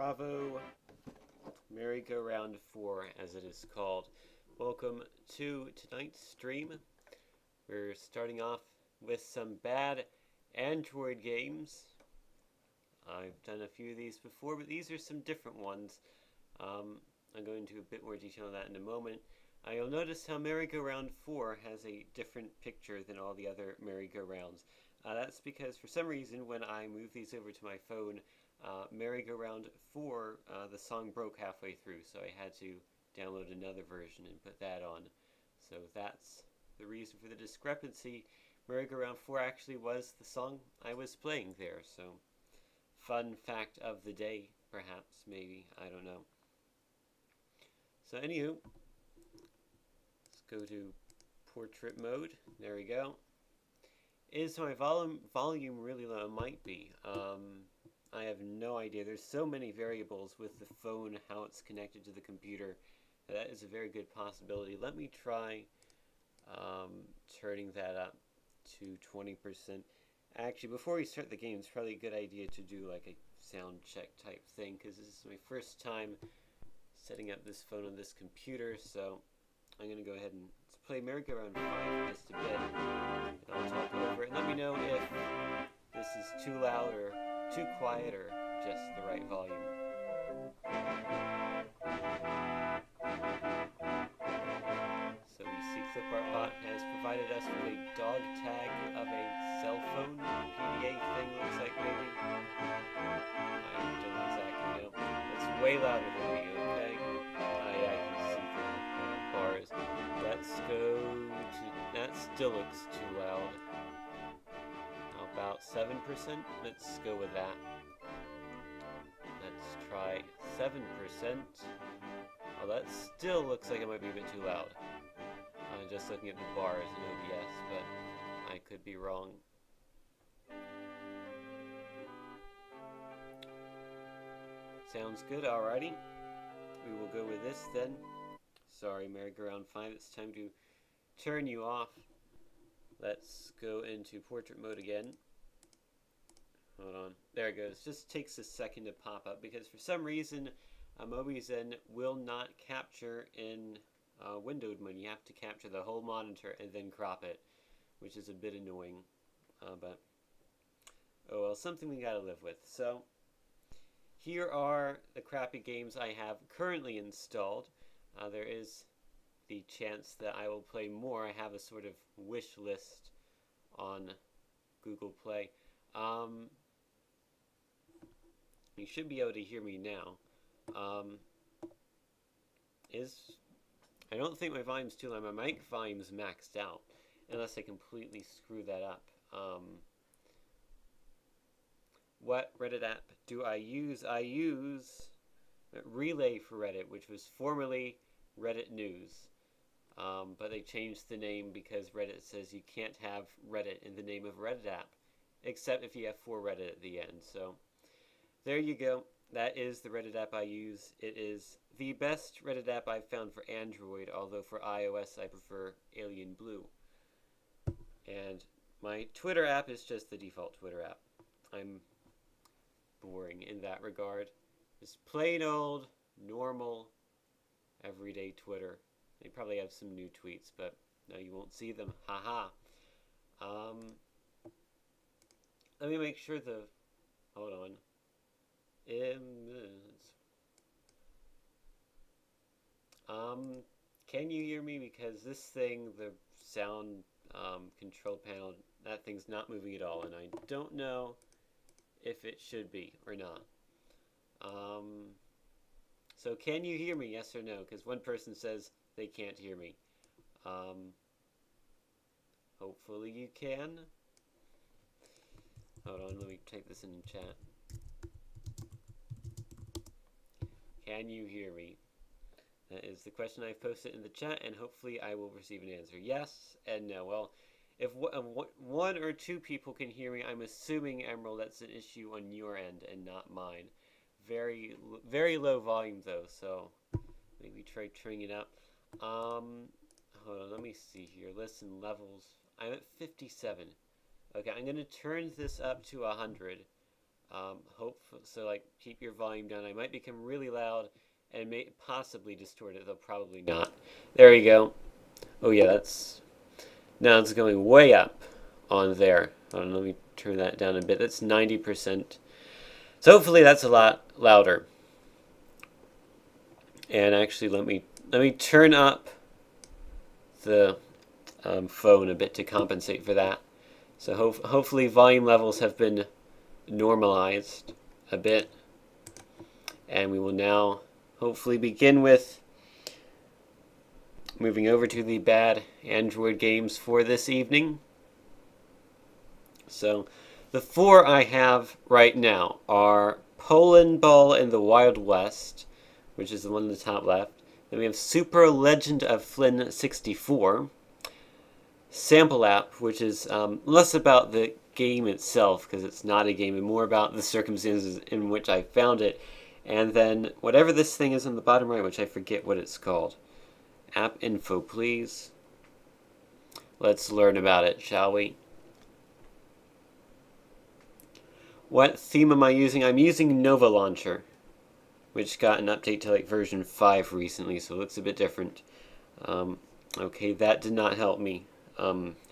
Bravo Merry-Go-Round 4, as it is called. Welcome to tonight's stream. We're starting off with some bad Android games. I've done a few of these before, but these are some different ones. I'll go into a bit more detail on that in a moment. You'll notice how Merry-Go-Round 4 has a different picture than all the other merry-go-rounds. That's because for some reason when I move these over to my phone, Merry-Go-Round 4, the song broke halfway through, so I had to download another version and put that on. So that's the reason for the discrepancy. Merry-Go-Round 4 actually was the song I was playing there, so fun fact of the day, perhaps, maybe, I don't know. So anywho, let's go to portrait mode. There we go. Is my volume really low? It might be. I have no idea. There's so many variables with the phone, how it's connected to the computer. That is a very good possibility. Let me try turning that up to 20%. Actually, before we start the game, it's probably a good idea to do like a sound check type thing, because this is my first time setting up this phone on this computer, so I'm going to go ahead and play Merry-Go-Round 5 for just a bit, and I'll talk over it, and let me know if this is too loud or too quiet or just the right volume. So we see ClipArtBot has provided us with a dog tag of a cell phone PDA thing, looks like maybe. I don't exactly know. It's way louder than me, okay? Yeah, I can see the bars. Let's go to... That still looks too loud. How about 7%? Let's go with that. Let's try 7%. Oh, that still looks like it might be a bit too loud. Just looking at the bars in OBS, but I could be wrong. Sounds good, alrighty. We will go with this then. Sorry, Merry-Go-Round 5, it's time to turn you off. Let's go into portrait mode again. Hold on. There it goes. Just takes a second to pop up because for some reason Mobizen will not capture in windowed mode. You have to capture the whole monitor and then crop it, which is a bit annoying. But oh well, something we gotta live with. So here are the crappy games I have currently installed. There is the chance that I will play more. I have a sort of wish list on Google Play. You should be able to hear me now. I don't think my volume's too loud. My mic volume's maxed out, unless I completely screw that up. What Reddit app do I use? I use Relay for Reddit, which was formerly Reddit News. But they changed the name because Reddit says you can't have Reddit in the name of a Reddit app, except if you have for Reddit at the end. So there you go. That is the Reddit app I use. It is the best Reddit app I've found for Android, although for iOS I prefer Alien Blue. And my Twitter app is just the default Twitter app. I'm boring in that regard. Just plain old, normal, everyday Twitter. They probably have some new tweets, but no, you won't see them. Haha. Let me make sure the... Hold on. Can you hear me? Because this thing, the sound control panel, that thing's not moving at all, and I don't know if it should be or not. So can you hear me? Yes or no? Because one person says they can't hear me. Hopefully you can. Hold on, let me type this in chat. Can you hear me? That is the question I've posted in the chat, and hopefully I will receive an answer. Yes and no. Well, if one or two people can hear me, I'm assuming, Emerald, that's an issue on your end and not mine. Very, very low volume, though, so maybe try turning it up. Hold on, let me see here. Listen, levels. I'm at 57. Okay, I'm going to turn this up to 100. Hope so. Like, keep your volume down. I might become really loud and may possibly distort it, though probably not. There we go. Oh yeah, now it's going way up on there. Let me turn that down a bit. That's 90%. So hopefully that's a lot louder. And actually, let me turn up the phone a bit to compensate for that. So hopefully volume levels have been normalized a bit. And we will now hopefully begin with moving over to the bad Android games for this evening. So the 4 I have right now are Poland Ball in the Wild West, which is the one in the top left. Then we have Super Legend of Flynn 64. Sample App, which is less about the game itself, because it's not a game, and more about the circumstances in which I found it. And then whatever this thing is on the bottom right, which I forget what it's called. App info, please. Let's learn about it, shall we? What theme am I using? I'm using Nova Launcher, which got an update to like version 5 recently, so it looks a bit different. Okay, that did not help me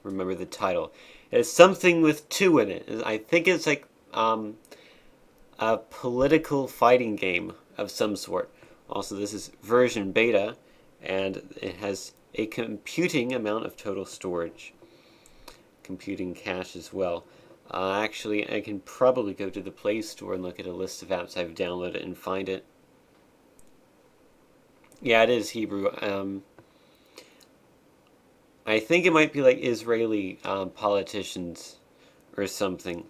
remember the title. It's something with 2 in it. I think it's like a political fighting game of some sort. Also, this is version beta, and it has a computing amount of total storage. Computing cache as well. Actually, I can probably go to the Play Store and look at a list of apps I've downloaded and find it. Yeah, it is Hebrew. I think it might be like Israeli politicians or something.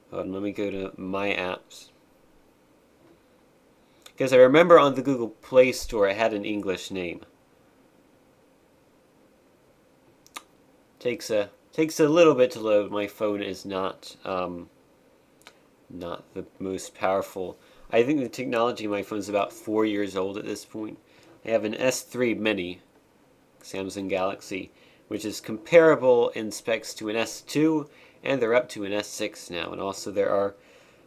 Hold on, let me go to My Apps. Because I remember on the Google Play Store it had an English name. Takes a little bit to load. My phone is not the most powerful. I think the technology in my phone is about 4 years old at this point. I have an S3 Mini, Samsung Galaxy, which is comparable in specs to an S2, and they're up to an S6 now. And also there are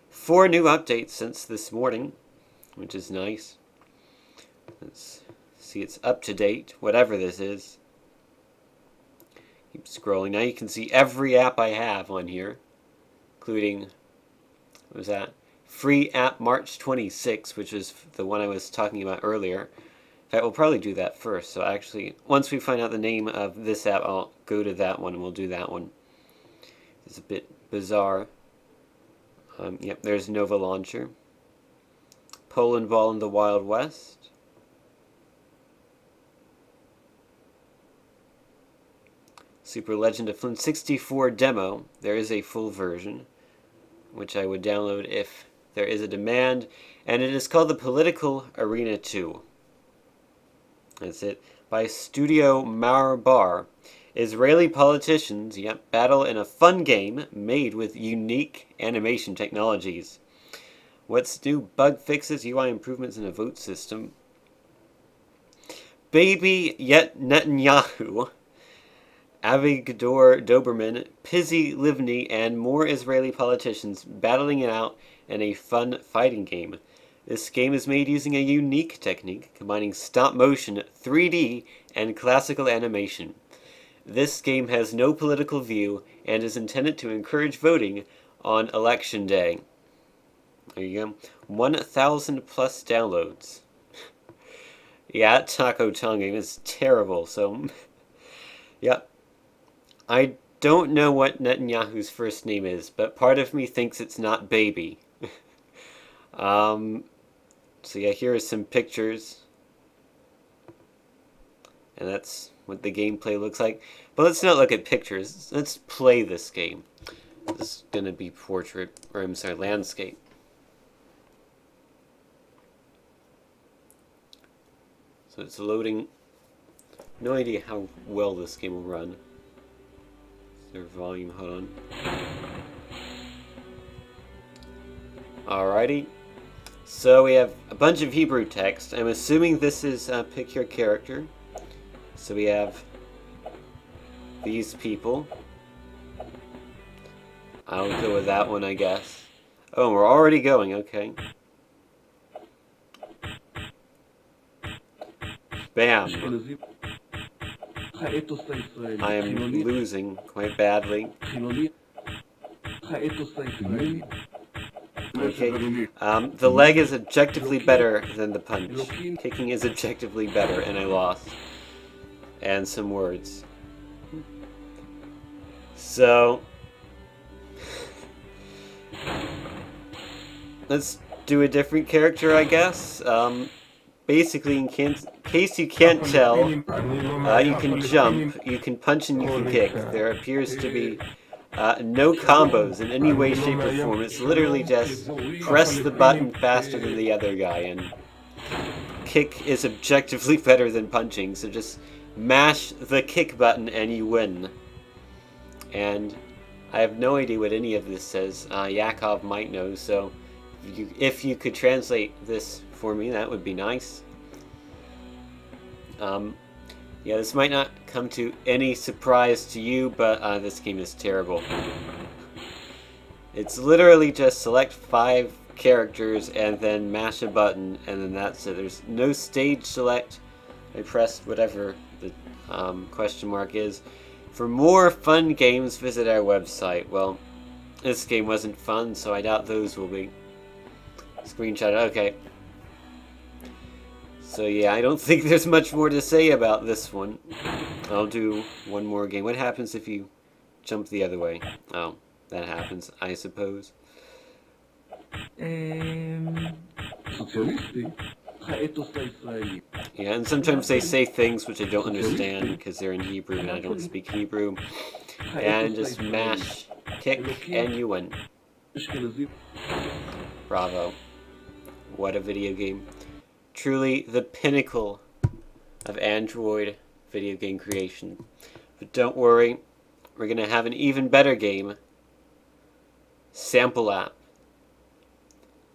4 new updates since this morning, which is nice. Let's see, it's up to date, whatever this is. Keep scrolling. Now you can see every app I have on here, including, what was that? Free app March 26, which is the one I was talking about earlier. In fact, we'll probably do that first. So actually, once we find out the name of this app, I'll go to that one and we'll do that one. It's a bit bizarre. Yep, there's Nova Launcher. Poland Ball in the Wild West. Super Legend of Flynn 64 demo. There is a full version, which I would download if there is a demand, and it is called the Political Arena 2. That's it. By Studio Marbar. Israeli politicians, battle in a fun game made with unique animation technologies. What's new? Bug fixes, UI improvements, and a vote system. Baby Yet Netanyahu, Avigdor Doberman, Pizzy Livni, and more Israeli politicians battling it out in a fun fighting game. This game is made using a unique technique combining stop-motion, 3D, and classical animation. This game has no political view and is intended to encourage voting on Election Day. There you go. 1,000 plus downloads. Yeah, Taco Tongue game is terrible, so... yeah. I don't know what Netanyahu's first name is, but part of me thinks it's not Baby. So yeah, here are some pictures. And that's what the gameplay looks like. But let's not look at pictures. Let's play this game. This is going to be portrait, or I'm sorry, landscape. So it's loading. No idea how well this game will run. Is there volume? Hold on. Alrighty. So we have a bunch of Hebrew text. I'm assuming this is pick your character. So we have these people. I'll go with that one, I guess. Oh, we're already going, okay. Bam. I am losing quite badly. Okay. The leg is objectively better than the punch. Kicking is objectively better, and I lost. And some words. So, let's do a different character, I guess. Basically, in case you can't tell, you can jump, you can punch, and you can kick. There appears to be no combos in any way, shape, or form. It's literally just press the button faster than the other guy, and kick is objectively better than punching, so just mash the kick button and you win. And I have no idea what any of this says. Yakov might know, so if you could translate this for me, that would be nice. Yeah, this might not come to any surprise to you, but this game is terrible. It's literally just select 5 characters and then mash a button, and then that's it. There's no stage select. I pressed whatever the question mark is. For more fun games, visit our website. Well, this game wasn't fun, so I doubt those will be. Screenshot. Okay. So yeah, I don't think there's much more to say about this one. I'll do one more game. What happens if you jump the other way? Oh, that happens, I suppose. Yeah, and sometimes they say things which I don't understand because they're in Hebrew and I don't speak Hebrew. And just mash, kick, and you win. Bravo. What a video game. Truly the pinnacle of Android video game creation. But don't worry, we're going to have an even better game. Sample App.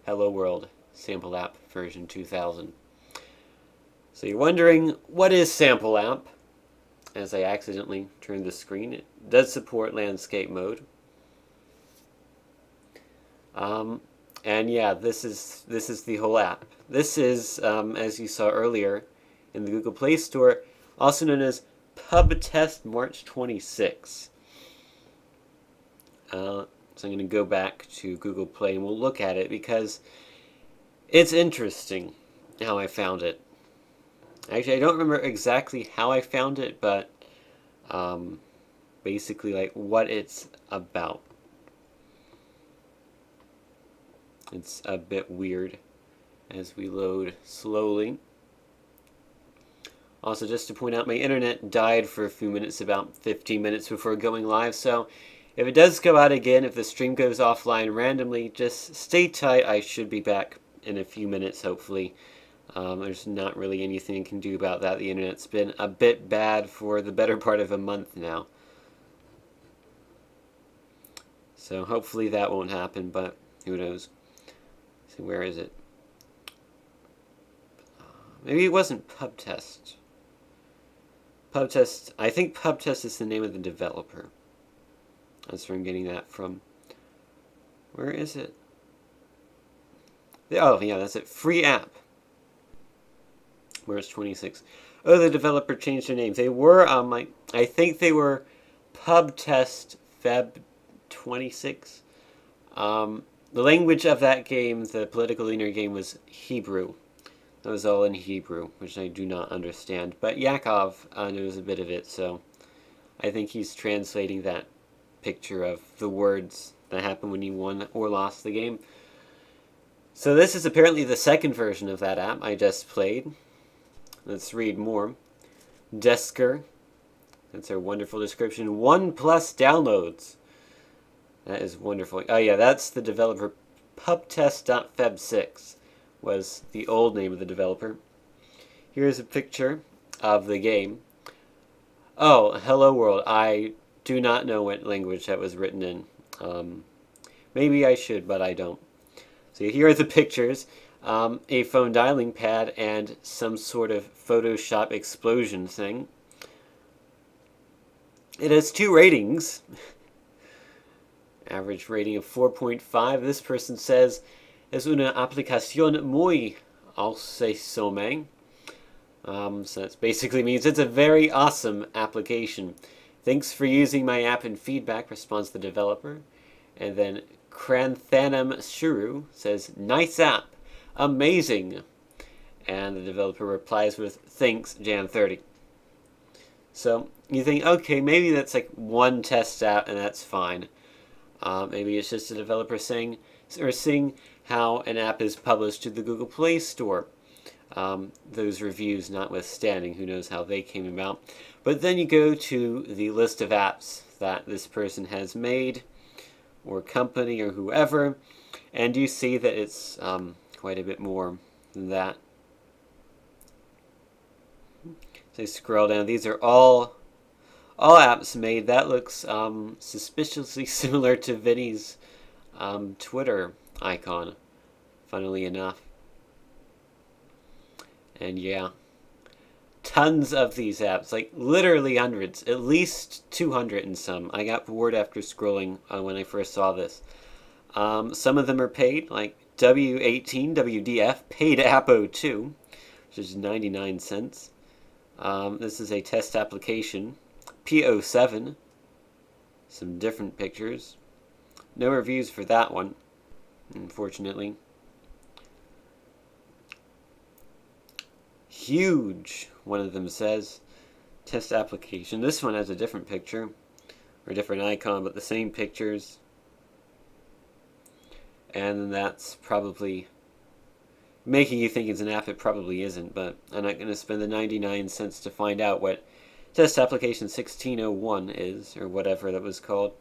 Hello World. Sample App version 2000. So you're wondering, what is Sample App? As I accidentally turned the screen, it does support landscape mode. And yeah, this is the whole app. This is, as you saw earlier, in the Google Play Store, also known as PubTest March 26. So I'm going to go back to Google Play and we'll look at it because it's interesting how I found it. Actually, I don't remember exactly how I found it, but basically like what it's about. It's a bit weird as we load slowly. Also, just to point out, my internet died for a few minutes, about 15 minutes before going live, so if it does go out again, if the stream goes offline randomly, just stay tight. I should be back in a few minutes, hopefully. There's not really anything I can do about that. The internet's been a bit bad for the better part of a month now. So hopefully that won't happen, but who knows. So where is it? Maybe it wasn't PubTest. PubTest, I think PubTest is the name of the developer. That's where I'm getting that from. Where is it? Oh, yeah, that's it. Free app. March 26. Oh, the developer changed their names. They were, I think they were PubTest Feb 26. The language of that game, the political leader game, was Hebrew. That was all in Hebrew, which I do not understand. But Yakov knows a bit of it, so I think he's translating that picture of the words that happen when you won or lost the game. So this is apparently the second version of that app I just played. Let's read more. Desker. That's our wonderful description. 1+ downloads. That is wonderful. Oh yeah, that's the developer. PubTest.feb6 was the old name of the developer. Here's a picture of the game. Oh, Hello World. I do not know what language that was written in. Maybe I should, but I don't. So here are the pictures. A phone dialing pad and some sort of Photoshop explosion thing. It has 2 ratings. Average rating of 4.5. This person says, es una aplicación muy ausesomé. So that basically means it's a very awesome application. Thanks for using my app and feedback, responds the developer. And then Kranthanam Shuru says, nice app, amazing. And the developer replies with, thanks, Jan30. So you think, okay, maybe that's like one test app and that's fine. Maybe it's just a developer saying, or seeing how an app is published to the Google Play Store. Those reviews notwithstanding, who knows how they came about. But then you go to the list of apps that this person has made, or company, or whoever, and you see that it's quite a bit more than that. So scroll down. These are all apps made. That looks suspiciously similar to Vinny's Twitter icon, funnily enough. And yeah, tons of these apps, like literally hundreds, at least 200 in some. I got bored after scrolling when I first saw this. Some of them are paid, like W18, WDF, paid App02, which is 99 cents. This is a test application. P07, some different pictures. No reviews for that one, unfortunately. Huge, one of them says. Test application. This one has a different picture, or a different icon, but the same pictures. And that's probably making you think it's an app. It probably isn't, but I'm not going to spend the 99 cents to find out what test application 1601 is, or whatever that was called.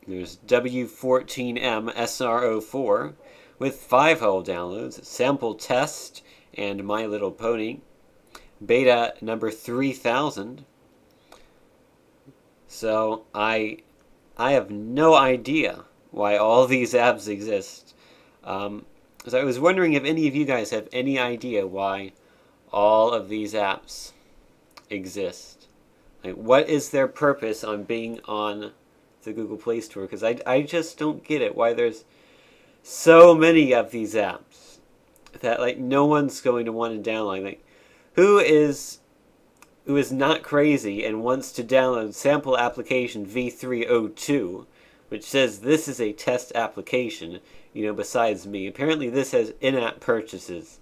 There's W14M SR04 with 5 whole downloads, sample test, and My Little Pony. Beta number 3000. So I have no idea why all these apps exist. So I was wondering if any of you guys have any idea why all of these apps exist. Like, what is their purpose on being on the Google Play Store? Because I just don't get it, why there's so many of these apps that like no one's going to want to download. Like, who is not crazy and wants to download sample application V302, which says this is a test application, you know, besides me? Apparently this has in-app purchases,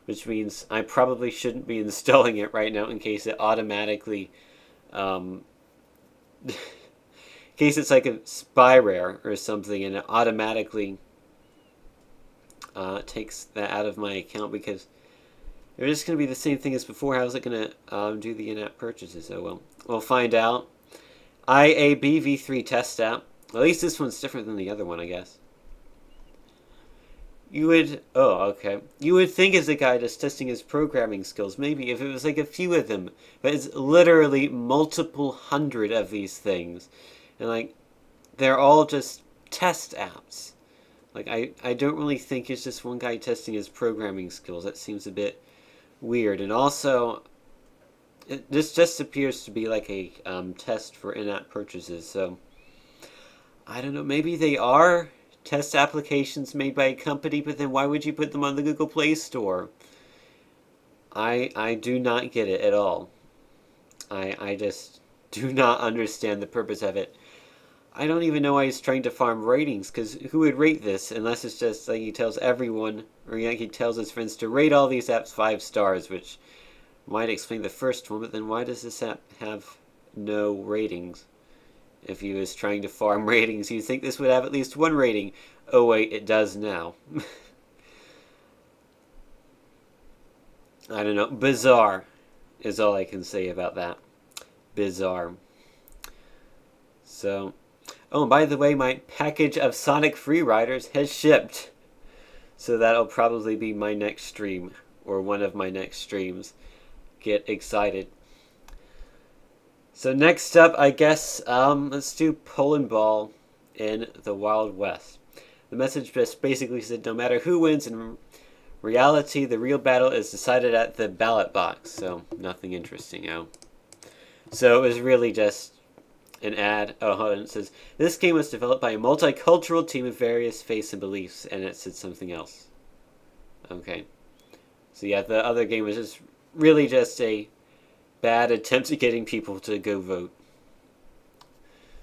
which means I probably shouldn't be installing it right now in case it automatically, in case it's like a spyware or something and it automatically takes that out of my account, because they're just going to be the same thing as before. How is it going to do the in-app purchases? Oh well, we'll find out. IAB V3 test app. At least this one's different than the other one, I guess. You would, oh, okay. You would think as a guy just testing his programming skills, maybe if it was like a few of them, but it's literally multiple hundred of these things. And like, they're all just test apps. Like, I don't really think it's just one guy testing his programming skills. That seems a bit weird. And also, this just appears to be like a test for in-app purchases. So, I don't know, maybe they are test applications made by a company, but then why would you put them on the Google Play Store? I do not get it at all. I just do not understand the purpose of it. I don't even know why he's trying to farm ratings, because who would rate this unless it's just like he tells everyone, or like he tells his friends to rate all these apps 5 stars, which might explain the first one, but then why does this app have no ratings? If he was trying to farm ratings, you'd think this would have at least 1 rating. Oh wait, it does now. I don't know. Bizarre is all I can say about that. Bizarre. So, oh, and by the way, my package of Sonic Free Riders has shipped. So that'll probably be my next stream, or one of my next streams. Get excited. So next up, I guess, let's do Pole and Ball in the Wild West. The message just basically said no matter who wins, in reality, the real battle is decided at the ballot box. So nothing interesting, So it was really just an ad. Oh, hold on. It says, this game was developed by a multicultural team of various faiths and beliefs, and it said something else. Okay. So yeah, the other game was just really just a bad attempt at getting people to go vote.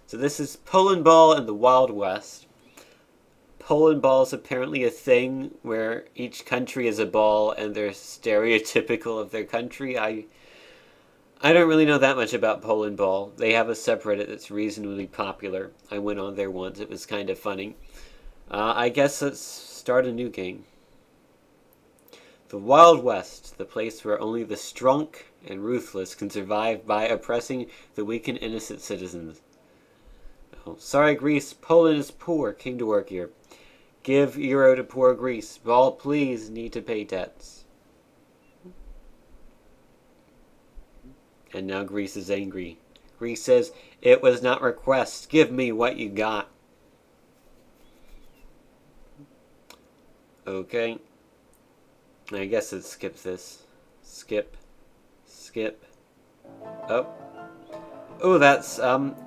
So this is Poland Ball in the Wild West. Poland Ball is apparently a thing where each country is a ball and they're stereotypical of their country. I don't really know that much about Poland Ball. They have a subreddit that's reasonably popular. I went on there once. It was kind of funny. I guess let's start a new game. The Wild West, the place where only the strong and ruthless can survive by oppressing the weak and innocent citizens. Oh, sorry, Greece. Poland is poor. Came to work here. Give euro to poor Greece. Ball, please, need to pay debts. And now Greece is angry. Greece says, it was not request. Give me what you got. Okay. I guess it skips this. Skip. Skip. Oh. Oh, that's,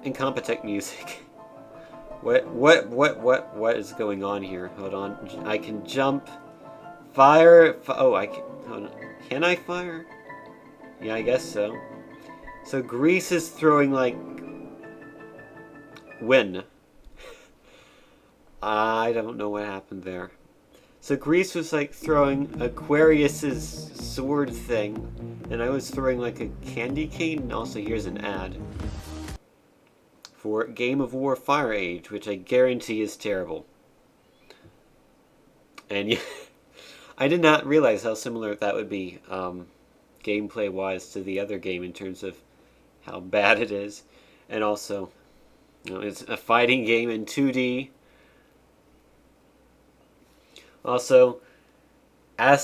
incompetent music. What is going on here? Hold on. I can jump. Fire. Oh, I can. Hold on. Can I fire? Yeah, I guess so. So Greece is throwing, like, win. I don't know what happened there. So Greece was, like, throwing Aquarius's sword thing, and I was throwing, like, a candy cane, and also here's an ad for Game of War Fire Age, which I guarantee is terrible. And yeah, I did not realize how similar that would be, gameplay-wise, to the other game in terms of how bad it is. And also, you know, it's a fighting game in 2D. Also, come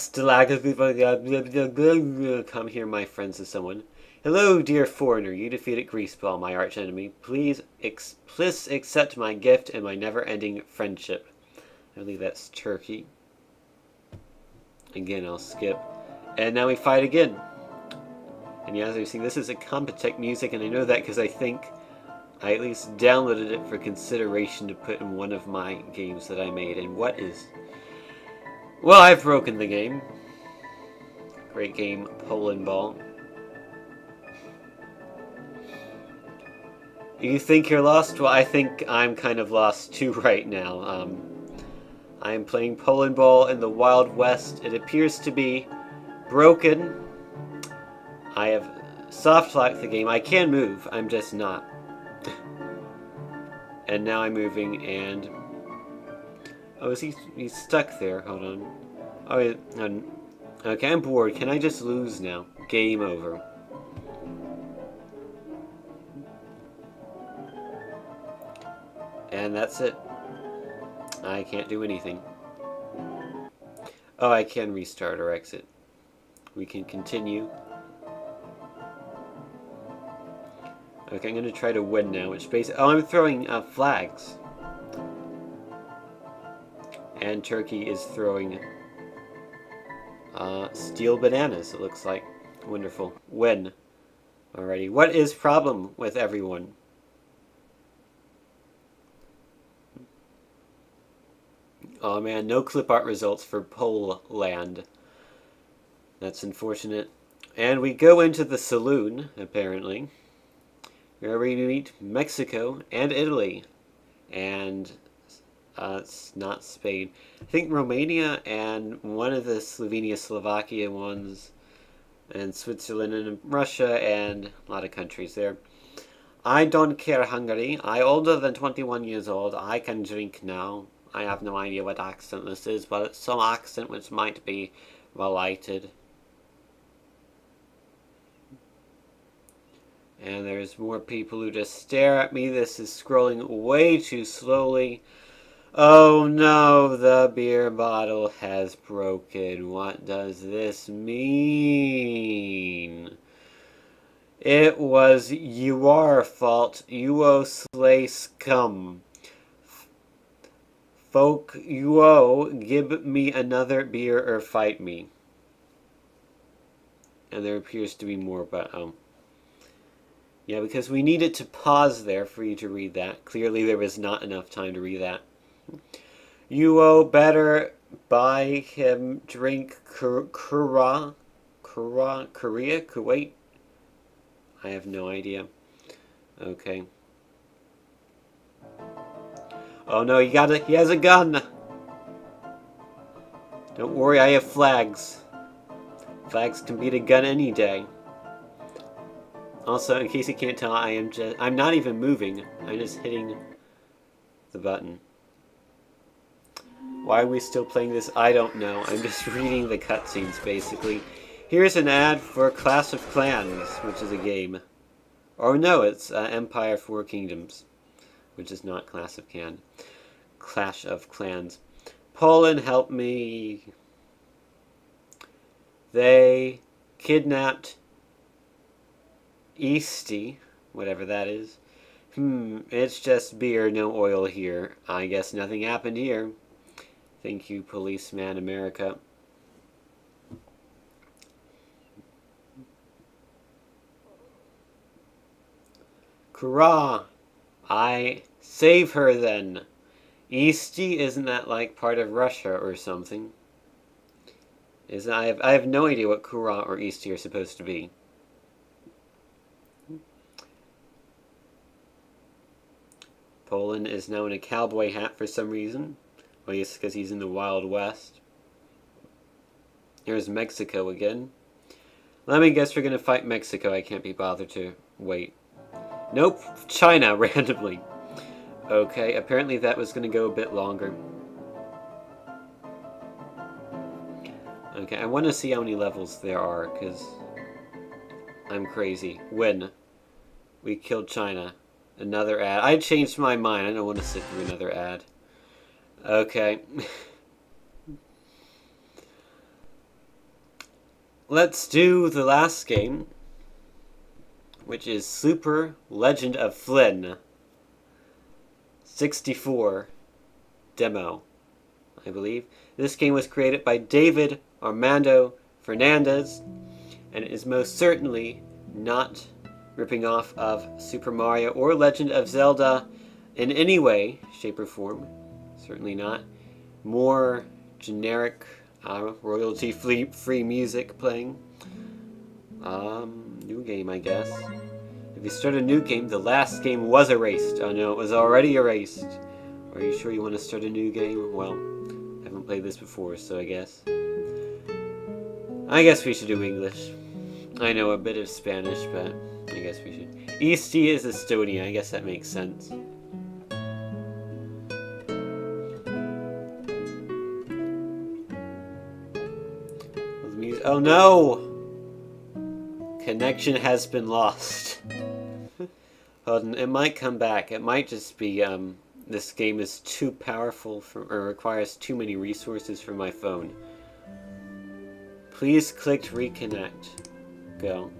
here, my friends, to someone. Hello, dear foreigner. You defeated Greece Ball, my arch enemy. Please accept my gift and my never-ending friendship. I believe that's Turkey. Again, I'll skip. And now we fight again. And yeah, as you've seen, this is a Compotech music, and I know that because I think I at least downloaded it for consideration to put in one of my games that I made. And what is... Well, I've broken the game. Great game, Poland Ball. You think you're lost? Well, I think I'm kind of lost too right now. I am playing Poland Ball in the Wild West. It appears to be broken. I have soft-locked the game. I can move, I'm just not. And now I'm moving, and... Oh, is he's stuck there? Hold on. Oh, yeah. Okay, I'm bored. Can I just lose now? Game over. And that's it. I can't do anything. Oh, I can restart or exit. We can continue. Okay, I'm going to try to win now, which basically... Oh, I'm throwing flags. And Turkey is throwing steel bananas, it looks like. Wonderful. Win. Alrighty. What is problem with everyone? Oh man, no clip art results for Poland. That's unfortunate. And we go into the saloon, apparently, where we meet Mexico and Italy. And it's not Spain. I think Romania and one of the Slovenia-Slovakia ones, and Switzerland and Russia and a lot of countries there. I don't care, Hungary. I'm older than 21 years old. I can drink now. I have no idea what accent this is, but it's some accent which might be related. And there's more people who just stare at me. This is scrolling way too slowly. Oh no, the beer bottle has broken. What does this mean? It was your fault. You slay scum. Folk, give me another beer or fight me. And there appears to be more, but Yeah, because we needed to pause there for you to read that. Clearly there was not enough time to read that. You better buy him drink Korea? Kuwait? I have no idea. Okay. Oh no, he has a gun! Don't worry, I have flags. Flags can beat a gun any day. Also, in case you can't tell, I'm not even moving. I'm just hitting the button. Why are we still playing this? I don't know. I'm just reading the cutscenes, basically. Here's an ad for Clash of Clans, which is a game. Or no, it's Empire 4 Kingdoms, which is not Clash of Clans. Poland, help me. They kidnapped Easty, whatever that is. It's just beer, no oil here. I guess nothing happened here. Thank you, Policeman America. Hurrah! I save her then. Easty, isn't that like part of Russia or something? I have no idea what Kura or Easty are supposed to be. Poland is now in a cowboy hat for some reason. Well, yes, because he's in the Wild West. Here's Mexico again. Let me guess we're going to fight Mexico. I can't be bothered to wait. Nope, China, randomly. Okay, apparently that was going to go a bit longer. Okay, I want to see how many levels there are, because I'm crazy. When we killed China. Another ad. I changed my mind. I don't want to sit through another ad. Okay. Let's do the last game, which is Super Legend of Flynn 64 demo, I believe. This game was created by David Armando Fernandez, and it is most certainly not ripping off of Super Mario or Legend of Zelda in any way, shape, or form. Certainly not. More generic, royalty-free music playing. New game, I guess. If you start a new game, the last game was erased. Oh no, it was already erased. Are you sure you want to start a new game? Well, I haven't played this before, so I guess we should do English. I know a bit of Spanish, but I guess we should. Easty is Estonia. I guess that makes sense. Oh no! Connection has been lost. Hold on, it might come back. It might just be, this game is too powerful or requires too many resources for my phone. Please click to reconnect. Go.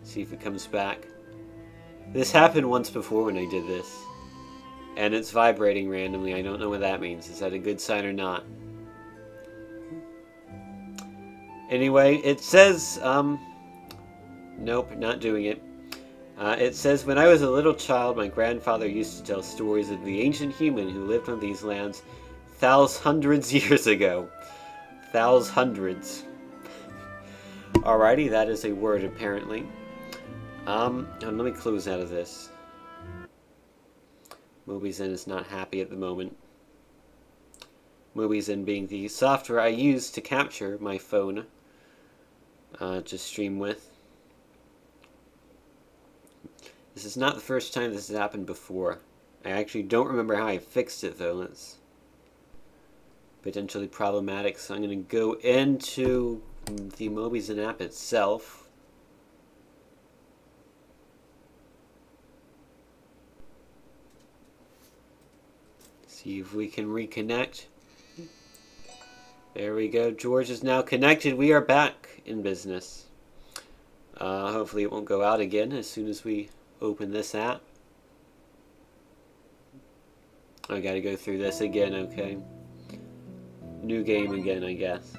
See if it comes back. This happened once before when I did this. And it's vibrating randomly. I don't know what that means. Is that a good sign or not? Anyway, it says, nope, not doing it. It says, when I was a little child, my grandfather used to tell stories of the ancient human who lived on these lands hundreds years ago. Hundreds. Alrighty, that is a word, apparently. And let me close out of this. Mobizen is not happy at the moment. Mobizen being the software I use to capture my phone to stream with. This is not the first time this has happened before. I actually don't remember how I fixed it, though. It's potentially problematic, so I'm going to go into the Mobizen app itself. See if we can reconnect. There we go. George is now connected. We are back in business. Hopefully it won't go out again as soon as we open this app. I gotta go through this again, okay. New game again, I guess.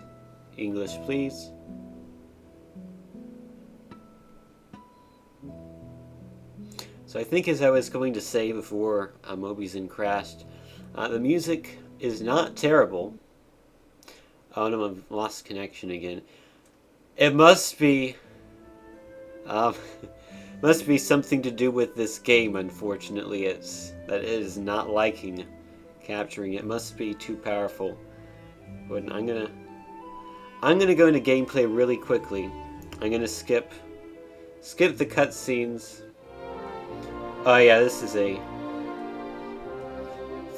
English, please. So I think, as I was going to say before Mobizen crashed, the music is not terrible. Oh no, I've lost connection again. It must be must be something to do with this game. Unfortunately, it is not liking capturing. It must be too powerful. But I'm gonna go into gameplay really quickly. I'm gonna skip the cutscenes. Oh yeah, this is a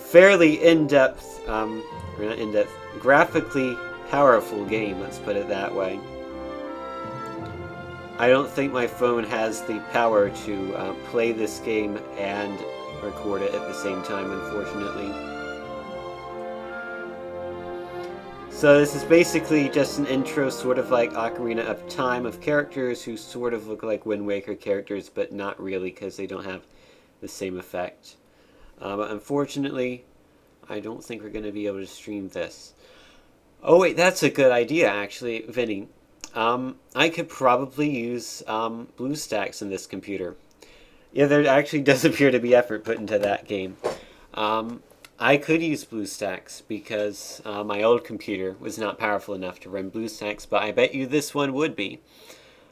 fairly in-depth, or not in-depth, graphically powerful game, let's put it that way. I don't think my phone has the power to play this game and record it at the same time, unfortunately. So this is basically just an intro, sort of like Ocarina of Time, of characters who sort of look like Wind Waker characters, but not really, because they don't have the same effect. But unfortunately, I don't think we're going to be able to stream this. Oh wait, that's a good idea, actually, Vinny. I could probably use BlueStacks in this computer. Yeah, there actually does appear to be effort put into that game. I could use BlueStacks because my old computer was not powerful enough to run BlueStacks, but I bet you this one would be.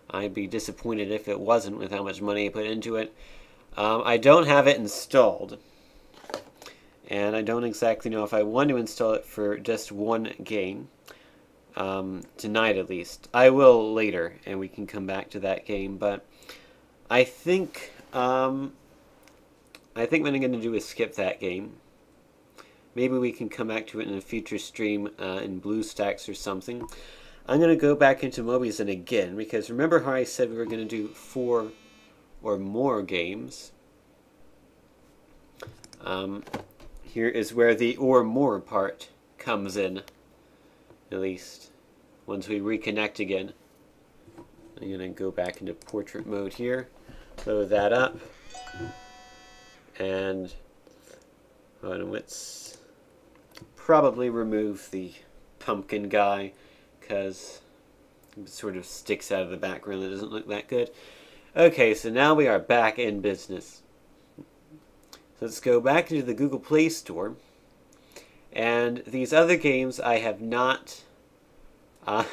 I'd be disappointed if it wasn't with how much money I put into it. I don't have it installed, and I don't exactly know if I want to install it for just one game, tonight at least. I will later, and we can come back to that game, but I think what I'm going to do is skip that game. Maybe we can come back to it in a future stream in BlueStacks or something. I'm going to go back into Mobizen again, because remember how I said we were going to do 4 or more games? Here is where the or more part comes in, at least, once we reconnect again. I'm going to go back into portrait mode here, load that up, and let's probably remove the pumpkin guy, because it sort of sticks out of the background. It doesn't look that good. Okay, so now we are back in business. So let's go back into the Google Play Store. And these other games I have not... oh,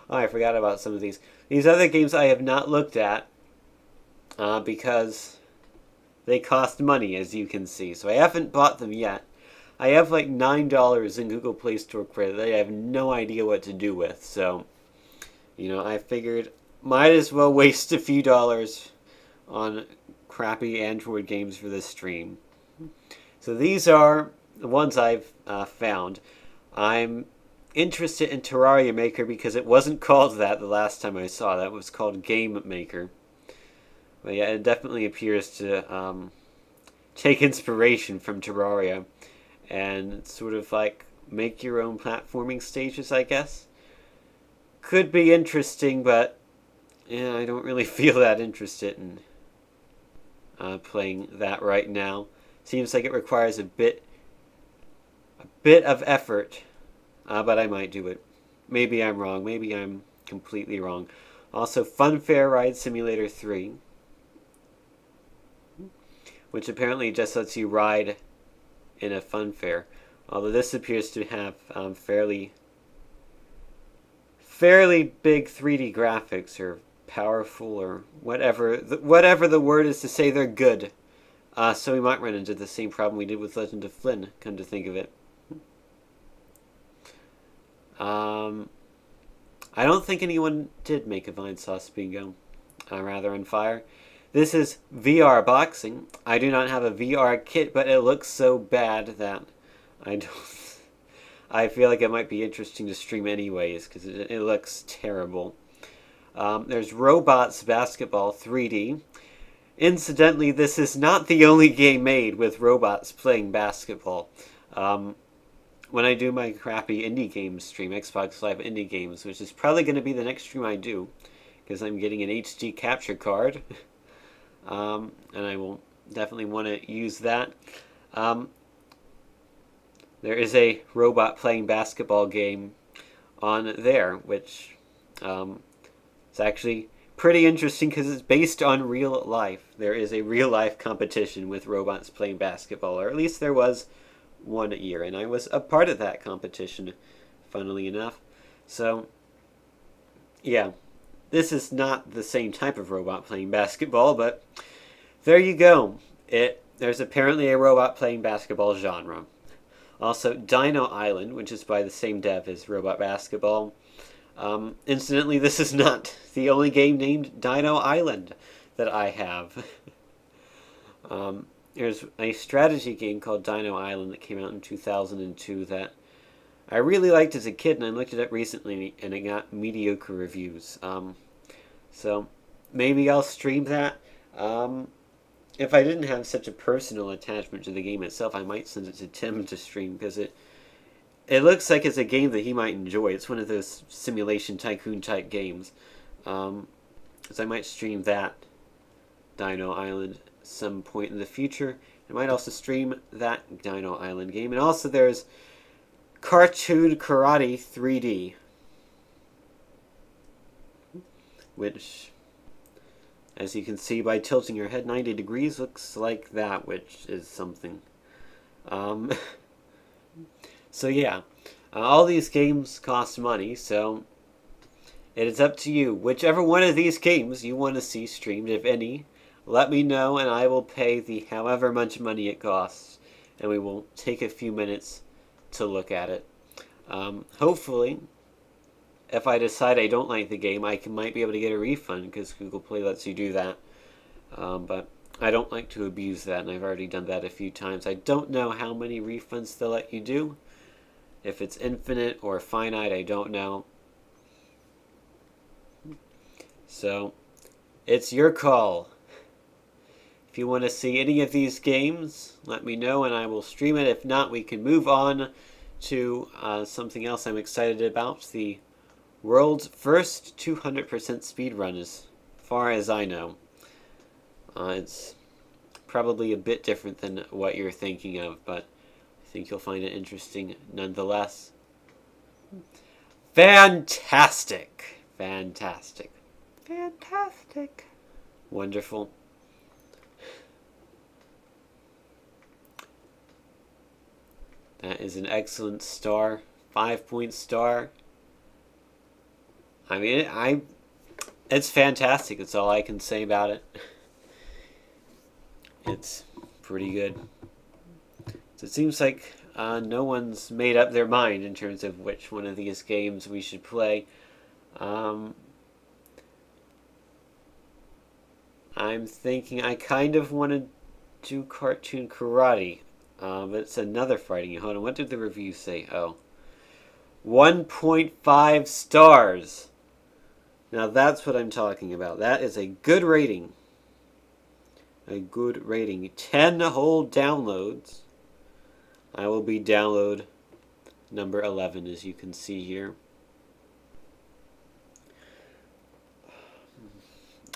I forgot about some of these. These other games I have not looked at because they cost money, as you can see. So I haven't bought them yet. I have like $9 in Google Play Store credit that I have no idea what to do with. So, you know, I figured might as well waste a few dollars on crappy Android games for this stream. So these are the ones I've found. I'm interested in Terraria Maker because it wasn't called that the last time I saw that. It was called Game Maker. But yeah, it definitely appears to take inspiration from Terraria and sort of like make your own platforming stages, I guess. Could be interesting, but yeah, I don't really feel that interested in playing that right now. Seems like it requires a bit of effort, but I might do it. Maybe I'm wrong. Maybe I'm completely wrong. Also, Funfair Ride Simulator 3, which apparently just lets you ride in a funfair. Although this appears to have fairly big 3D graphics, or powerful, or whatever the word is to say they're good. So we might run into the same problem we did with Legend of Flynn, come to think of it. I don't think anyone did make a Vinesauce bingo, rather on fire. This is VR boxing. I do not have a VR kit, but it looks so bad that I feel like it might be interesting to stream anyways, because it looks terrible. There's Robots Basketball 3D. Incidentally, this is not the only game made with robots playing basketball. When I do my crappy indie games stream, Xbox Live Indie Games, which is probably going to be the next stream I do, because I'm getting an HD capture card. And I will definitely want to use that. There is a robot playing basketball game on there, which is actually pretty interesting because it's based on real life. There is a real life competition with robots playing basketball, or at least there was one year, and I was a part of that competition, funnily enough. So, yeah, this is not the same type of robot playing basketball, but there you go. There's apparently a robot playing basketball genre. Also, Dino Island, which is by the same dev as Robot Basketball. Incidentally, this is not the only game named Dino Island that I have. There's a strategy game called Dino Island that came out in 2002 that I really liked as a kid, and I looked it up recently, and it got mediocre reviews. So maybe I'll stream that. If I didn't have such a personal attachment to the game itself, I might send it to Tim to stream, because it looks like it's a game that he might enjoy. It's one of those simulation tycoon type games. So I might stream that Dino Island some point in the future. I might also stream that Dino Island game. And also there's Cartoon Karate 3D, which, as you can see by tilting your head 90 degrees, looks like that, which is something. So yeah, all these games cost money, so it is up to you. Whichever one of these games you want to see streamed, if any, let me know and I will pay the however much money it costs, and we will take a few minutes to look at it. Hopefully, if I decide I don't like the game, I might be able to get a refund, because Google Play lets you do that. But I don't like to abuse that, and I've already done that a few times. I don't know how many refunds they'll let you do. If it's infinite or finite, I don't know. So, it's your call. If you want to see any of these games, let me know and I will stream it. If not, we can move on to something else I'm excited about. The world's first 200% speedrun, as far as I know. It's probably a bit different than what you're thinking of, but I think you'll find it interesting nonetheless. Fantastic! Fantastic. Fantastic. Wonderful. That is an excellent star. 5-point star. I mean, it's fantastic. That's all I can say about it. It's pretty good. So it seems like no one's made up their mind in terms of which one of these games we should play. I'm thinking I kind of want to do Cartoon Karate, but it's another fighting game. Hold on, what did the review say? Oh, 1.5 stars. Now that's what I'm talking about. That is a good rating. A good rating. 10 whole downloads. I will be download number 11, as you can see here.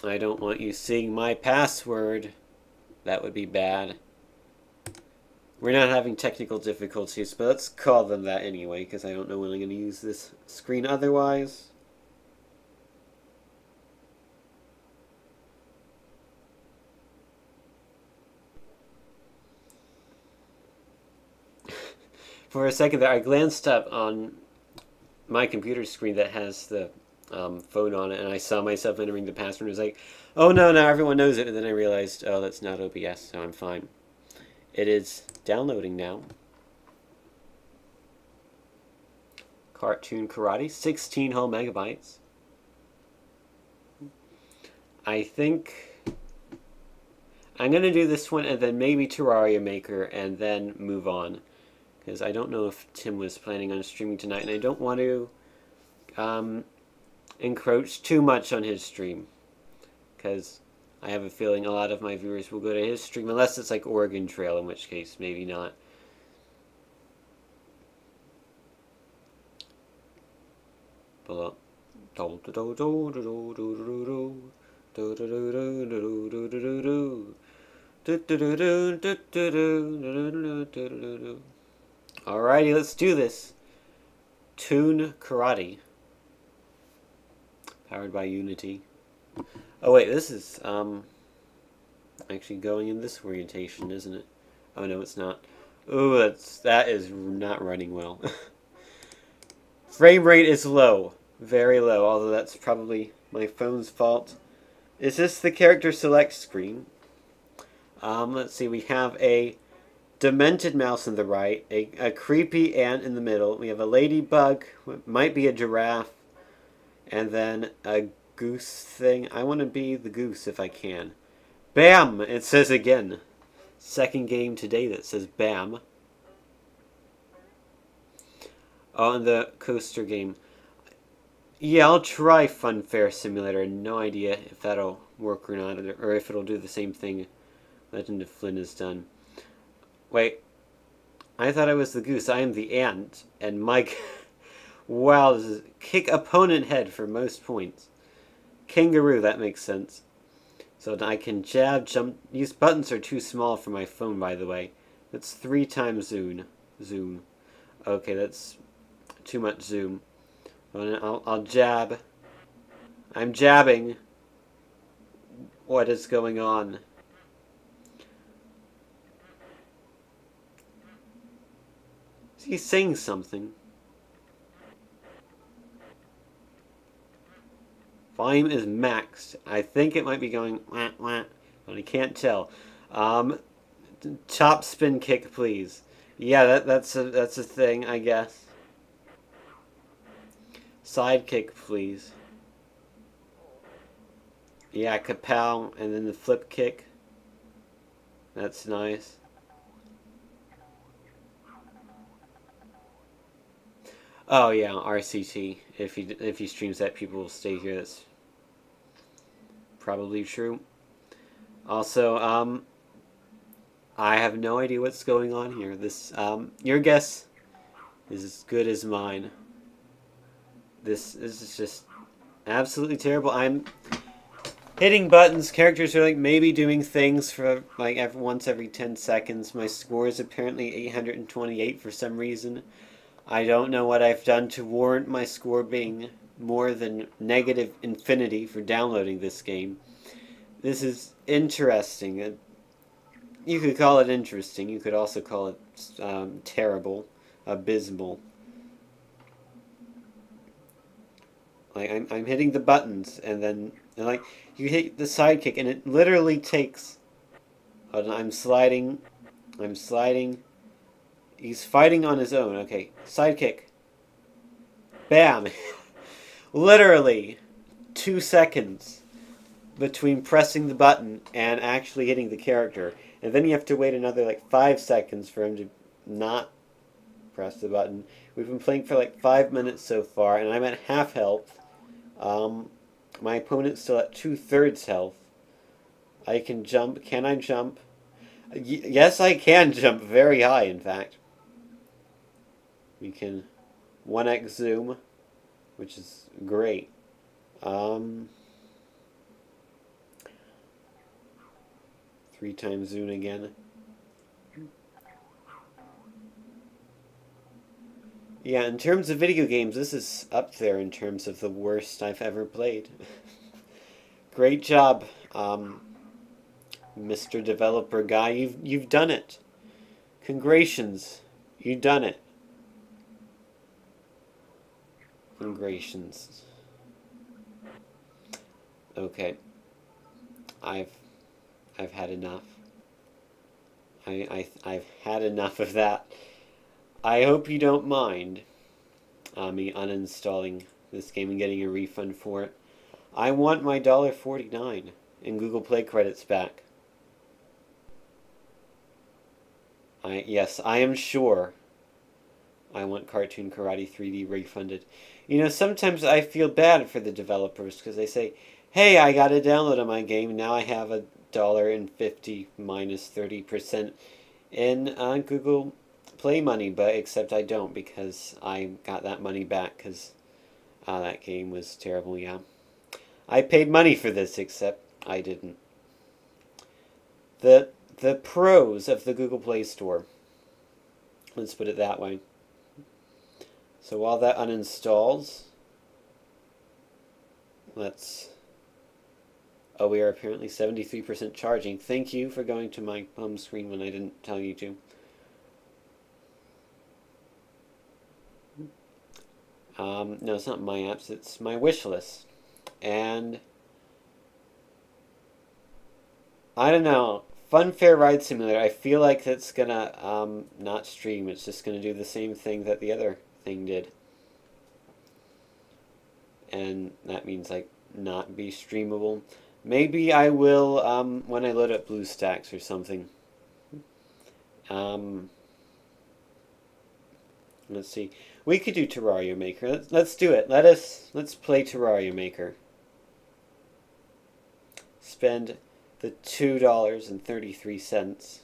I don't want you seeing my password. That would be bad. We're not having technical difficulties, but let's call them that anyway, because I don't know when I'm going to use this screen otherwise. For a second there, I glanced up on my computer screen that has the phone on it, and I saw myself entering the password, and I was like, oh no, now everyone knows it, and then I realized, oh, that's not OBS, so I'm fine. It is downloading now. Cartoon Karate, 16 whole megabytes. I think I'm going to do this one, and then maybe Terraria Maker, and then move on. Because I don't know if Tim was planning on streaming tonight, and I don't want to encroach too much on his stream. Because I have a feeling a lot of my viewers will go to his stream, unless it's like Oregon Trail, in which case maybe not. Alrighty, let's do this. Toon Karate. Powered by Unity. Oh wait, this is actually going in this orientation, isn't it? Oh no, it's not. Ooh, that is not running well. Frame rate is low, very low. Although that's probably my phone's fault. Is this the character select screen? Let's see. We have a demented mouse on the right, a creepy ant in the middle. We have a ladybug, might be a giraffe, and then a goose thing. I want to be the goose if I can. Bam! It says again. Second game today that says bam. Oh, and the coaster game. Yeah, I'll try Funfair Simulator. No idea if that'll work or not, or if it'll do the same thing Legend of Flynn has done. Wait, I thought I was the goose. I am the ant, and Mike. Wow, this is kick opponent head for most points. Kangaroo, that makes sense. So I can jab, jump. These buttons are too small for my phone, by the way. That's 3 times zoom. Okay, that's too much zoom. I'll jab. I'm jabbing. What is going on? Is he saying something? Volume is maxed. I think it might be going wah, wah, but I can't tell. Top spin kick, please. Yeah, that's a thing, I guess. Side kick, please. Yeah, kapow, and then the flip kick. That's nice. Oh yeah, RCT. If he streams that, people will stay here. That's probably true. Also, I have no idea what's going on here. Your guess is as good as mine. This is just absolutely terrible. I'm hitting buttons. Characters are like maybe doing things for like once every 10 seconds. My score is apparently 828 for some reason. I don't know what I've done to warrant my score being more than negative infinity for downloading this game. This is interesting. You could call it interesting. You could also call it terrible, abysmal. Like I'm hitting the buttons, and then like you hit the sidekick, and it literally takes. Hold on, I'm sliding. He's fighting on his own. Okay, sidekick. Bam! Literally 2 seconds between pressing the button and actually hitting the character. And then you have to wait another like 5 seconds for him to not press the button. We've been playing for like 5 minutes so far, and I'm at half health. My opponent's still at 2/3 health. I can jump. Can I jump? Yes, I can jump very high, in fact. We can 1x zoom, which is great. 3 times zoom again. Yeah, in terms of video games, this is up there in terms of the worst I've ever played. Great job, Mr. Developer Guy. You've done it. Congratulations. You've done it. Congratulations. Okay. I've had enough. I've had enough of that. I hope you don't mind me uninstalling this game and getting a refund for it. I want my $1.49 in Google Play credits back. Yes, I am sure I want Cartoon Karate 3D refunded. You know, sometimes I feel bad for the developers because they say, hey, I got a download of my game, now I have $1.50 minus 30% in Google Play money, but except I don't because I got that money back because that game was terrible, yeah. I paid money for this, except I didn't. The pros of the Google Play Store. Let's put it that way. So while that uninstalls, let's Oh, we are apparently 73% charging. Thank you for going to my home screen when I didn't tell you to. No, it's not my apps, it's my wish list. And I don't know. Funfair Ride Simulator, I feel like that's gonna not stream. It's just gonna do the same thing that the other thing did. And that means like not be streamable. Maybe I will when I load up BlueStacks or something. Let's see. We could do Terraria Maker. Let's do it. Let's play Terraria Maker. Spend the $2.33.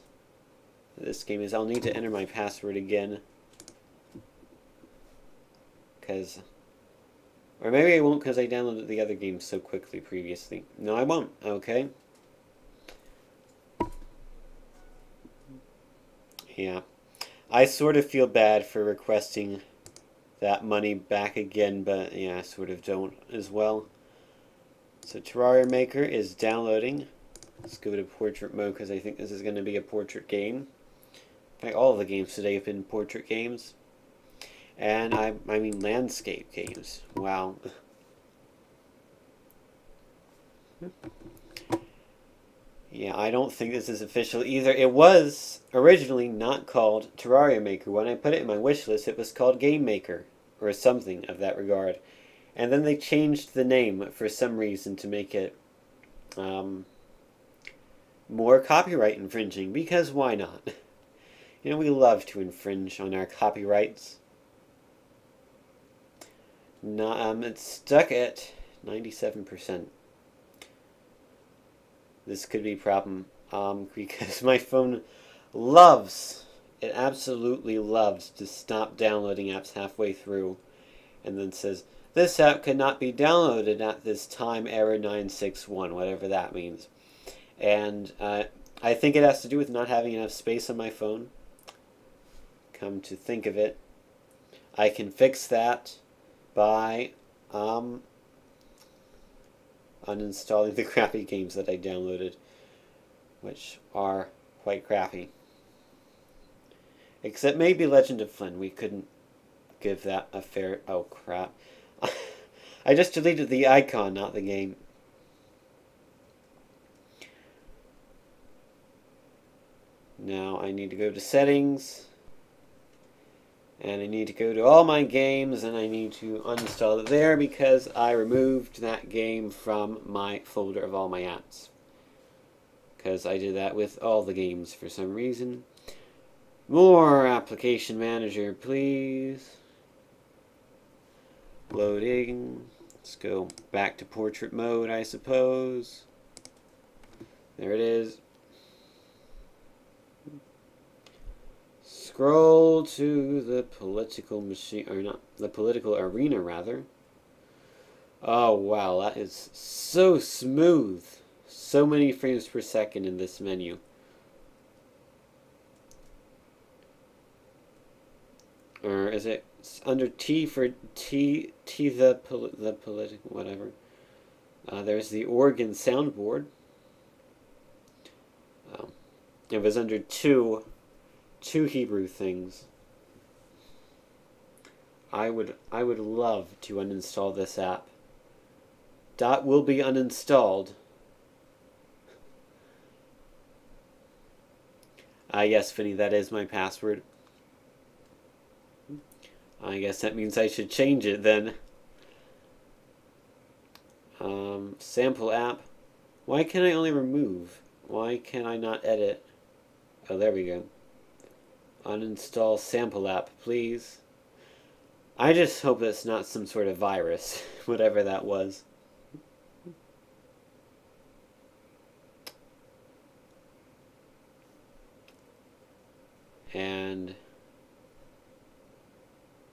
This game is. I'll need to enter my password again. Or maybe I won't because I downloaded the other game so quickly previously. No, I won't. Okay. Yeah. I sort of feel bad for requesting that money back again, but yeah, I sort of don't as well. So Terraria Maker is downloading. Let's go to portrait mode because I think this is going to be a portrait game. In fact, all of the games today have been portrait games. And I mean landscape games. Wow. Yeah, I don't think this is official either. It was originally not called Terraria Maker. When I put it in my wish list, it was called Game Maker, or something of that regard. And then they changed the name for some reason to make it more copyright infringing, because why not? You know, we love to infringe on our copyrights. It's stuck at 97%. This could be a problem because my phone it absolutely loves to stop downloading apps halfway through and then says, this app cannot be downloaded at this time, error 961, whatever that means. And I think it has to do with not having enough space on my phone. Come to think of it, I can fix that by uninstalling the crappy games that I downloaded, which are quite crappy. Except maybe Legend of Flynn. We couldn't give that a fair... Oh, crap. I just deleted the icon, not the game. Now I need to go to settings. And I need to go to all my games, and I need to uninstall it there because I removed that game from my folder of all my apps. Because I did that with all the games for some reason. More application manager, please. Loading. Let's go back to portrait mode, I suppose. There it is. Scroll to the political machine, or not, the political arena, rather. Oh, wow, that is so smooth. So many frames per second in this menu. Or is it under T for the political, whatever. There's the organ soundboard. It was under two Hebrew things. I would love to uninstall this app. Dot will be uninstalled. Yes, Finny, that is my password. I guess that means I should change it then. Sample app. Why can I only remove? Why can I not edit? Oh, there we go. Uninstall sample app, please. I just hope it's not some sort of virus, whatever that was. And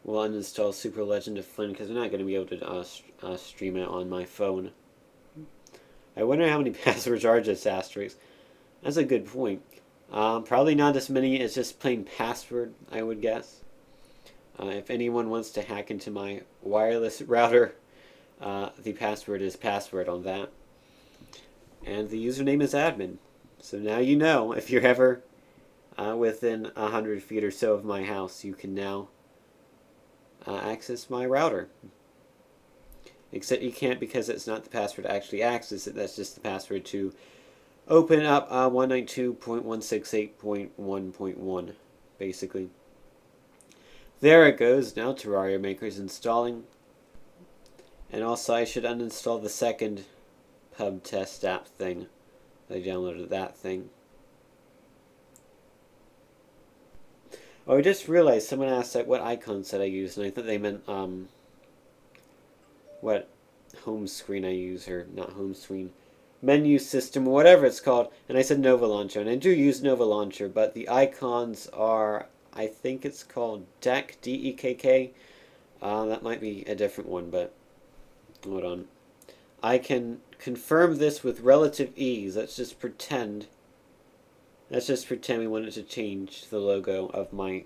we'll uninstall Super Legend of Flynn because we're not going to be able to stream it on my phone. I wonder how many passwords are just asterisks. That's a good point. Probably not as many as just plain password, I would guess. If anyone wants to hack into my wireless router, the password is password on that. and the username is admin. So now you know, if you're ever within 100 feet or so of my house, you can now access my router. Except you can't, because it's not the password to actually access it. That's just the password to open up 192.168.1.1, basically. There it goes. Now Terraria Maker is installing. And also I should uninstall the second pub test app thing. I downloaded that thing. Oh, I just realized someone asked like what icon set I use, and I thought they meant what home screen I use, or not home screen, menu system, or whatever it's called. And I said Nova Launcher, and I do use Nova Launcher, but the icons are, I think it's called Dekk, D-E-K-K. That might be a different one, but hold on. I can confirm this with relative ease. Let's just pretend we wanted to change the logo of my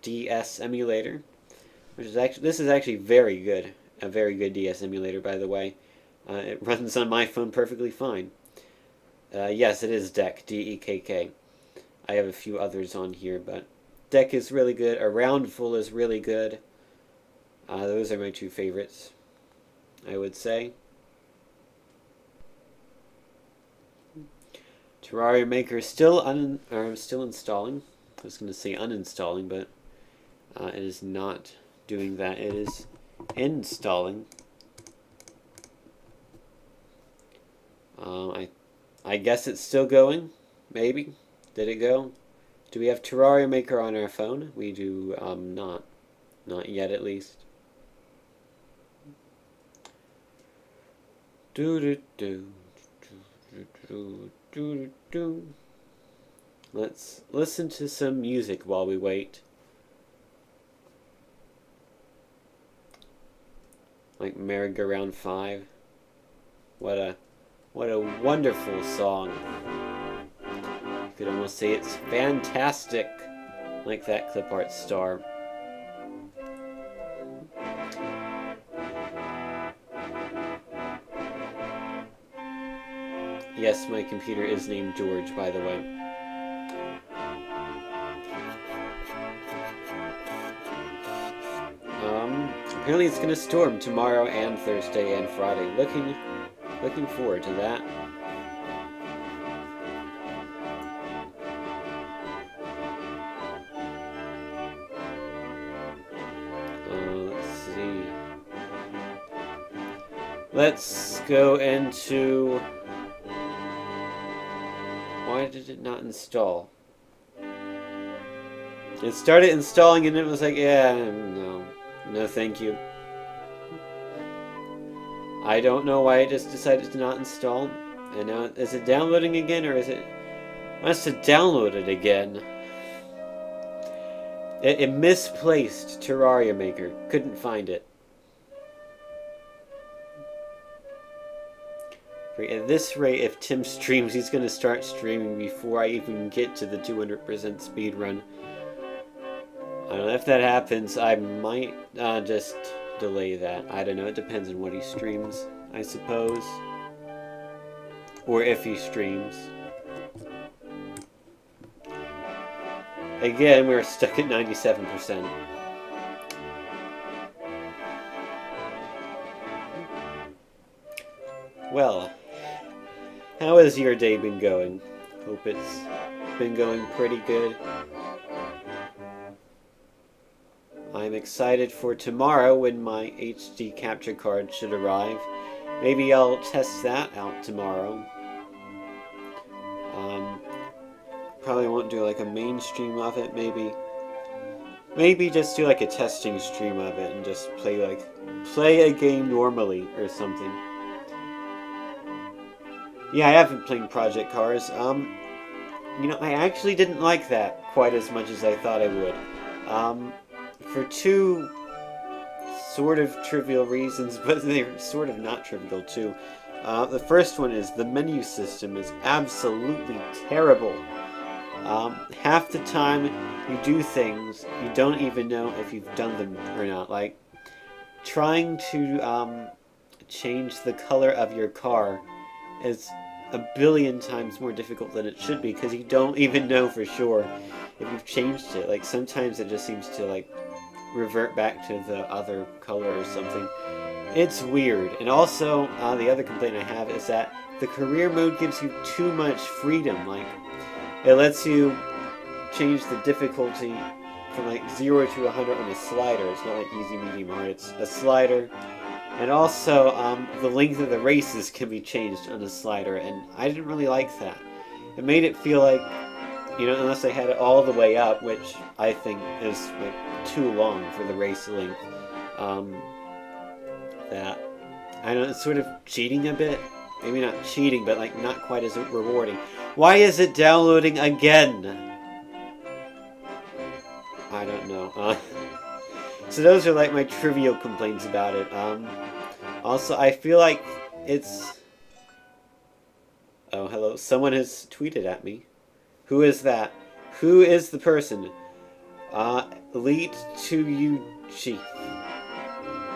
DS emulator, which is actually, this is actually very good. A very good DS emulator, by the way. It runs on my phone perfectly fine. Yes, it is Dekk, D-E-K-K. I have a few others on here, but Dekk is really good. Aroundful is really good. Those are my two favorites, I would say. Terraria Maker is still installing. I was going to say uninstalling, but it is not doing that. It is installing. I guess it's still going. Maybe. Did it go? Do we have Terraria Maker on our phone? We do not. Not yet, at least. Let's listen to some music while we wait. Like Merry-Go-Round 5. What a wonderful song. You could almost say it's fantastic, like that clip art star. Yes, my computer is named George, by the way. Apparently it's gonna storm tomorrow and Thursday and Friday. Looking forward to that. Let's see. Let's go into... Why did it not install? It started installing and it was like, yeah, no thank you. I don't know why it just decided to not install. And now, is it downloading again, or is it... Wants to download it again. It misplaced Terraria Maker. Couldn't find it. At this rate, if Tim streams, he's going to start streaming before I even get to the 200% speed run. I don't know, if that happens, I might just delay that. I don't know, it depends on what he streams, I suppose. Or if he streams. Again, we're stuck at 97%. Well, how has your day been going? Hope it's been going pretty good. I'm excited for tomorrow when my HD capture card should arrive. Maybe I'll test that out tomorrow. Probably won't do like a main stream of it. Maybe just do like a testing stream of it and just play a game normally or something. Yeah, I have been playing Project Cars. You know, I actually didn't like that quite as much as I thought I would. For two sort of trivial reasons, but they're sort of not trivial too. The first one is the menu system is absolutely terrible. Half the time you do things, you don't even know if you've done them or not. Like, trying to change the color of your car is a billion times more difficult than it should be, because you don't even know for sure if you've changed it. Like, sometimes it just seems to, like, revert back to the other color or something. It's weird. And also, the other complaint I have is that the career mode gives you too much freedom. Like, it lets you change the difficulty from like 0 to 100 on a slider. It's not like easy, medium, hard. It's a slider. And also, the length of the races can be changed on a slider, and I didn't really like that. It made it feel like, you know, unless I had it all the way up, which I think is like too long for the race length, that, I don't know, it's sort of cheating a bit. Maybe not cheating, but like not quite as rewarding. Why is it downloading again? I don't know. So those are like my trivial complaints about it. Also, I feel like it's... Oh, hello. Someone has tweeted at me. Who is that? Who is the person? Elite to you, Chief.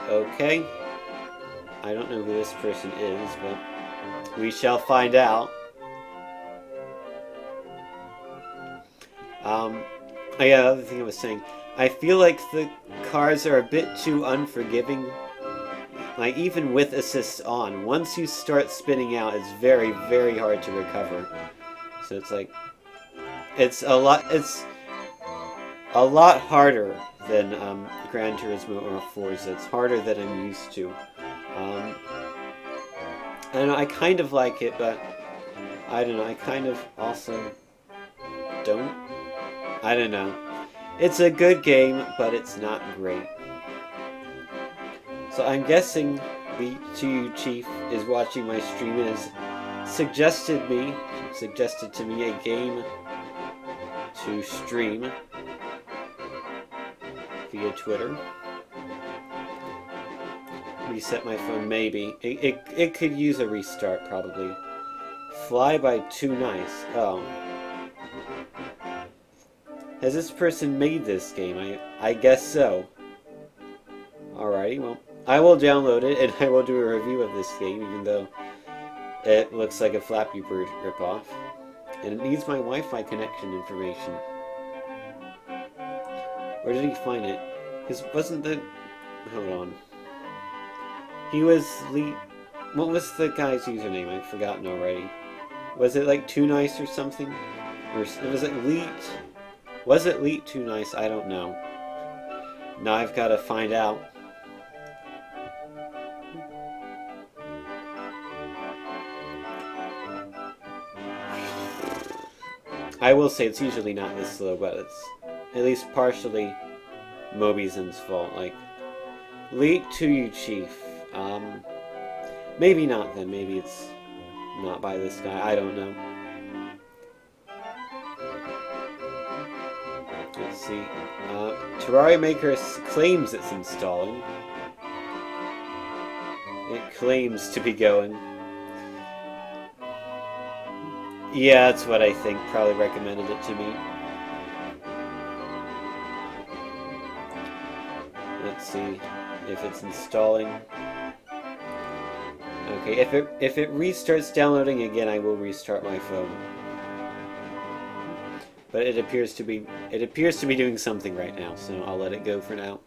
Okay. I don't know who this person is, but we shall find out. Oh yeah, the other thing I was saying. I feel like the cars are a bit too unforgiving. Like, even with assists on, once you start spinning out, it's very, very hard to recover. So it's like, it's a lot harder than Gran Turismo or Forza. It's harder than I'm used to. And I kind of like it, but I don't know. I kind of also don't. I don't know. It's a good game, but it's not great. So I'm guessing the 2U Chief is watching my stream and has suggested to me a game to stream via Twitter. Reset my phone, maybe. It could use a restart, probably. Fly by Too Nice. Oh. Has this person made this game? I guess so. Alrighty, well, I will download it and I will do a review of this game, even though it looks like a Flappy Bird ripoff. And it needs my Wi-Fi connection information. Where did he find it? Because wasn't the... Hold on. He was what was the guy's username? I've forgotten already. Was it like Too Nice or something? Or was it Leet? Was it Leet Too Nice? I don't know. Now I've got to find out. I will say it's usually not this slow, but it's at least partially Mobizen's fault. Like, Leet to you, Chief. Maybe not then. Maybe it's not by this guy. I don't know. Let's see. Terraria Maker claims it's installing. It claims to be going. Yeah, that's what I think. Probably recommended it to me. Let's see if it's installing. Okay, if it restarts downloading again, I will restart my phone. But it appears to be doing something right now, so I'll let it go for now.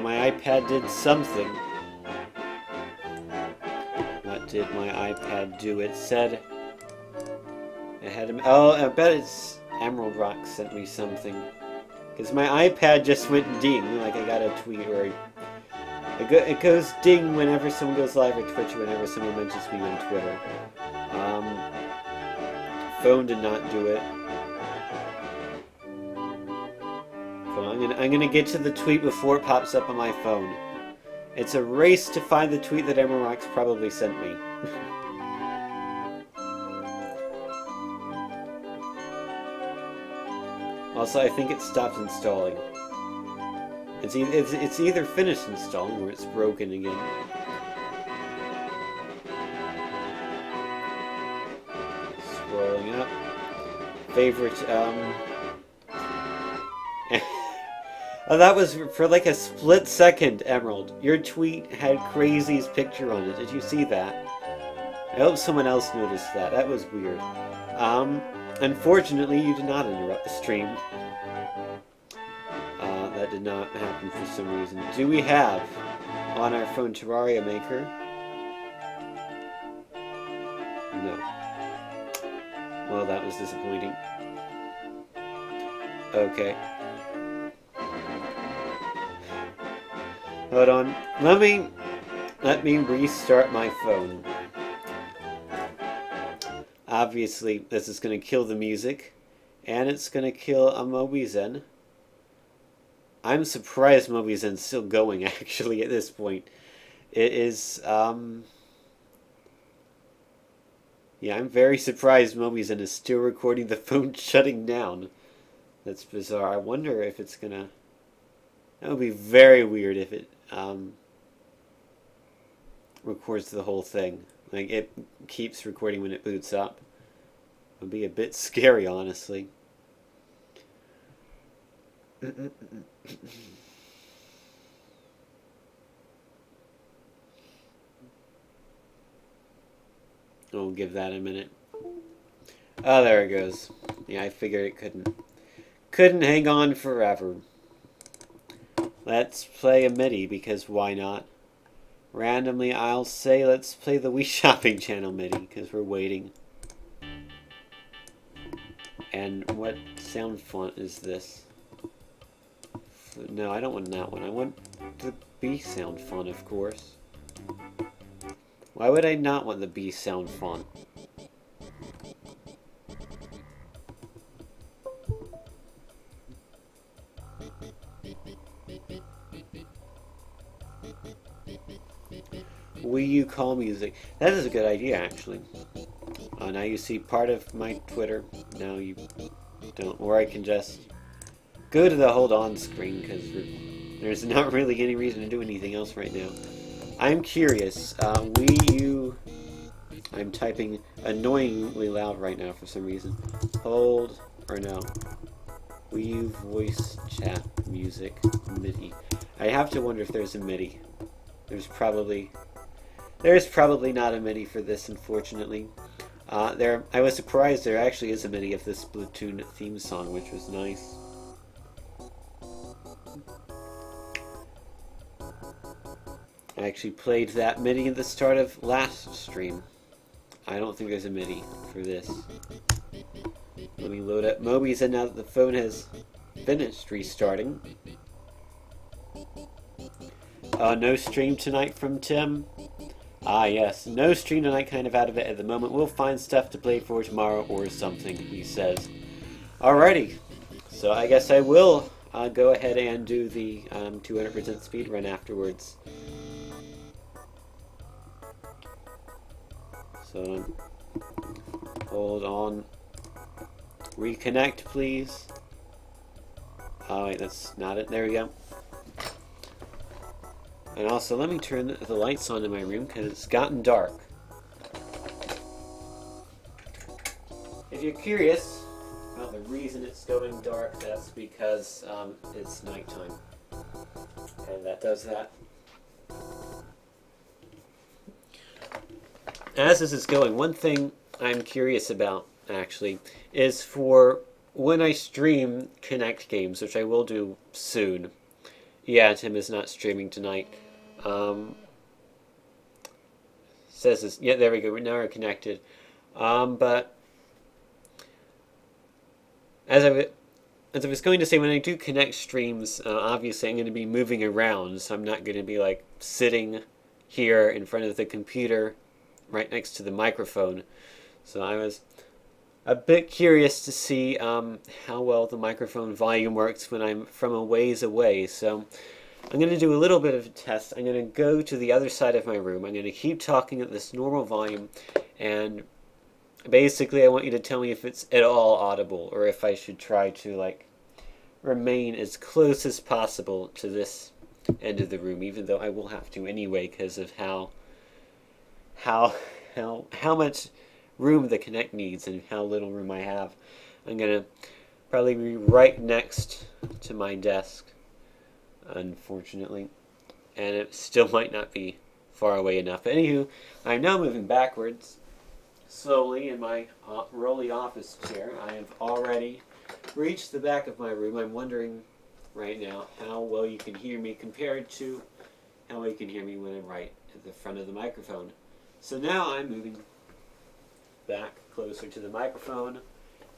My iPad did something. What did my iPad do? It said it had. Oh, I bet it's Emerald Rock sent me something. Because my iPad just went ding, like I got a tweet or it goes ding whenever someone goes live on Twitch, whenever someone mentions me on Twitter. Phone did not do it. I'm gonna get to the tweet before it pops up on my phone. It's a race to find the tweet that Emerald Rocks probably sent me. Also, I think it stopped installing. It's either finished installing or it's broken again. Scrolling up. Favorite, Oh, that was for like a split second, Emerald. Your tweet had Crazy's picture on it. Did you see that? I hope someone else noticed that. That was weird. Unfortunately, you did not interrupt the stream. That did not happen for some reason. Do we have on our phone Terraria Maker? No. Well, that was disappointing. Okay. Hold on. Let me restart my phone. Obviously, this is going to kill the music, and it's going to kill a Mobizen. I'm surprised Mobizen's still going, actually, at this point. It is, yeah, I'm very surprised Mobizen is still recording the phone shutting down. That's bizarre. I wonder if it's going to... That would be very weird if it, records the whole thing. Like, it keeps recording when it boots up. It would be a bit scary, honestly. We'll give that a minute. Oh, there it goes. Yeah, I figured it couldn't hang on forever. Let's play a MIDI, because why not? Randomly, I'll say let's play the Wii Shopping Channel MIDI, because we're waiting. And what sound font is this? No, I don't want that one. I want the B sound font, of course. Why would I not want the B sound font? Wii U call music. That is a good idea, actually. Now you see part of my Twitter. Now you don't. Or I can just go to the hold on screen, because there's not really any reason to do anything else right now. I'm curious. Wii U... I'm typing annoyingly loud right now for some reason. Hold, or no. Wii U voice chat music MIDI. I have to wonder if there's a MIDI. There's probably not a MIDI for this, unfortunately. I was surprised there actually is a MIDI of this Splatoon theme song, which was nice. I actually played that MIDI at the start of last stream. I don't think there's a MIDI for this. Let me load up Mobizen now that the phone has finished restarting. No stream tonight from Tim. Ah, yes. No stream tonight, kind of out of it at the moment. We'll find stuff to play for tomorrow or something, he says. Alrighty. So I guess I will go ahead and do the 200% speed run afterwards. So, hold on. Reconnect, please. Oh, wait, that's not it. There we go. And also, let me turn the lights on in my room, because it's gotten dark. If you're curious about the reason it's going dark, that's because it's nighttime. And that does that. As this is going, one thing I'm curious about, actually, is for when I stream Kinect games, which I will do soon. Yeah, Tim is not streaming tonight. Says this. Yeah, there we go. Now we're connected. But as I was going to say, when I do Kinect streams, obviously I'm going to be moving around, so I'm not going to be like sitting here in front of the computer, right next to the microphone. So I was a bit curious to see how well the microphone volume works when I'm from a ways away. So I'm going to do a little bit of a test. I'm going to go to the other side of my room. I'm going to keep talking at this normal volume, and basically I want you to tell me if it's at all audible, or if I should try to like remain as close as possible to this end of the room, even though I will have to anyway because of how much room the Kinect needs and how little room I have. I'm gonna probably be right next to my desk, unfortunately, and it still might not be far away enough. But anywho, I'm now moving backwards slowly in my rolly office chair. I have already reached the back of my room. I'm wondering right now how well you can hear me compared to how well you can hear me when I'm right at the front of the microphone. So now I'm moving back closer to the microphone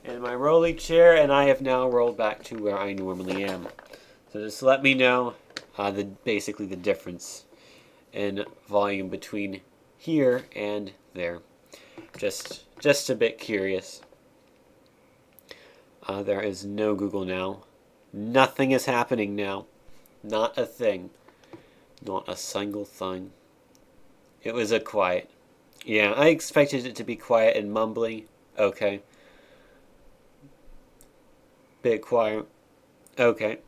in my rolly chair, and I have now rolled back to where I normally am. So just let me know basically the difference in volume between here and there. Just a bit curious. There is no Google Now. Nothing is happening now. Not a thing. Not a single thing. It was a quiet. Yeah, I expected it to be quiet and mumbly. Okay. Bit quiet. Okay.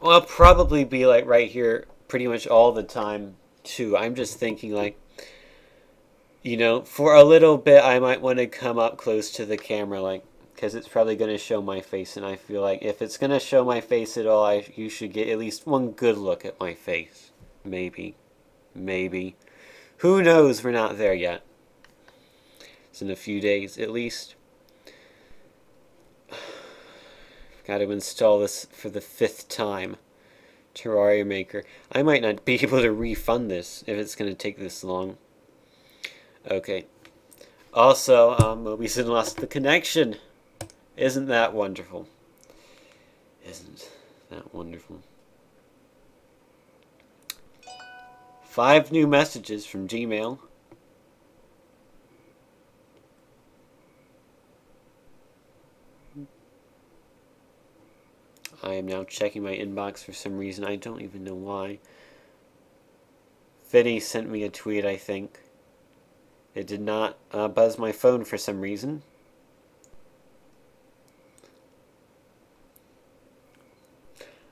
Well, I'll probably be like right here pretty much all the time too. I'm just thinking like, you know, for a little bit I might want to come up close to the camera, like, because it's probably going to show my face, and I feel like if it's going to show my face at all, you should get at least one good look at my face. Maybe. Maybe. Who knows? We're not there yet. It's in a few days at least. Got to install this for the 5th time. Terraria Maker. I might not be able to refund this if it's going to take this long. Okay. Also, Mobyson lost the connection. Isn't that wonderful? Isn't that wonderful? 5 new messages from Gmail. I am now checking my inbox for some reason. I don't even know why. Vinny sent me a tweet, I think. It did not buzz my phone for some reason.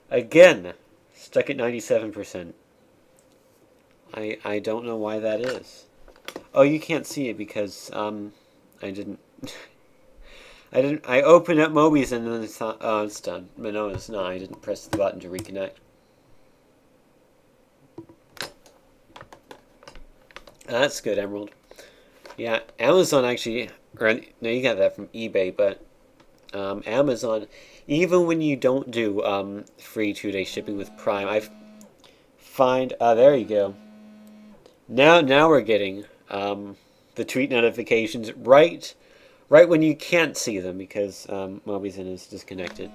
Again, stuck at 97%. I don't know why that is. Oh, you can't see it because I didn't. I opened up Moby's and then thought, oh, it's done. But no, it's not. I didn't press the button to reconnect. That's good, Emerald. Yeah, Amazon actually, or no, you got that from eBay, but Amazon, even when you don't do free 2-day shipping with Prime, I find, there you go. Now we're getting the tweet notifications right when you can't see them because Mobyson is disconnected.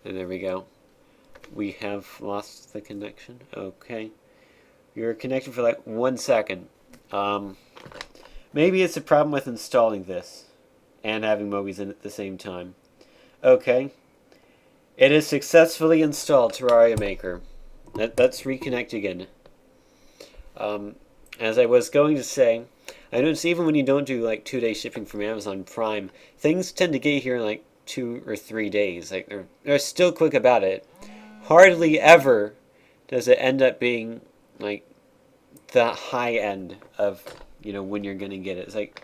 And there we go. We have lost the connection. Okay. You're connected for like 1 second. Maybe it's a problem with installing this and having Mobyson at the same time. Okay. It is successfully installed Terraria Maker. Let's reconnect again. As I was going to say, I notice even when you don't do like 2-day shipping from Amazon Prime, things tend to get here in like 2 or 3 days. Like they're still quick about it. Hardly ever does it end up being like the high end of, you know, when you're gonna get it. It's like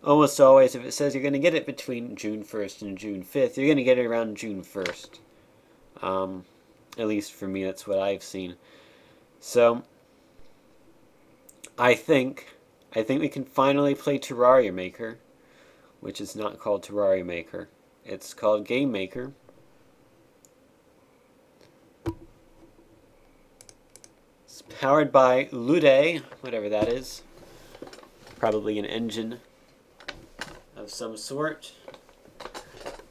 almost always if it says you're gonna get it between June 1st and June 5th, you're gonna get it around June 1st. At least for me, that's what I've seen. So I think we can finally play Terraria Maker, which is not called Terraria Maker. It's called Game Maker. It's powered by Lude, whatever that is. Probably an engine of some sort.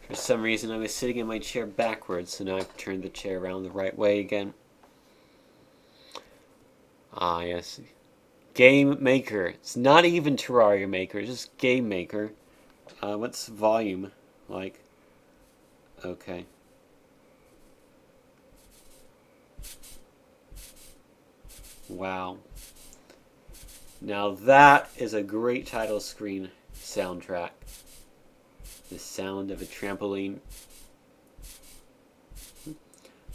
For some reason, I was sitting in my chair backwards, so now I've turned the chair around the right way again. Ah, yes. Game Maker. It's not even Terraria Maker, it's just Game Maker. What's volume like? Okay. Wow. Now that is a great title screen soundtrack. The sound of a trampoline.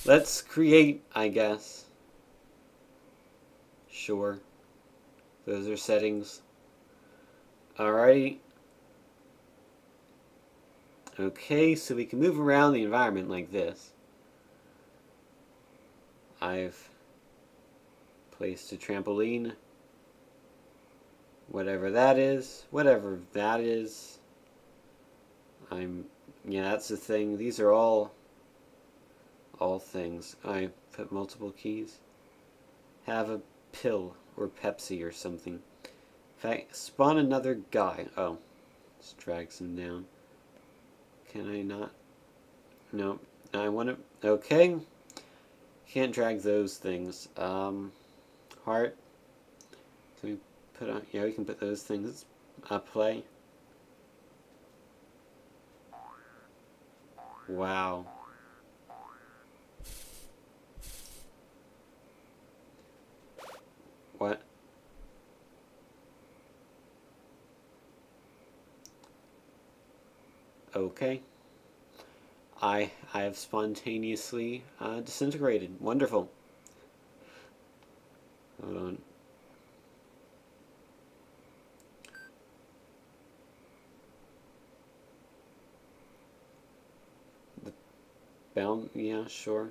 Let's create, I guess. Sure. Those are settings. Alrighty. Okay, so we can move around the environment like this. I've placed a trampoline. Whatever that is. Whatever that is. Yeah, that's the thing. These are all things. I put multiple keys. Have a pill or Pepsi or something. If I spawn another guy. Oh, let's drag some down. Can I not? No, I want to. Okay, can't drag those things. Heart. Can we put on? Yeah, we can put those things. Play. Wow. What? Okay. I have spontaneously disintegrated. Wonderful. Hold on. The bound. Yeah, sure.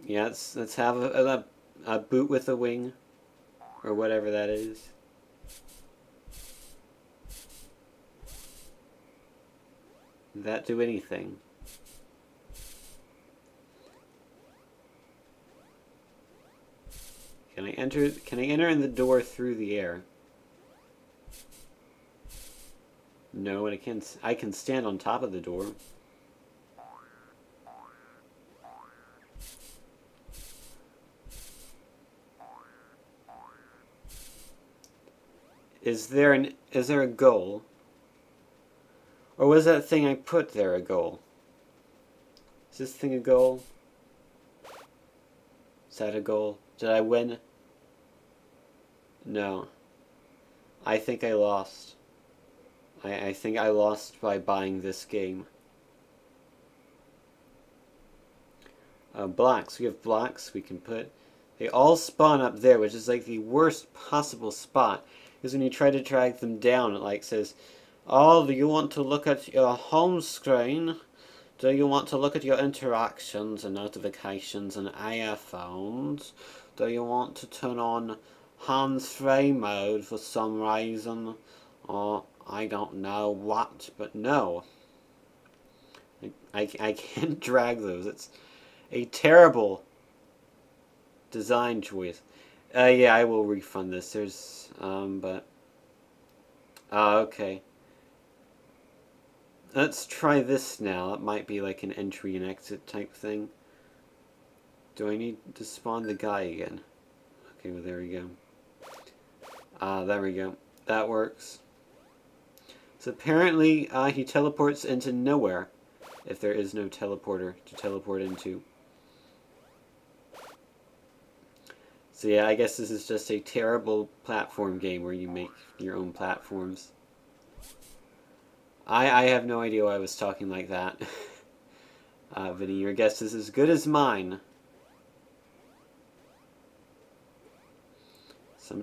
Yeah, let's have a boot with a wing, or whatever that is. Did that do anything? Can I enter? Can I enter in the door through the air? No, and I can stand on top of the door. Is there a goal? Or was that thing I put there a goal? Is this thing a goal? Is that a goal? Did I win? No. I think I lost. I think I lost by buying this game. Blocks. We have blocks we can put. They all spawn up there, which is like the worst possible spot. Because when you try to drag them down, it like says, "Oh, do you want to look at your home screen? Do you want to look at your interactions and notifications and earphones? Do you want to turn on hands-free mode for some reason? Or I don't know what, but no." I can't drag those. It's a terrible design choice. Yeah, I will refund this. There's, but... okay. Let's try this now. It might be like an entry and exit type thing. Do I need to spawn the guy again? Okay, well, there we go. There we go. That works. So apparently, he teleports into nowhere, if there is no teleporter to teleport into. So yeah, I guess this is just a terrible platform game where you make your own platforms. I have no idea why I was talking like that. Vinny, your guess is as good as mine.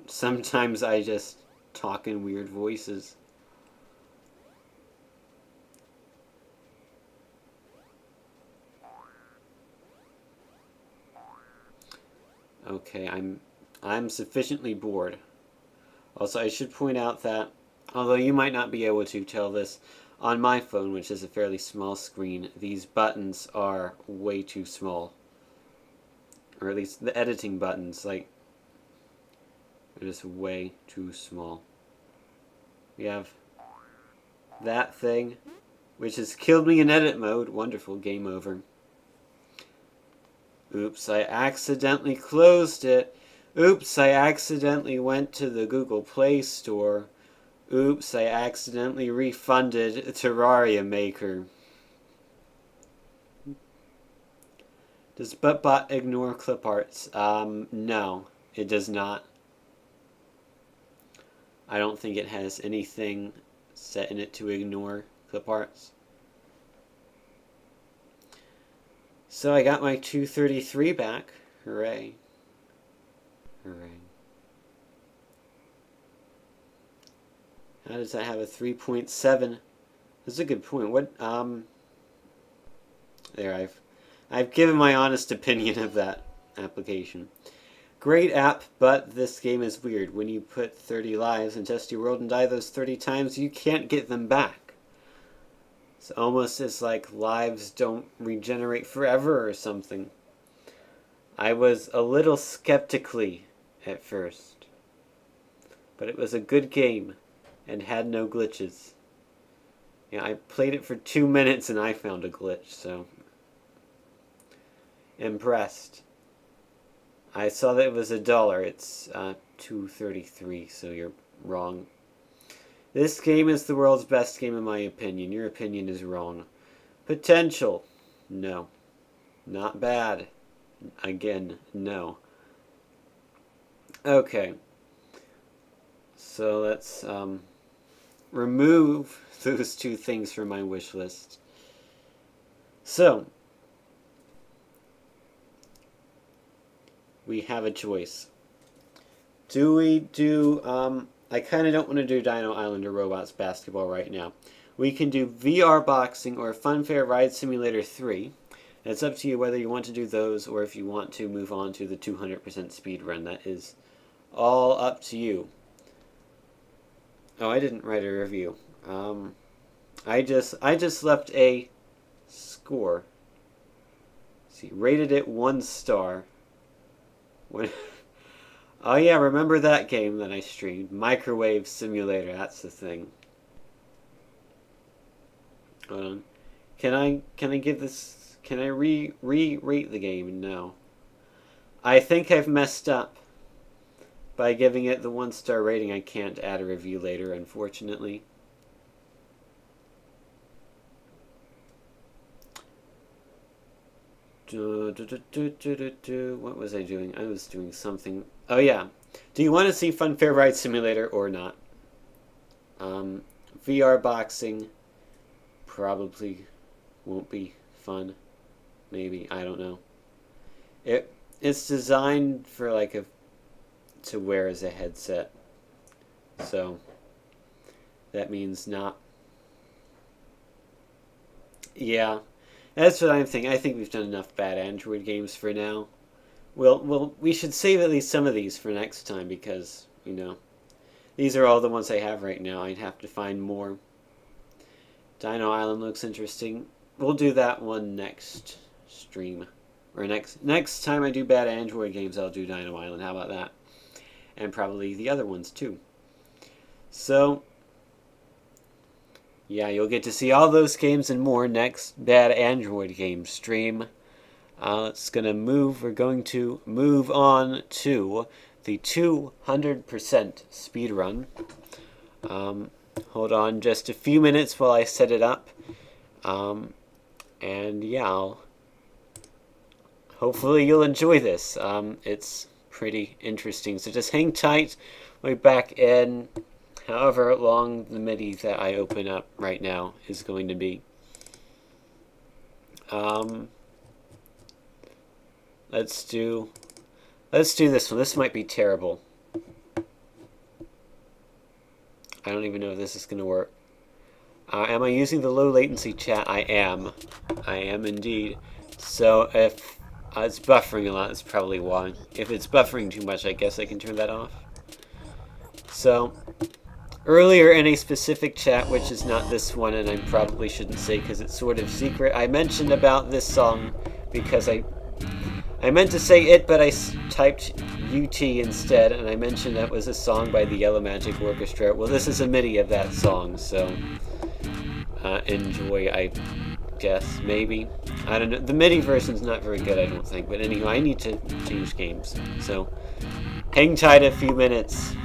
Sometimes I just talk in weird voices. Okay, I'm sufficiently bored. Also, I should point out that, although you might not be able to tell this, on my phone, which is a fairly small screen, these buttons are way too small. Or at least the editing buttons, like, they're just way too small. We have that thing, which has killed me in edit mode. Wonderful, game over. Oops, I accidentally closed it. Oops, I accidentally went to the Google Play Store. Oops, I accidentally refunded Terraria Maker. Does ButBot ignore clip arts? No, it does not. I don't think it has anything set in it to ignore clip arts. So I got my 233 back. Hooray. Hooray. How does that have a 3.7? That's a good point. What, there, I've given my honest opinion of that application. Great app, but this game is weird. When you put 30 lives in Testy World and die those 30 times, you can't get them back. It's almost as like lives don't regenerate forever or something. I was a little skeptically at first, but it was a good game and had no glitches. Yeah, I played it for 2 minutes and I found a glitch, so impressed. I saw that it was $1. It's $2.33, so you're wrong. This game is the world's best game in my opinion. Your opinion is wrong. Potential. No. Not bad. Again, no. Okay. So let's remove those two things from my wish list. So we have a choice. Do we do, I kind of don't want to do Dino Island or Robots Basketball right now. We can do VR Boxing or Funfair Ride Simulator 3. And it's up to you whether you want to do those or if you want to move on to the 200% speed run. That is all up to you. Oh, I didn't write a review. I just left a score. Let's see, rated it 1 star. When oh yeah, remember that game that I streamed? Microwave Simulator, that's the thing. Hold on. Can I give this, can I re-rate the game? No. I think I've messed up. By giving it the 1 star rating, I can't add a review later, unfortunately. What was I doing? I was doing something. Oh yeah. Do you want to see Funfair Ride Simulator or not? VR Boxing probably won't be fun. Maybe, I don't know. It's designed for like to wear as a headset. So that means not. Yeah. That's what I'm thinking. I think we've done enough bad Android games for now. We should save at least some of these for next time because, you know, these are all the ones I have right now. I'd have to find more. Dino Island looks interesting. We'll do that one next stream. Or next time I do bad Android games, I'll do Dino Island. How about that? And probably the other ones too. So yeah, you'll get to see all those games and more next Bad Android Game stream. We're going to move on to the 200% speed run. Hold on just a few minutes while I set it up. And yeah, hopefully you'll enjoy this. It's pretty interesting. So just hang tight. We'll be back in however long the MIDI that I open up right now is going to be. Let's do this one. This might be terrible. I don't even know if this is going to work. Am I using the low latency chat? I am. I am indeed. So if it's buffering a lot, that's probably why. If it's buffering too much, I guess I can turn that off. So earlier in a specific chat, which is not this one, and I probably shouldn't say because it's sort of secret, I mentioned about this song because I meant to say it, but I typed UT instead, and I mentioned that was a song by the Yellow Magic Orchestra. Well, this is a MIDI of that song, so enjoy, I guess, maybe. I don't know. The MIDI version's not very good, I don't think, but anyway, I need to change games, so hang tight a few minutes.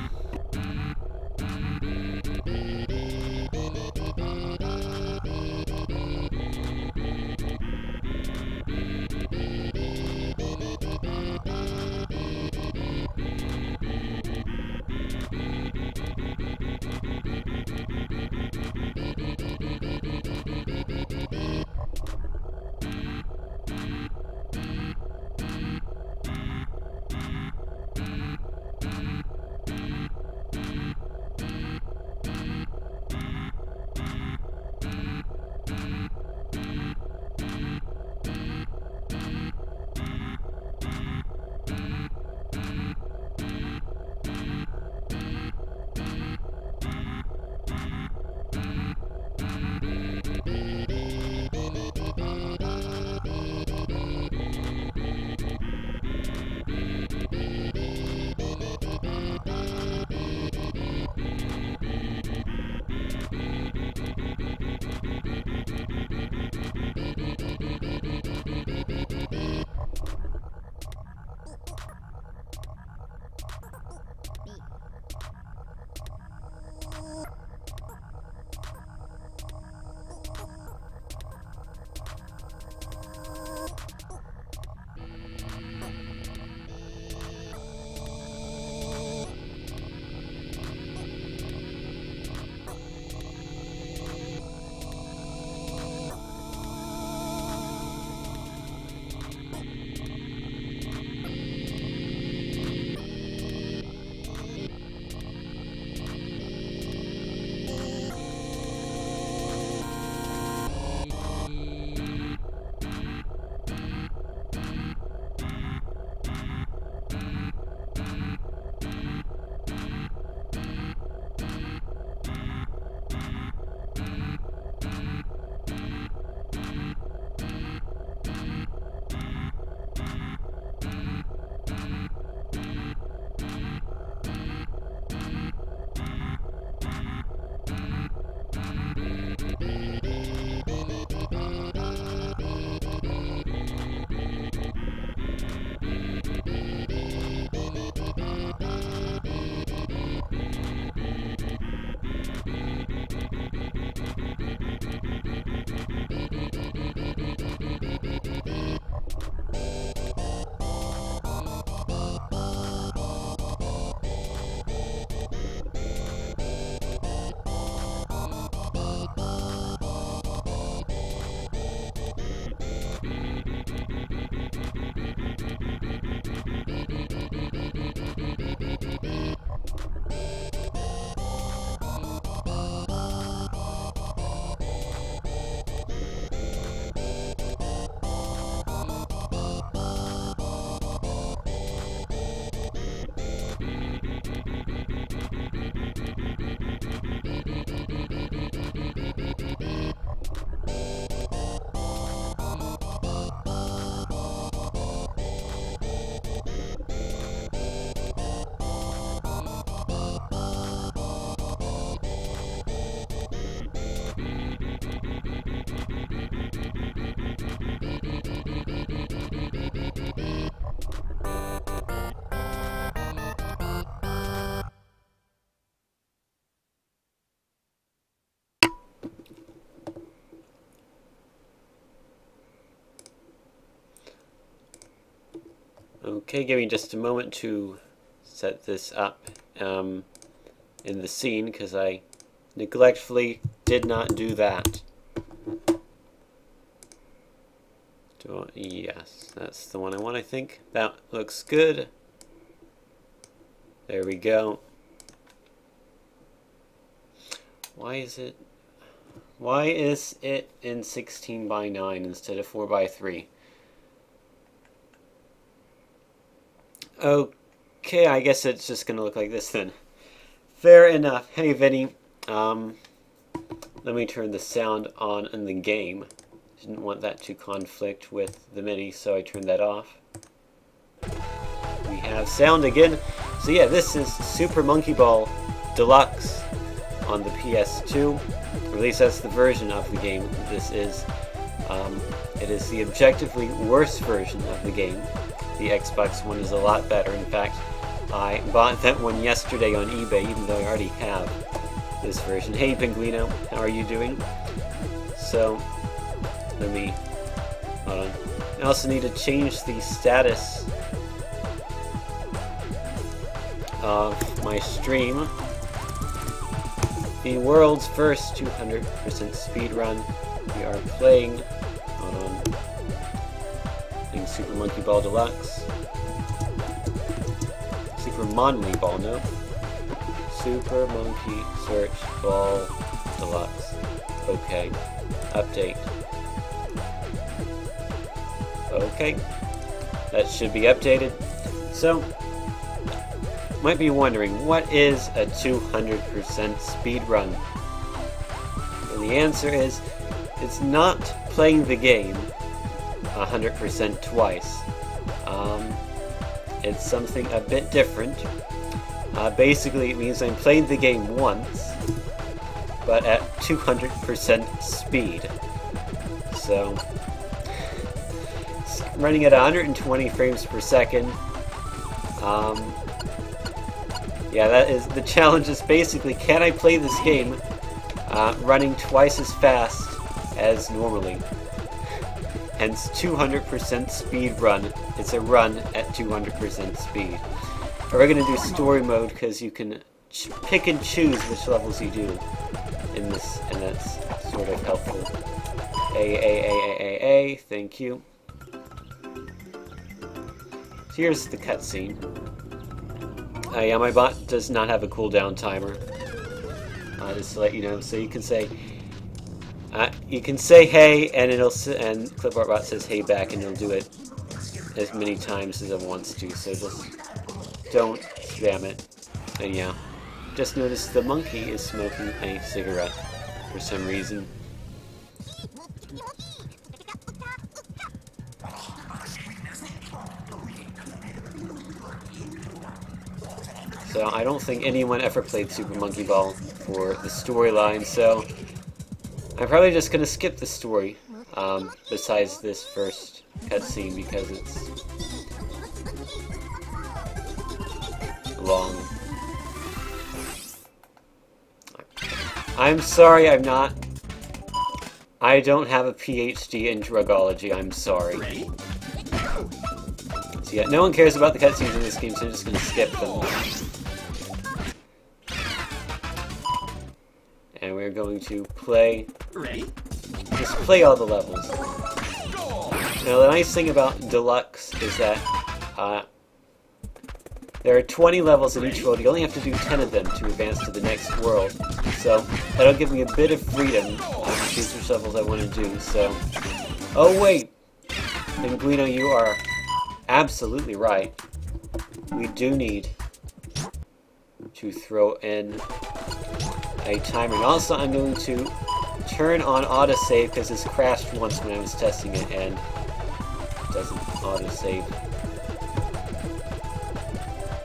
Okay, give me just a moment to set this up in the scene, because I neglectfully did not do that. Yes, that's the one I want, I think. That looks good. There we go. Why is it in 16 by 9 instead of 4 by 3? Okay, I guess it's just gonna look like this then. Fair enough. Hey Vinny, let me turn the sound on in the game. Didn't want that to conflict with the MIDI, so I turned that off. We have sound again. So yeah, this is Super Monkey Ball Deluxe on the PS2. Or at least that's the version of the game this is. It is the objectively worse version of the game. The Xbox One is a lot better. In fact, I bought that one yesterday on eBay, even though I already have this version. Hey Pinguino, how are you doing? So, let me, hold on. I also need to change the status of my stream. The world's first 200% speedrun. We are playing Super Monkey Ball Deluxe. Super Monkey Ball, no? Super Monkey Search Ball Deluxe. Okay. Update. Okay. That should be updated. So, might be wondering, what is a 200% speed run? And the answer is, it's not playing the game 100% twice. It's something a bit different. Basically, it means I'm playing the game once, but at 200% speed. So, it's running at 120 frames per second. Yeah, that is the challenge. Is basically, can I play this game running twice as fast as normally? Hence 200% speed run. It's a run at 200% speed. But we're going to do story mode because you can pick and choose which levels you do in this, and that's sort of helpful. Thank you. Here's the cutscene. Yeah, my bot does not have a cooldown timer. Just to let you know, so you can say hey, and and ClipArtBot says hey back, and it'll do it as many times as it wants to. So just don't spam it. And yeah, just noticed the monkey is smoking a cigarette for some reason. So I don't think anyone ever played Super Monkey Ball for the storyline, so I'm probably just gonna skip the story, besides this first cutscene because it's long. I'm sorry, I don't have a PhD in drugology, I'm sorry. So yeah, no one cares about the cutscenes in this game, so I'm just gonna skip them. And we're going to just play all the levels. Now the nice thing about Deluxe is that there are 20 levels in each world. You only have to do 10 of them to advance to the next world. So that'll give me a bit of freedom to choose which levels I want to do. So, oh wait, Linguino, you are absolutely right. We do need to throw in a timer. And also I'm going to turn on autosave because this crashed once when I was testing it and it doesn't autosave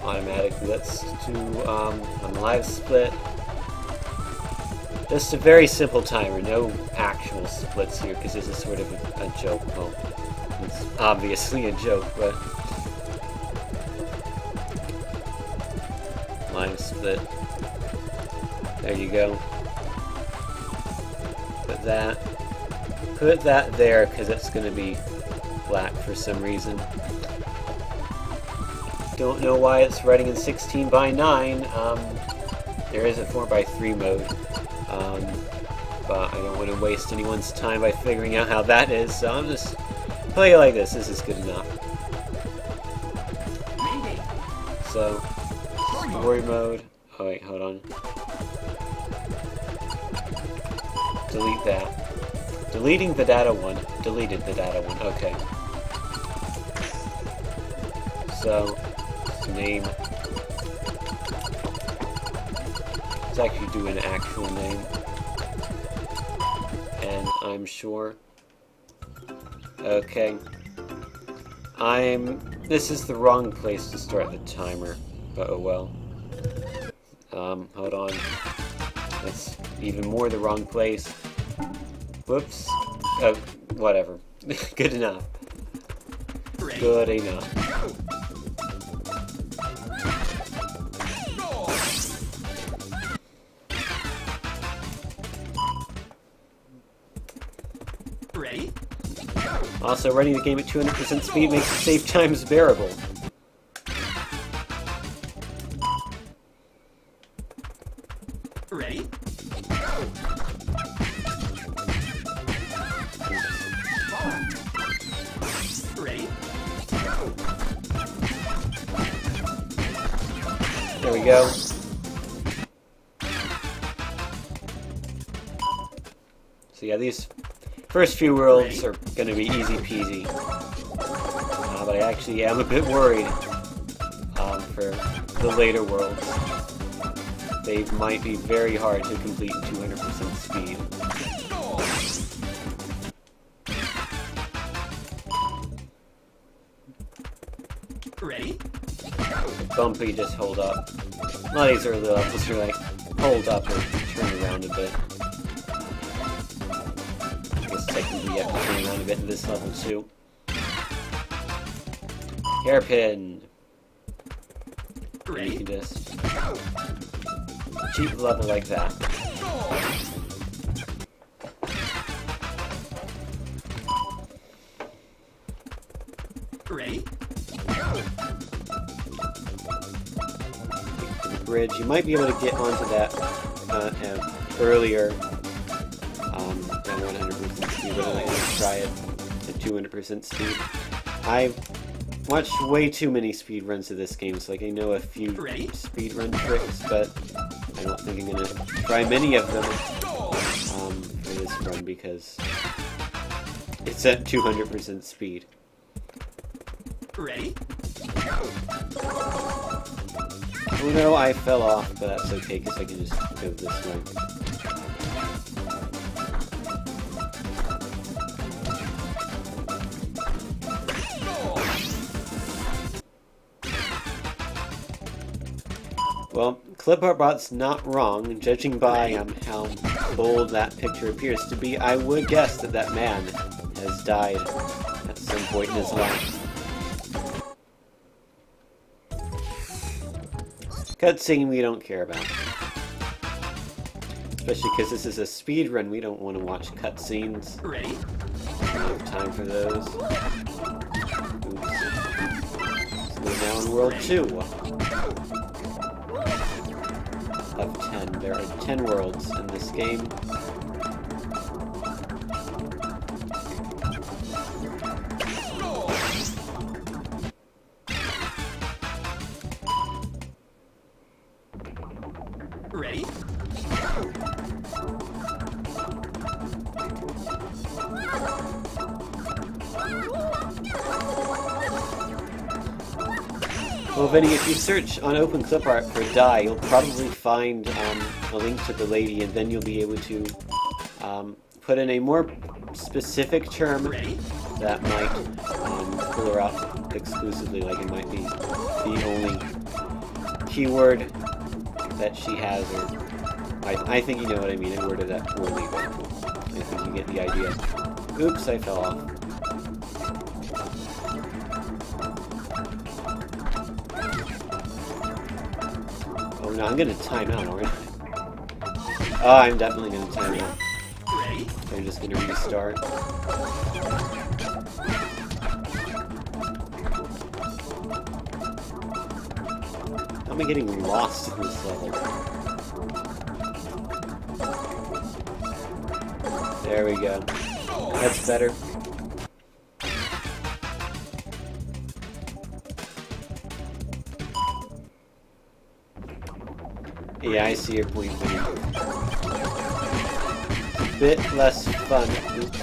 automatically. Let's do a live split. Just a very simple timer, no actual splits here because this is sort of a joke. Well, it's obviously a joke, but live split. There you go. Put that there because it's going to be black for some reason. don't know why it's running in 16 by 9. There is a 4 by 3 mode, but I don't want to waste anyone's time by figuring out how that is, so I'm just playing it like this. This is good enough. So, story mode. Oh wait, hold on. Delete that. Deleting the data one. Deleted the data one. Okay. So, name. Let's actually do an actual name. And I'm sure. Okay. This is the wrong place to start the timer, but oh well. Hold on. That's even more the wrong place. Whoops. Whatever. Good enough. Good enough. Ready? Also, running the game at 200% speed makes the save times bearable. Ready? Ready? There we go. So yeah, these first few worlds are going to be easy peasy. But I actually am a bit worried for the later worlds. They might be very hard to complete in 200% speed. Ready? Bumpy, just hold up. A lot of these early levels are like, hold up or turn around a bit. I guess technically you have to turn around a bit in this level too. Hairpin! Ready? You can just cheap level like that. Ready? For the bridge, you might be able to get onto that earlier than 100% speed, but I'm not going to try it at 200% speed. I've watched way too many speedruns of this game, so like I know a few speedrun tricks, but I don't think I'm going to try many of them for this run because it's at 200% speed. Ready? Oh no, I fell off, but that's okay because I can just go this way. Well, ClipArtBot's not wrong. Judging by how bold that picture appears to be, I would guess that that man has died at some point in his life. Cutscene we don't care about. Especially because this is a speed run, we don't want to watch cutscenes. Ready? We don't have time for those. Oops. So we're now in World 2. Of 10. There are 10 worlds in this game. Ready? Well, Vinny, if you search on OpenClipArt for die, you'll probably find a link to the lady, and then you'll be able to put in a more specific term that might pull her up exclusively, like it might be the only keyword that she has, or I think you know what I mean, a word of that poorly, but I think you get the idea. Oops, I fell off. Oh no, I'm gonna time out, aren't I? Oh, I'm definitely gonna time out. I'm just gonna restart. am I getting lost in this level? There we go. That's better. Yeah, I see your point, Vinny. A bit less fun. Oops.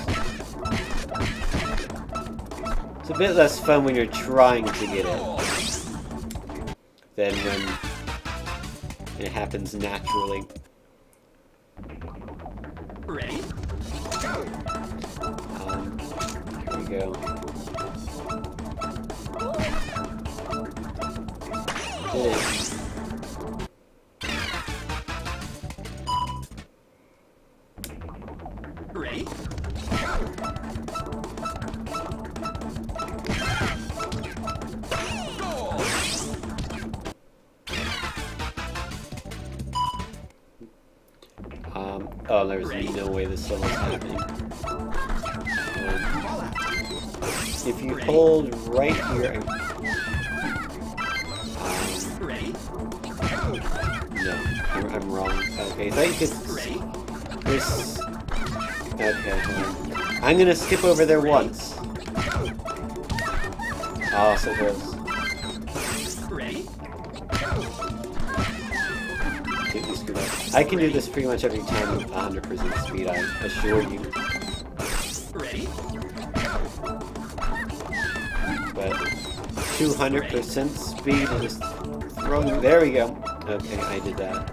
It's a bit less fun when you're trying to get it than when it happens naturally. Ready? Here we go. Did it. Ready? Oh, there's no way this level's happening. If you hold right here... Ready? No, I'm wrong. Okay, I thought you could... This... Okay, hold on. I'm gonna skip over there once. Oh, so close. Ready? Completely screwed up. I can do this pretty much every time with 100% speed, I assure you. Ready? But 200% speed and just throwing... There we go. Okay, I did that.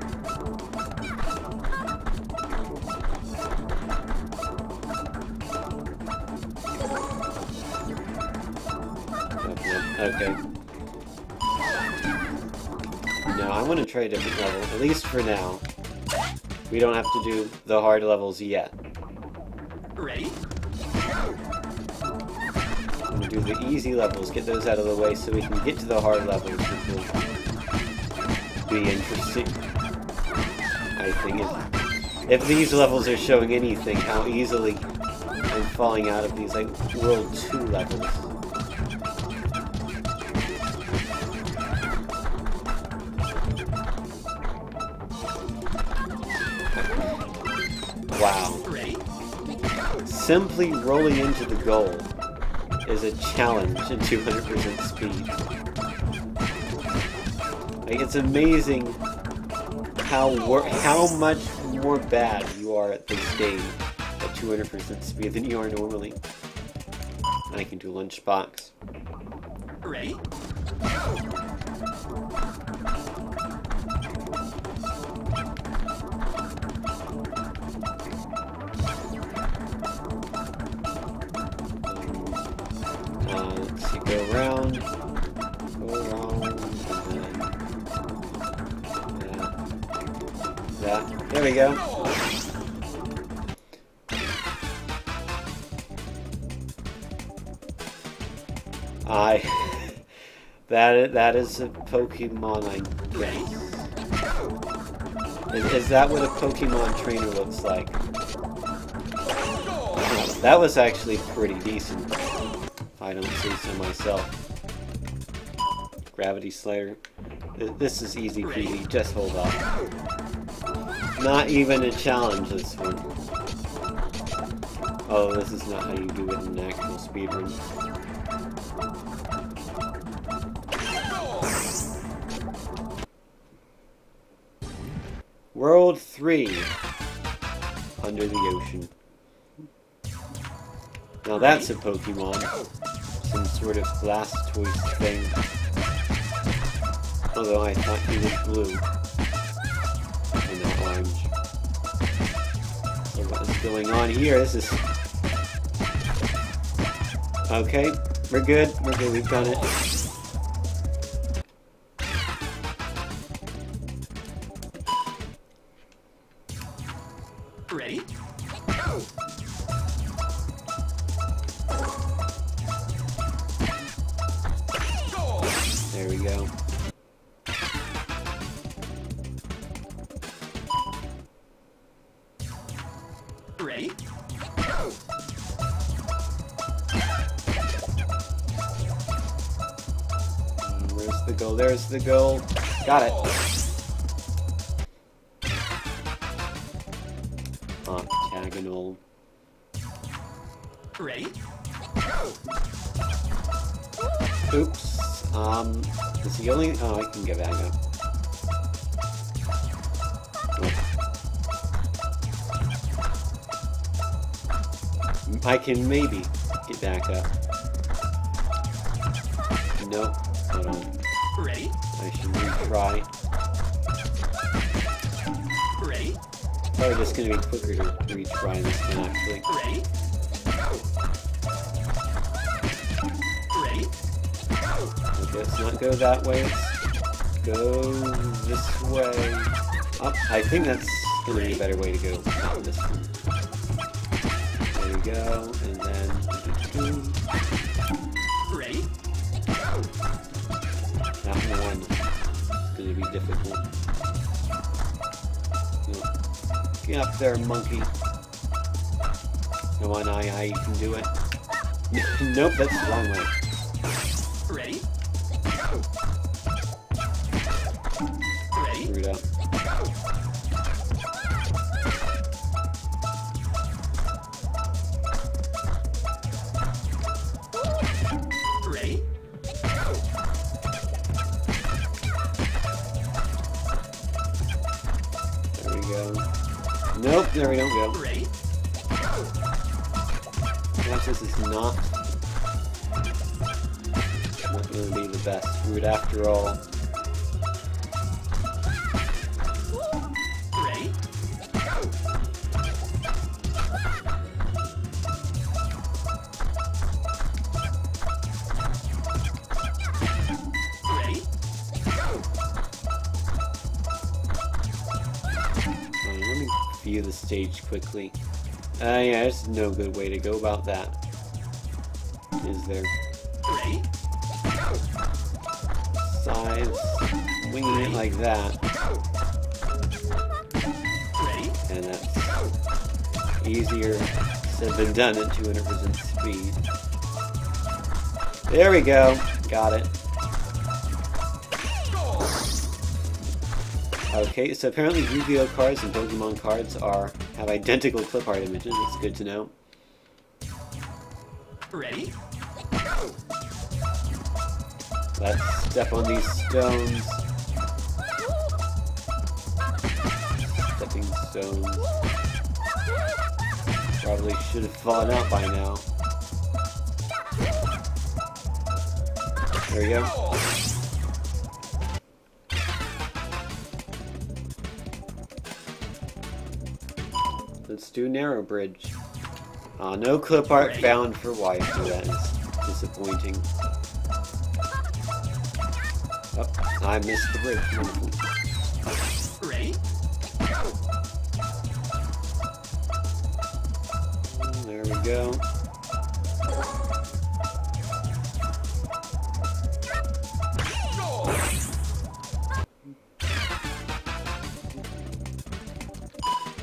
Okay. No, I want to try a different level, at least for now. We don't have to do the hard levels yet. Ready? I'm going to do the easy levels, get those out of the way so we can get to the hard levels, which will be interesting. I think if these levels are showing anything, how easily I'm falling out of these, like, World 2 levels. Wow. Simply rolling into the goal is a challenge at 200% speed. Like, it's amazing how much more bad you are at this game at 200% speed than you are normally. I can do Lunchbox. Ready? Let's see, go around, and then that. There we go. That is a Pokemon, I guess. Is that what a Pokemon trainer looks like? That was actually pretty decent. I don't say so myself. Gravity Slayer. This is easy peasy, just hold up. Not even a challenge, this one. Oh, this is not how you do it in an actual speedrun. World 3. Under the ocean. Now that's a Pokemon. Some sort of Blastoise thing. Although I thought he was blue. And not orange. So what is going on here? This is... Okay, we're good. We're good, we've done it. Ready? There we go. Ready? Where's the goal? There's the goal. Got it. Octagonal. Ready? Oops. Is he only... Oh, I can get back up. I can maybe get back up. Nope. Hold on. Ready? I should retry. Ready? Probably just gonna be quicker to retry this one, actually. Ready? Ready? Okay, let's not go that way. Let's go this way. Oh, I think that's gonna be a better way to go. Not this one. There we go, and then... Ready? That one is gonna be difficult. Get up there, monkey. Come on, I you can do it. Nope, that's the wrong way. Ready? Ready? Screwed up. Ready? There we go. Nope, there we don't go. Ready? Watch, this is not going to be the best route after all. Ready? Ready? Let me view the stage quickly. Yeah, there's no good way to go about that. Is there? Ready? Sides, winging it like that, Ready? and that's easier said than done at 200% speed. There we go. Got it. Okay, so apparently Yu-Gi-Oh cards and Pokemon cards have identical clip art images. It's good to know. Ready? Let's step on these stones. Stepping stones. Probably should have fallen out by now. There we go. Let's do Narrow Bridge. No clip art found for Waifu. That is disappointing. Oh, I missed the bridge. Wonderful. Ready? There we go.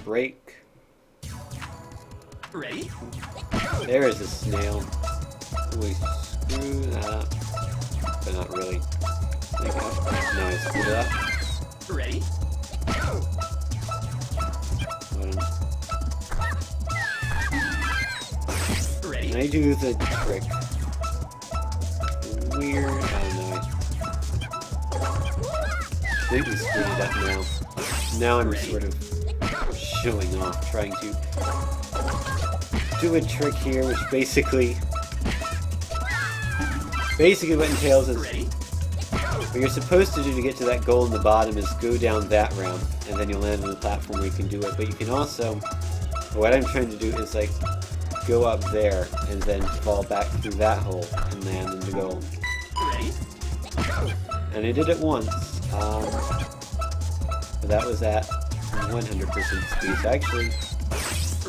Break. Ready? There is a snail. We screw that up. But not really. No, I screwed it up. Ready? Ready? Can I do the trick? Weird. Oh no. I think we screwed it up now. Now I'm sort of showing off, trying to do a trick here, which basically what entails is Ready? what you're supposed to do to get to that goal in the bottom is go down that ramp, and then you'll land on the platform where you can do it. But you can also, what I'm trying to do is like go up there and then fall back through that hole and land in the goal. Ready? And I did it once, but that was at 100% speed. So actually,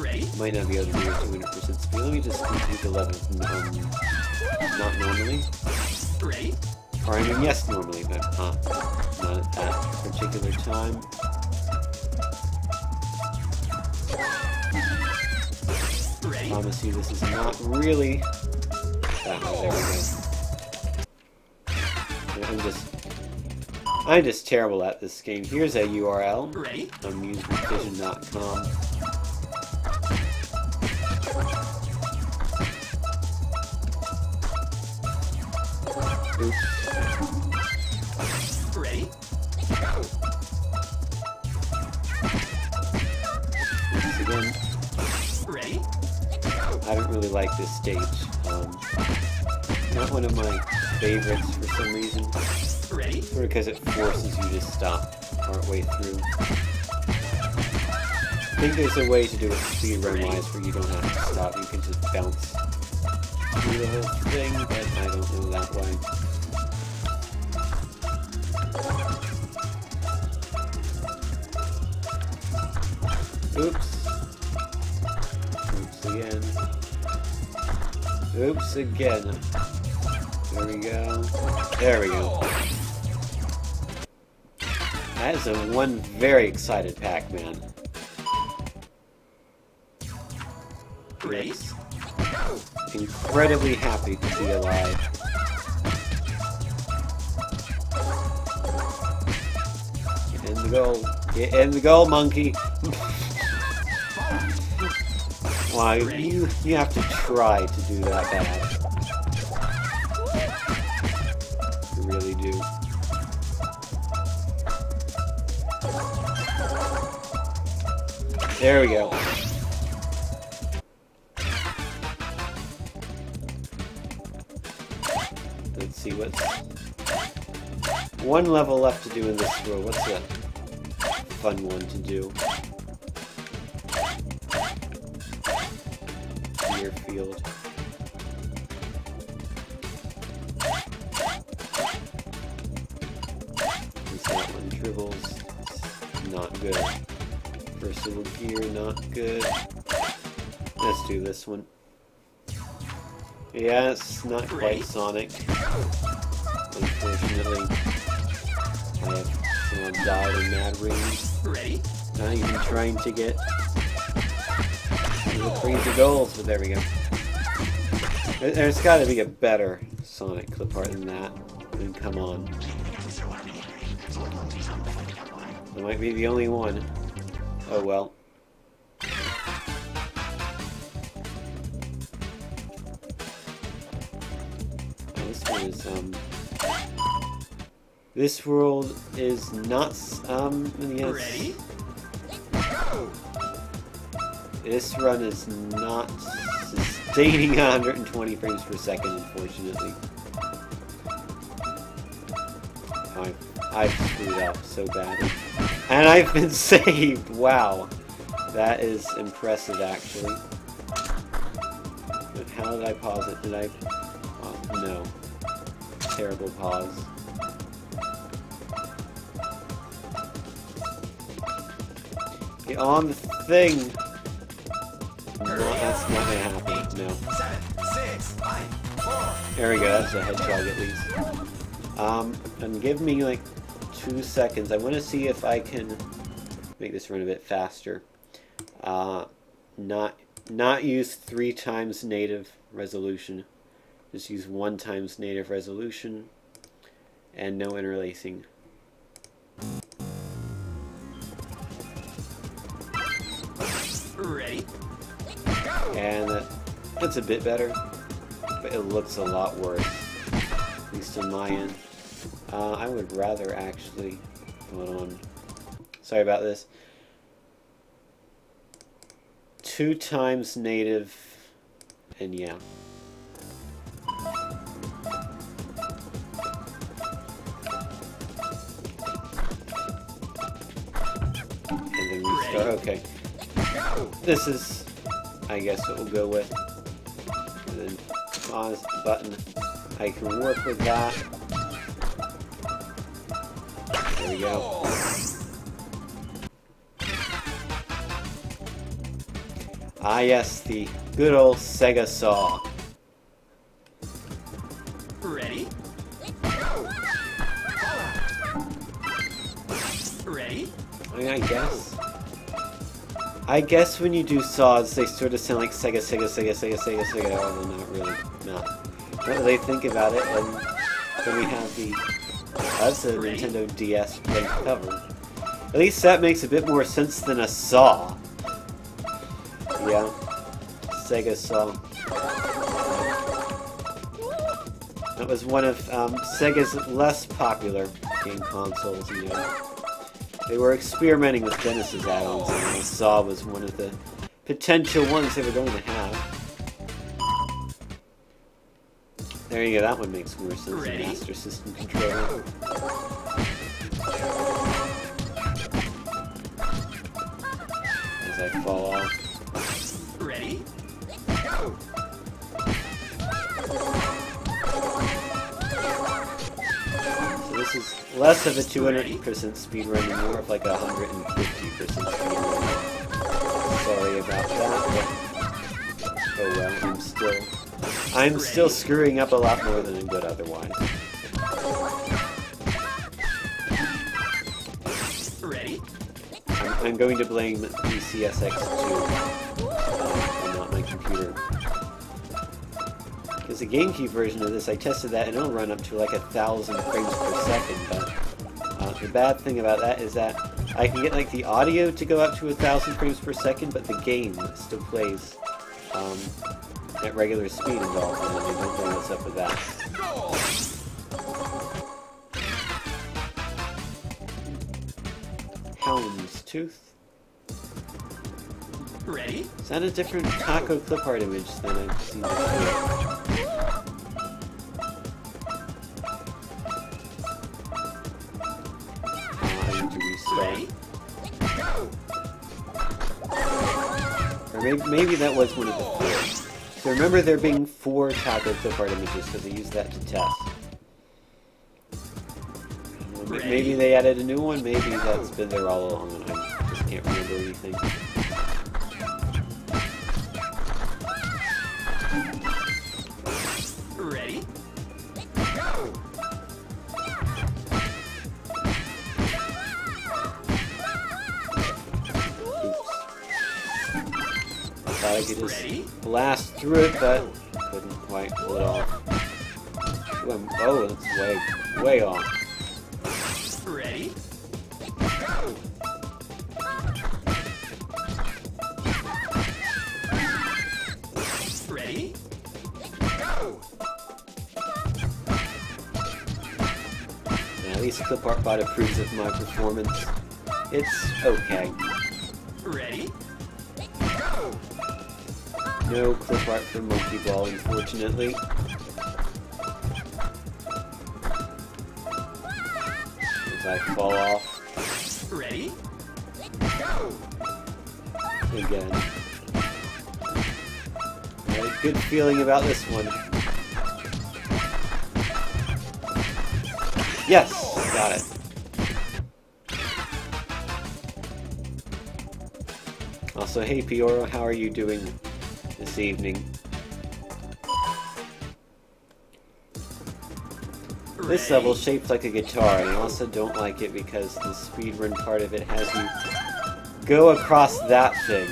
Ready? might not be able to do it at 200% speed. Let me just complete the level not normally. Ready? Or I mean, yes, normally, but not at that particular time. Ready? Promise you this is not really that way. There we go. I'm just I'm just terrible at this game. Here's a URL. Ready? Amusementvision.com. Oops. Ready? Oops again. Ready? I don't really like this stage. Not one of my favorites for some reason. Ready? Sort of because it forces you to stop partway through. I think there's a way to do it speedrun-wise where you don't have to stop. You can just bounce through the whole thing, but I don't know that way. Oops. Oops again. Oops again. There we go. There we go. That is one very excited Pac-Man. Ready? Incredibly happy to be alive. Get in the goal. Get in the goal, monkey. Why, you have to try to do that bad. You really do. There we go. Let's see what's... One level left to do in this world. What's a fun one to do? Field. This that one dribbles. Not good. Versatile gear, not good. Let's do this one. Yeah, it's not quite Sonic. Unfortunately. Someone died in Mad Rings. Ready? Not even trying to get the crazy goals, but there we go. There's got to be a better Sonic clip art than that. I mean, come on. It might be the only one. Oh well. Oh, this one is this world is not yes. Ready? This run is not sustaining 120 frames per second, unfortunately. I've screwed up so badly. And I've been saved! Wow. That is impressive, actually. But how did I pause it? Did I... Oh, no. Terrible pause. Get on the thing! No, that's not gonna happen. No. 7, 6, 5, 4. There we go, that's a hedgehog at least. And give me like 2 seconds. I want to see if I can make this run a bit faster. Not use 3 times native resolution. Just use 1 times native resolution and no interlacing. Ready? And that's a bit better, but it looks a lot worse, at least on my end. I would rather actually, hold on, sorry about this, 2 times native, and yeah. And then we start, okay. This is, I guess, what we'll go with. And then pause button. I can work with that. There we go. Ah yes, the good old Sega saw. Ready? Ready? I mean, I guess when you do saws, they sort of sound like Sega, although not really, not that they think about it, and then we have the That's a Ready? Nintendo DS blank cover. At least that makes a bit more sense than a Saw. Yeah. Sega Saw. That was one of Sega's less popular game consoles, you know. They were experimenting with Genesis add-ons, and Saw was one of the potential ones they were going to have. There you go, that one makes more sense than Ready? Master System controller. As I fall off. Ready? So this is less of a 200% speed run and more of like a 150% speed run. Sorry about that, but oh well, I'm still screwing up a lot more than I would otherwise. Ready? I'm going to blame PCSX2 and not my computer. Because the GameCube version of this, I tested that and it'll run up to like 1,000 frames per second, but the bad thing about that is that I can get like the audio to go up to 1,000 frames per second, but the game still plays at regular speed involved, and I don't know what's up with that. Hound's Tooth. Ready? Is that a different taco clip art image than I've seen before? I need to restart. Ready? Or maybe that was one of the four. So remember there being 4 taco clip art images because they used that to test. Maybe they added a new one, maybe that's been there all along and I just can't remember anything. Ready? Thought I could just Ready? blast through it, but couldn't quite pull it off. Oh, it's way off. Ready? Ready? At least Clip Art Bot approves of my performance. It's okay. Ready? No clip art for Monkey Ball, unfortunately. As I fall off Ready? again. I had a good feeling about this one. Yes! Got it. Also, hey Pioro, how are you doing this evening? This level's shaped like a guitar, and I also don't like it because the speedrun part of it has you go across that thing.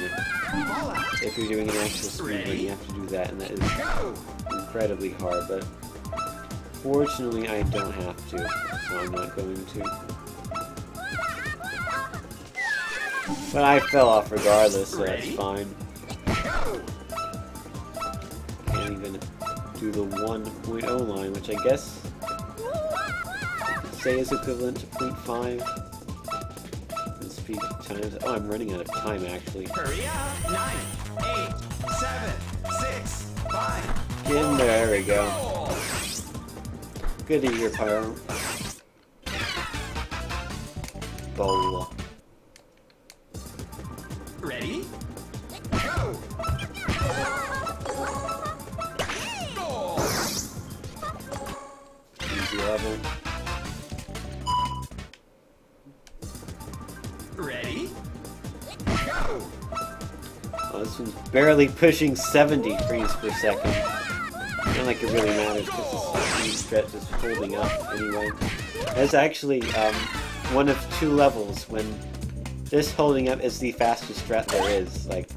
If you're doing an actual speedrun, you have to do that, and that is incredibly hard, but fortunately I don't have to, so I'm not going to. But I fell off regardless, so that's fine. Can't even do the 1.0 line, which I guess say is equivalent to 0.5 in speed times. Oh, I'm running out of time actually. Hurry up! 9, 8, 7, 6, 5. Get in there, we go. Good to hear, Pyro. Bola. Ready? Easy level. Ready? Oh, this one's barely pushing 70 frames per second. Not like it really matters because the speed stretch is holding up anyway. That's actually one of 2 levels when this holding up is the fastest strat there is. Like,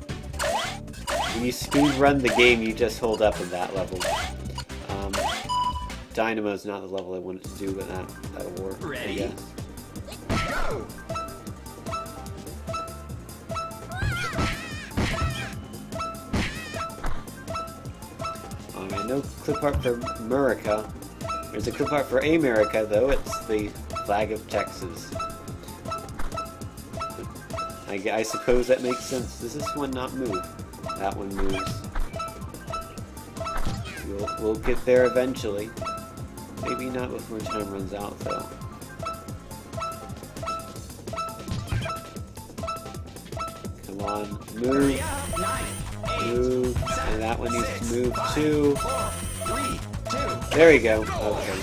when you speed run the game, you just hold up in that level. Dynamo's not the level I wanted to do, but that'll work. Ready? I guess. Go! Alright, no clip art for America. There's a clip art for America, though. It's the flag of Texas. I suppose that makes sense. Does this one not move? That one moves. We'll get there eventually. Maybe not before time runs out, though. Come on, move. Hurry up. 9, 8, Move. And that one needs to move 5, too. 4, 3, 2. There we go. Okay.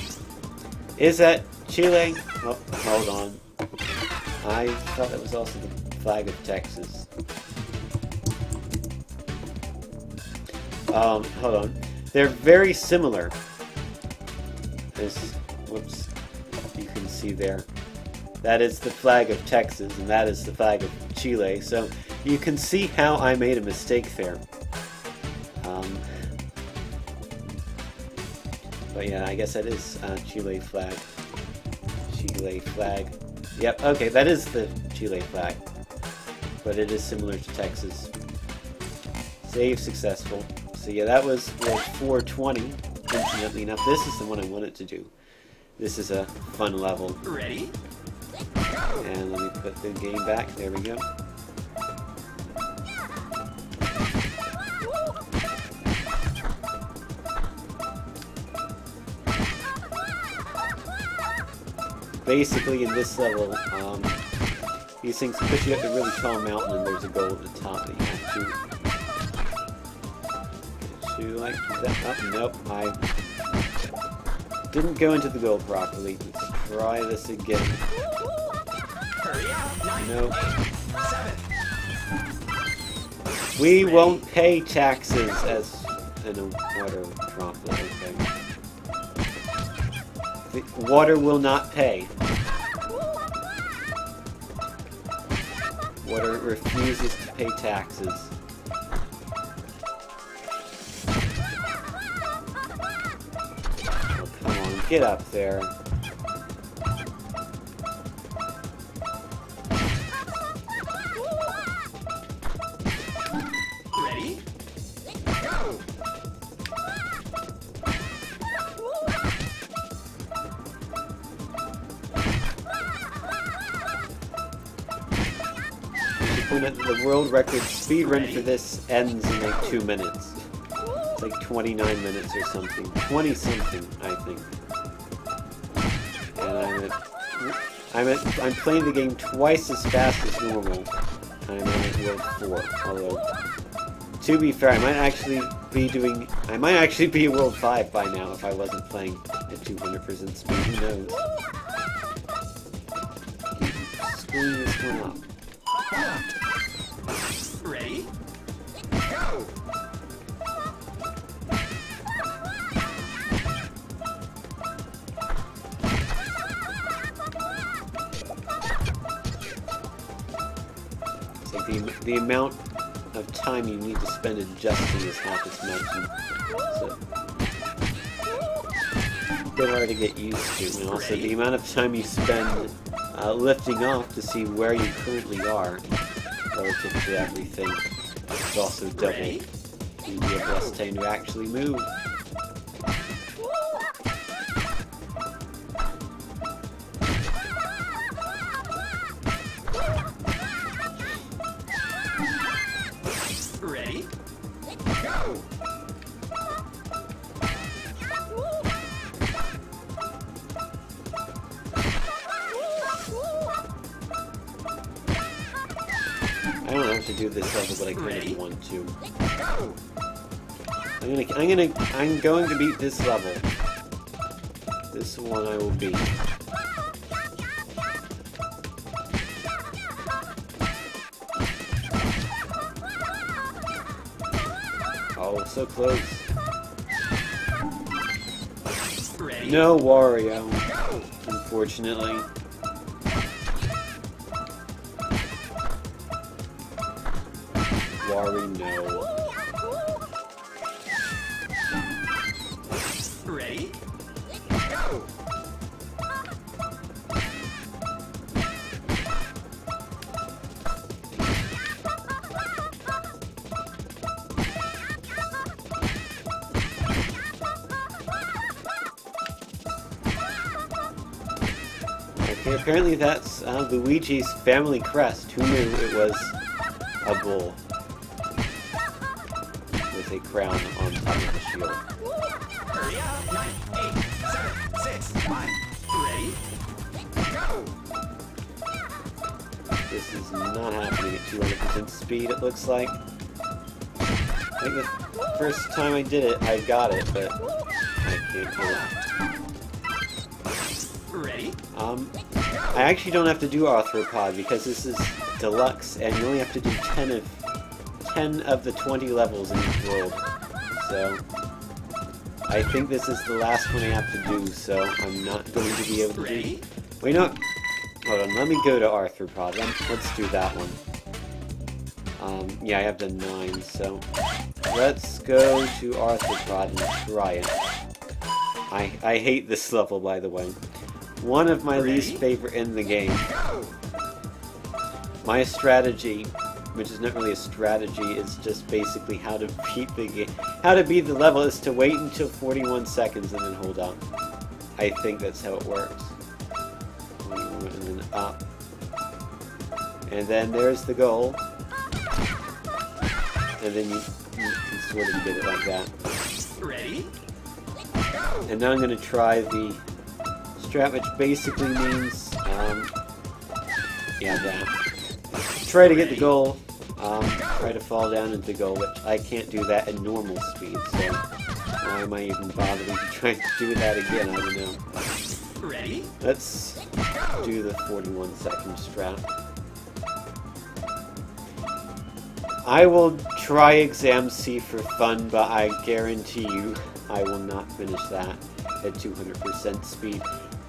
Is that Chile? Oh, hold on. I thought that was also the flag of Texas. Hold on. They're very similar. Whoops. You can see there. That is the flag of Texas, and that is the flag of Chile. So you can see how I made a mistake there. But yeah, I guess that is Chile flag. Chile flag. Yep, okay, that is the Chile flag. But it is similar to Texas. Save successful. So yeah, that was World 420, incidentally enough. This is the one I wanted to do. This is a fun level. Ready? Go! And let me put the game back. There we go. Basically, in this level, these things push you up a really tall mountain, and there's a goal at the top that you have to like that. Oh, nope, I didn't go into the goal properly. Let's try this again. Hurry up. 9, Nope. 8, 7. We won't pay taxes as in a water droplet. Okay. The water will not pay. Water refuses to pay taxes. Oh, come on, get up there. Ready? Go! The world record speed run for this ends in like 2 minutes. It's like 29 minutes or something. 20 something, I think. And I'm playing the game twice as fast as normal. I'm on World 4. Although, to be fair, I might actually be at World 5 by now if I wasn't playing at 200% speed. Who knows? Screwing this one up. Ready? Go! It's like the amount of time you need to spend adjusting is half as much. So, a bit hard to get used to. And also the amount of time you spend lifting off to see where you currently are relative to everything is also double. Ready? You have less time to actually move. Ready? Go! I don't have to do this level, but I kind Ready? of want to. Go! I'm going to beat this level. This one I will beat. Oh, so close. Ready? No Wario, Go! unfortunately. Wario, no. Ready? apparently that's Luigi's family crest. Who knew it was a bull with a crown on top of the shield? Hurry up! 9, 8, 7, 6, 5. Ready? Go! This is not happening at 200% speed, it looks like. I think the first time I did it, I got it, but I can't do it. Ready? I actually don't have to do Arthropod because this is deluxe, and you only have to do 10 of the 20 levels in each world. So I think this is the last one I have to do, so I'm not going to be able to do. Wait, no. Hold on, let me go to Arthropod. Let's do that one. Yeah, I have done 9, so let's go to Arthropod and try it. I hate this level, by the way. One of my least favorite in the game. My strategy, which is not really a strategy, is just basically how to beat the game. How to beat the level is to wait until 41 seconds and then hold on. I think that's how it works. And then up. And then there's the goal. And then you can sort of get it like that. Ready? And now I'm going to try the strat, which basically means, yeah, that. Try to get the goal, try to fall down into the goal, which I can't do that at normal speed, so why am I even bothering to try to do that again? I don't know. Ready? Let's do the 41-second strat. I will try Exam C for fun, but I guarantee you I will not finish that at 200% speed.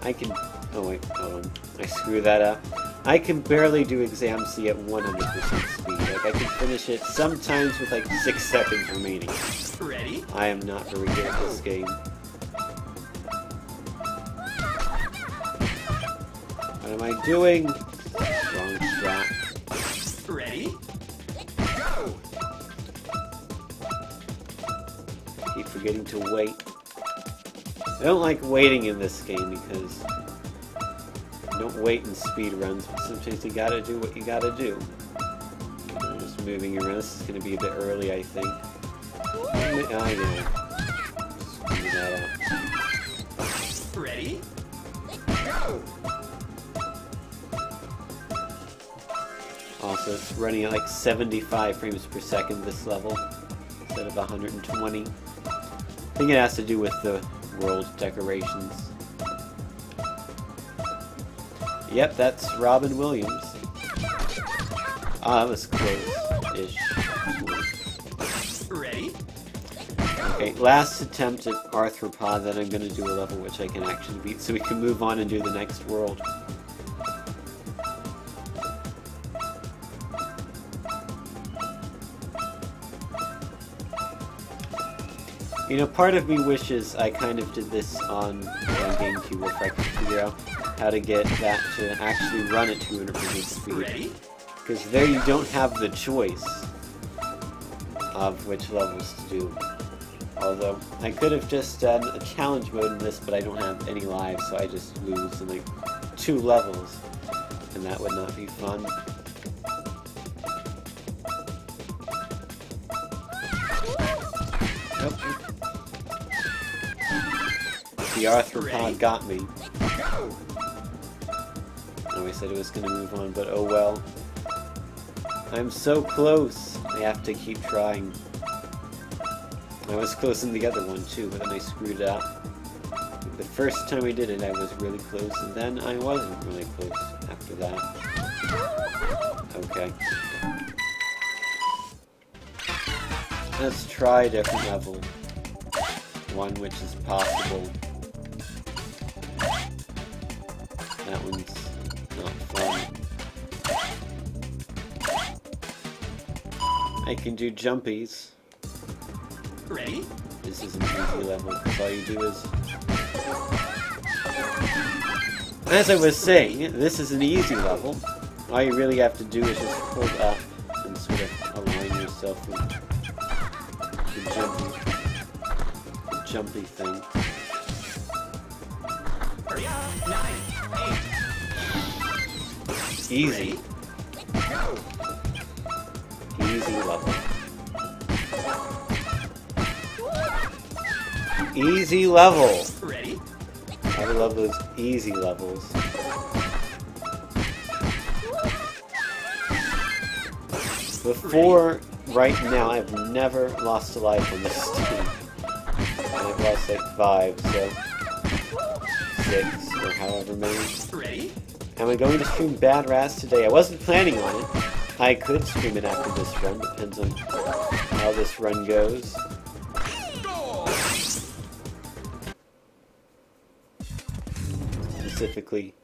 I can... Oh wait, hold on. I screwed that up. I can barely do Exam C at 100% speed. Like, I can finish it sometimes with like 6 seconds remaining. Ready? I am not very good at this game. What am I doing? Wrong strat. Ready? Keep forgetting to wait. I don't like waiting in this game because you don't wait in speed runs, but sometimes you gotta do what you gotta do. I'm just moving around. This is gonna be a bit early, I think. I know. Screw that up. Ready? Go! Also, it's running at like 75 frames per second this level instead of 120. I think it has to do with the world decorations. Yep, that's Robin Williams. Ah, that was close-ish. Ready? Okay, last attempt at Arthropod, then I'm gonna do a level which I can actually beat so we can move on and do the next world. You know, part of me wishes I kind of did this on GameCube if I could figure out how to get that to actually run at 200% speed. Because there you don't have the choice of which levels to do. Although, I could have just done a challenge mode in this, but I don't have any lives, so I just lose in like 2 levels. And that would not be fun. Nope. The Arthropod got me. Oh, I said it was going to move on, but oh well. I'm so close. I have to keep trying. I was close in the other one too, but then I screwed up. The first time I did it, I was really close, and then I wasn't really close after that. Okay. Let's try a different level. One which is possible. That one's not fun. I can do jumpies. Ready? This is an easy level, because all you do is... As I was saying, this is an easy level. All you really have to do is just hold up and sort of align yourself with the jumpy thing. Hurry up! 9, 8, Easy. Easy level. Easy level. Ready? I love those easy levels. Before, right now, I've never lost a life on this team. I've lost like 5, so 6, or however many. Ready? Am I going to stream Bad Raz today? I wasn't planning on it. I could stream it after this run, depends on how this run goes. Specifically,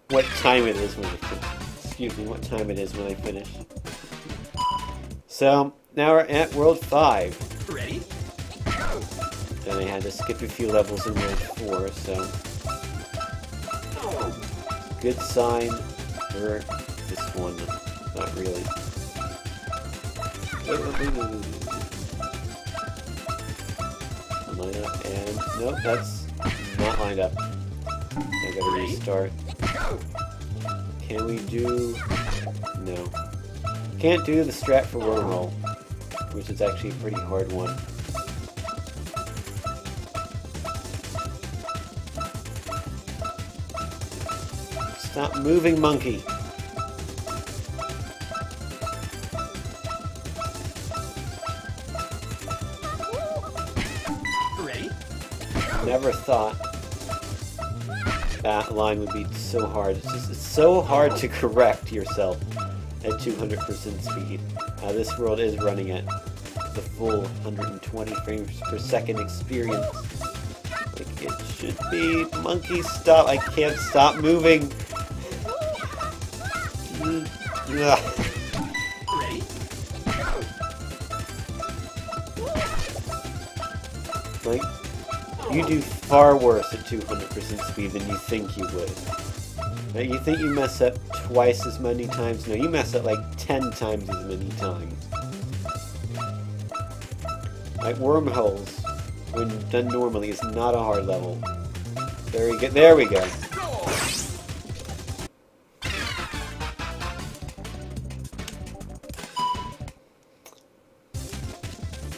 what time it is when I finish. Excuse me, what time it is when I finish. So, now we're at World 5. Ready? And I had to skip a few levels in World 4, so... Good sign for this one. Not really. Line up, and... Nope, that's not lined up. I gotta restart. Can we do... No. Can't do the strat for Wormhole, which is actually a pretty hard one. Stop moving, monkey! Ready? Never thought that line would be so hard. It's so hard to correct yourself at 200% speed. This world is running at the full 120 frames per second experience. Like it should be. Monkey, stop! I can't stop moving! Ugh. Ready? Like, you do far worse at 200% speed than you think you would. Now, you think you mess up twice as many times? No, you mess up like 10 times as many times. Like, Wormholes, when done normally, is not a hard level. There we go. There we go.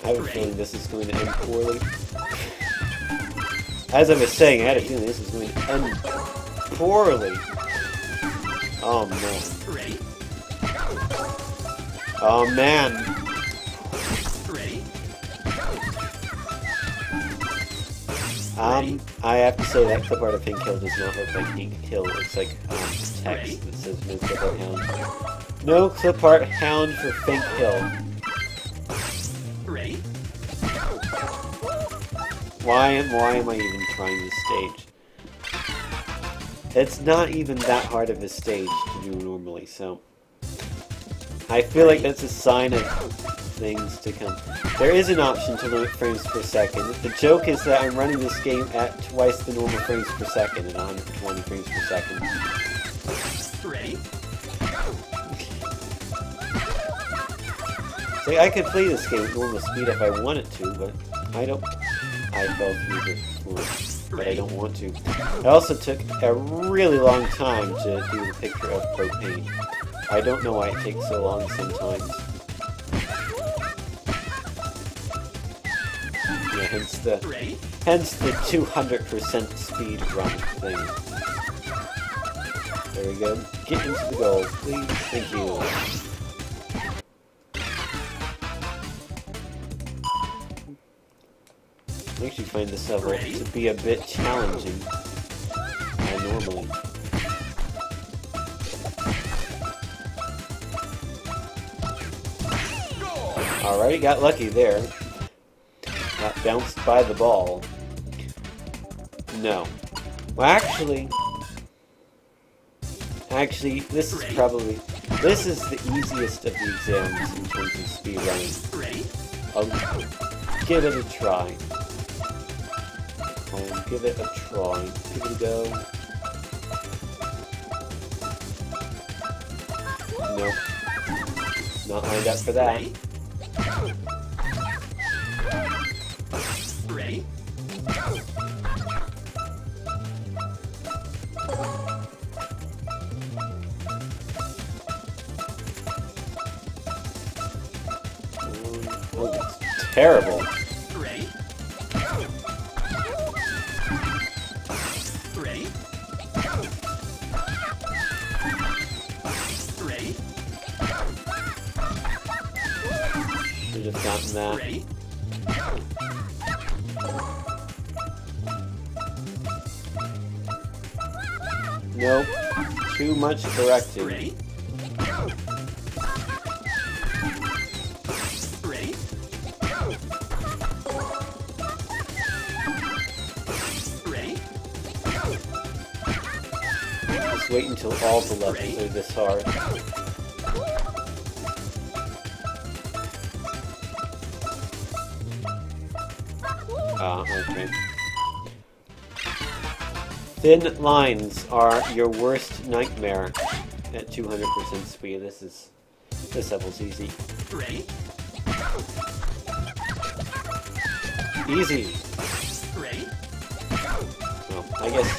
I have a feeling this is going to end poorly. As I was saying, I had a feeling this is going to end poorly. Oh no. Ready? Oh man. Ready? I have to say that clip art of Pink Hill does not look like Pink Hill. It's like text that says no clip art hound. No clip art hound for Pink Hill. Ready? Why am I even trying this stage? It's not even that hard of a stage to do normally, so I feel like that's a sign of things to come. There is an option to limit frames per second. The joke is that I'm running this game at twice the normal frames per second, at 120 frames per second. Ready? See, I could play this game at normal speed if I wanted to, but I don't. I fell through it before, but I don't want to. It also took a really long time to do the picture of propane. I don't know why it takes so long sometimes. Yeah, hence the 200% speed run thing. There we go. Get into the goal, please. Thank you. I actually find this level to be a bit challenging normally. Alright, got lucky there. Got bounced by the ball. No. Well, actually, this is the easiest of the exams in terms of speed running. I'll give it a try. Give it a try. Give it a go. Nope. Not lined up for that. Ready? terrible. Ready? Ready? Ready? Should have gotten that. Ready? Nope. Too much correcting. Ready? Ready? Ready? Just wait until all the levels are this hard. Okay. Thin lines are your worst nightmare at 200% speed. This level's easy. Ready? Easy. Ready? Well, I guess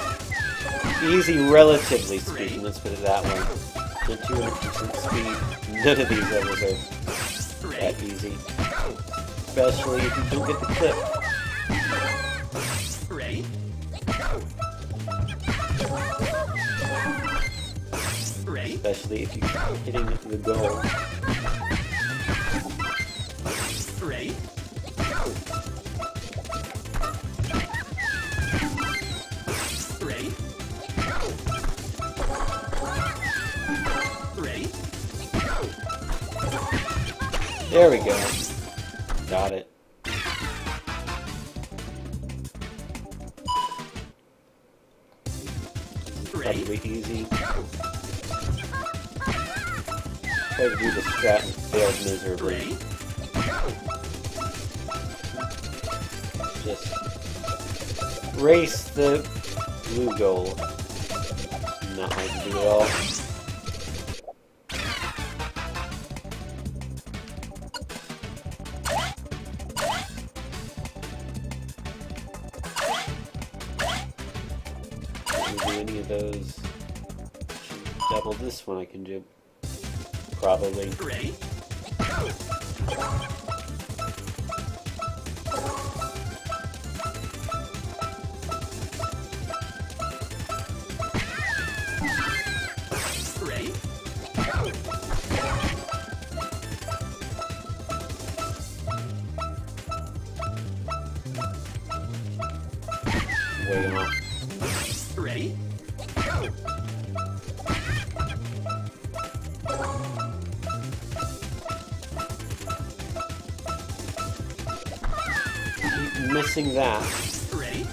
easy relatively speaking, let's put it that way. At 200% speed, none of these levels are that easy. Especially if you don't get the clip. Ready? Ready? Especially if you're hitting the goal. Ready? Ready? Ready? There we go. Got it. Ready? Probably easy. Tried to do the strat and failed miserably. Ready? Just race the blue goal. Not hard to do at all. Can do any of those? Double this one I can do. Probably. Ready? Ready? Way off. Ready? Keep missing that. Ready?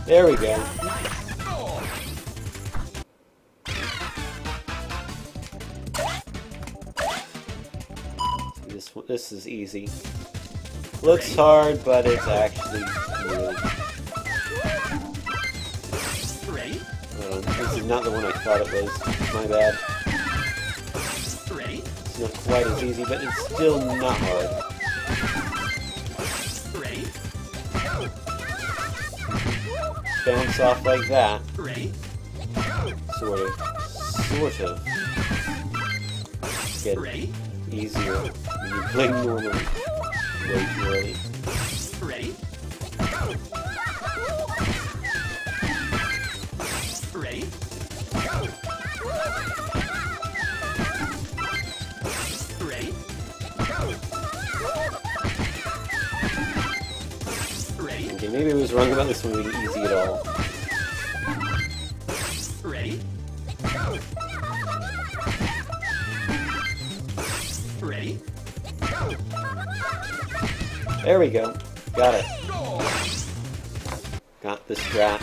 There we go. This is easy. Looks hard, but it's actually really. Ready? This is not the one I thought it was. My bad. Ready? It's not quite as easy, but it's still not hard. Ready? Bounce off like that. Ready? Sort of. Get Ready? easier when you play normally. Way too early. Ready? Ready? Ready? Ready? Okay, maybe I was wrong about this one being easy at all. Ready? Ready? There we go. Got it. Got the strat.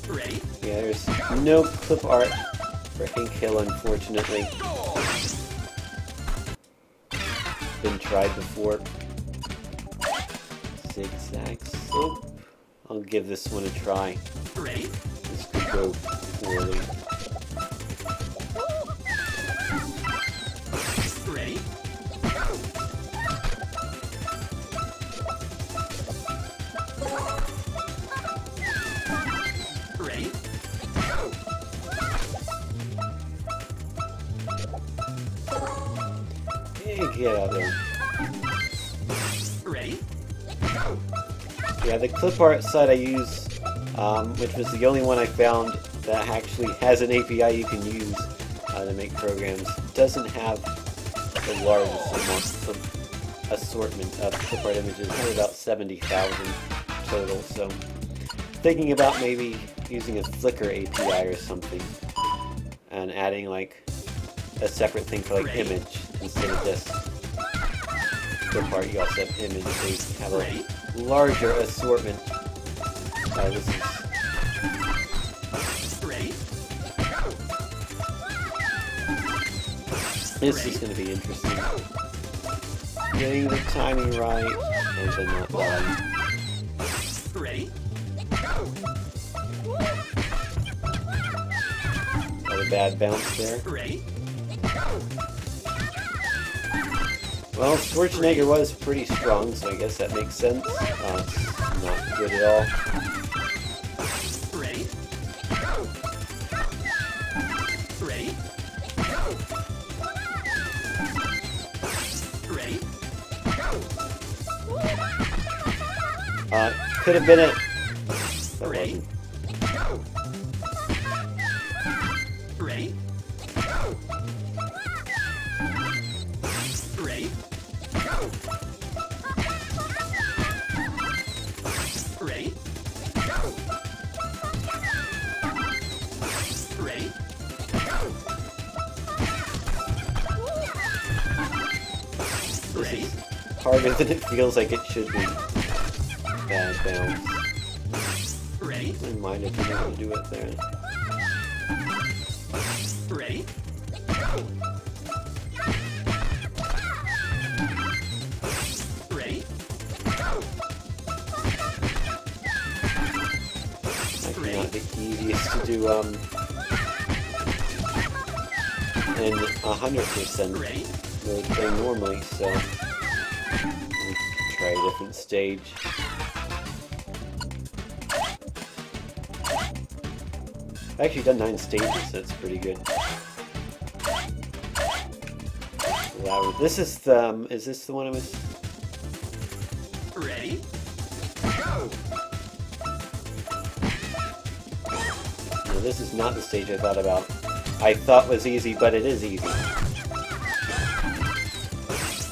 Ready? Yeah, there's no clip art for Ink Hill, unfortunately. Been tried before. Zigzag Soap. I'll give this one a try. Ready? This could go poorly. Ready? Get out there. Ready? Yeah, the clip art site I use, which was the only one I found that actually has an API you can use to make programs, doesn't have the largest assortment of clip art images. Only about 70,000 total. So, thinking about maybe using a Flickr API or something, and adding like a separate thing for like image instead of this clip art. You also have image, so you have a larger assortment. This is going to be interesting. Getting the timing right, and then not dying. Ready? Got a bad bounce there. Ready? Well, Schwarzenegger was pretty strong, so I guess that makes sense. It's not good at all. Ready? Ready? Ready? Could have been it. But Ready? wasn't. Ready? Ready? Ready? Ready? This is harder than it feels like it should be. Bad bounce. Ready? I might have been able to do it there. Ready? Ready? Actually not the easiest to do in 100% Ready? mode thing normally, so we'll try a different stage. I've actually done 9 stages, so that's pretty good. Wow, this is this the one I was... Ready? No, this is not the stage I thought about. I thought was easy, but it is easy.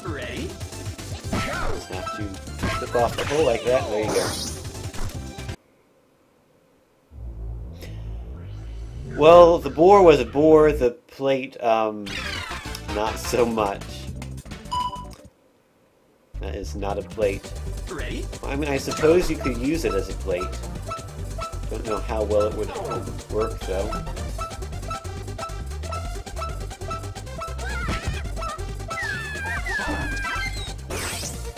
Ready? Just have to flip off the hole like that, there you go. Well, the boar was a boar, the plate, not so much. That is not a plate. Ready? I mean, I suppose you could use it as a plate. Don't know how well it would work, though.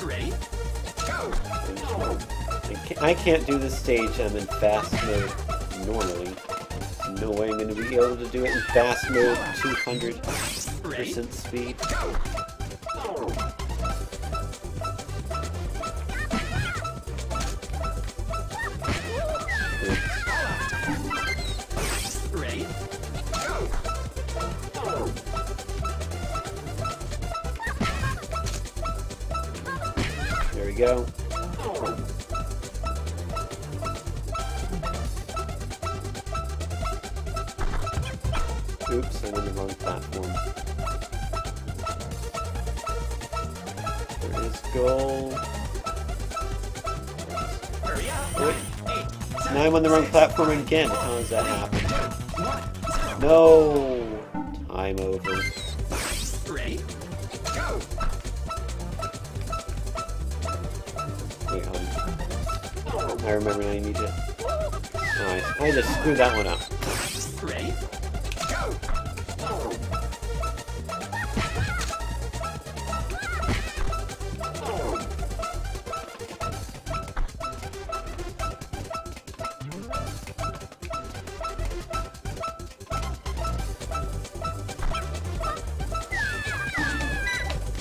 Ready? I can't do this stage. I'm in fast mode normally. No way I'm going to be able to do it in fast mode, 200% speed. Ready? There we go. Oops, I'm on the wrong platform. There is goal. Hurry up! Wait. 8, Now I'm on the wrong platform again. How does that happen? 1, 0. No! Time over. Ready? Wait, I remember now I need to... Alright, I just screwed that one up. Ready?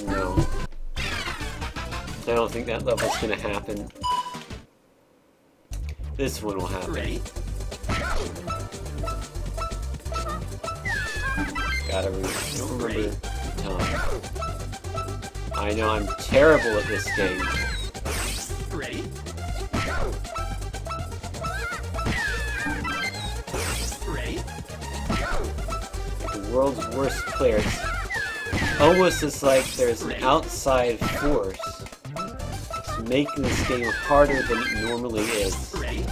No. I don't think that level's gonna happen. This one will happen. Ready? Gotta don't remember the time. I know I'm terrible at this game. Ready? Ready? The world's worst player. It's almost as like there's an outside force making this game harder than it normally is. Ready?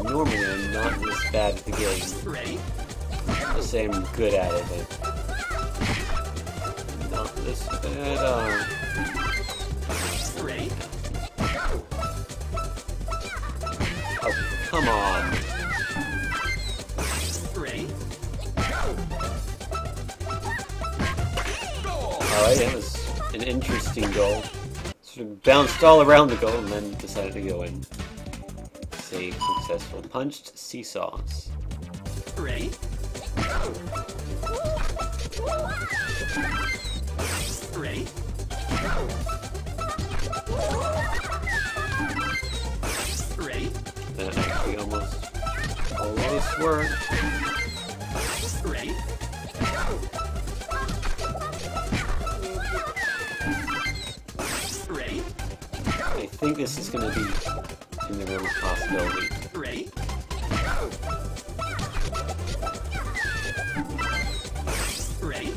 Normally I'm not this bad at the game. Ready? Just say I'm good at it, but not this bad. Ready? Oh, come on. Ready? Alright, that was an interesting goal. Sort of bounced all around the goal and then decided to go in. Save successful. Punched seesaws. Ready? Ready? Ready? That actually almost always worked. Ready? Ready? I think this is going to be in the realm of possibility. Ready? Ready?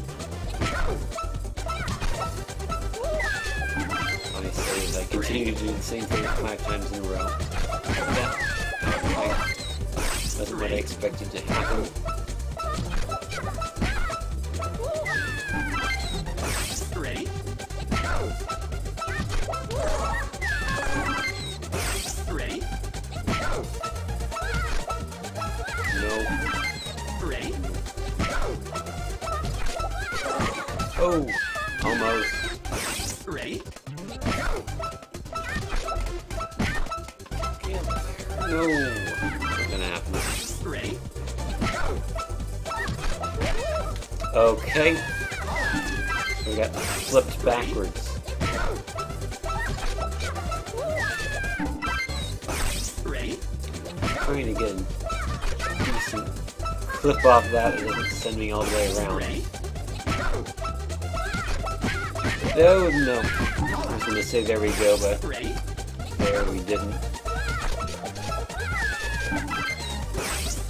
What I say is I continue to do the same thing 5 times in a row. That wasn't what I expected to happen. Ready? Ready? No. Ready? Oh! Almost. Ready? No! Not gonna happen. Ready? Okay. We got flipped backwards. Ready? Trying to get a decent clip off that, it doesn't send me all the way around. Ready? Oh no. I was gonna say there we go, but Ready? there we didn't.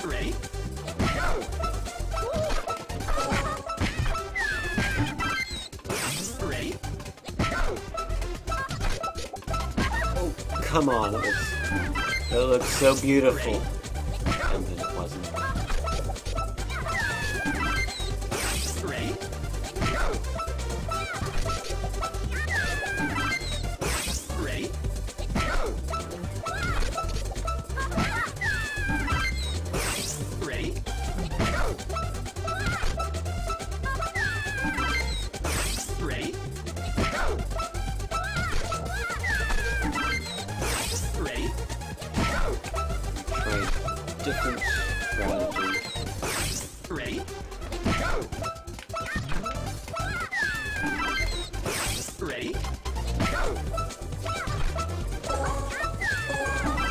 Ready? Ready? Oh, come on, that looks so beautiful. And then it wasn't. Ready? Ready? Ready? Ready? Ready? Try different strategy. Ready? Ready?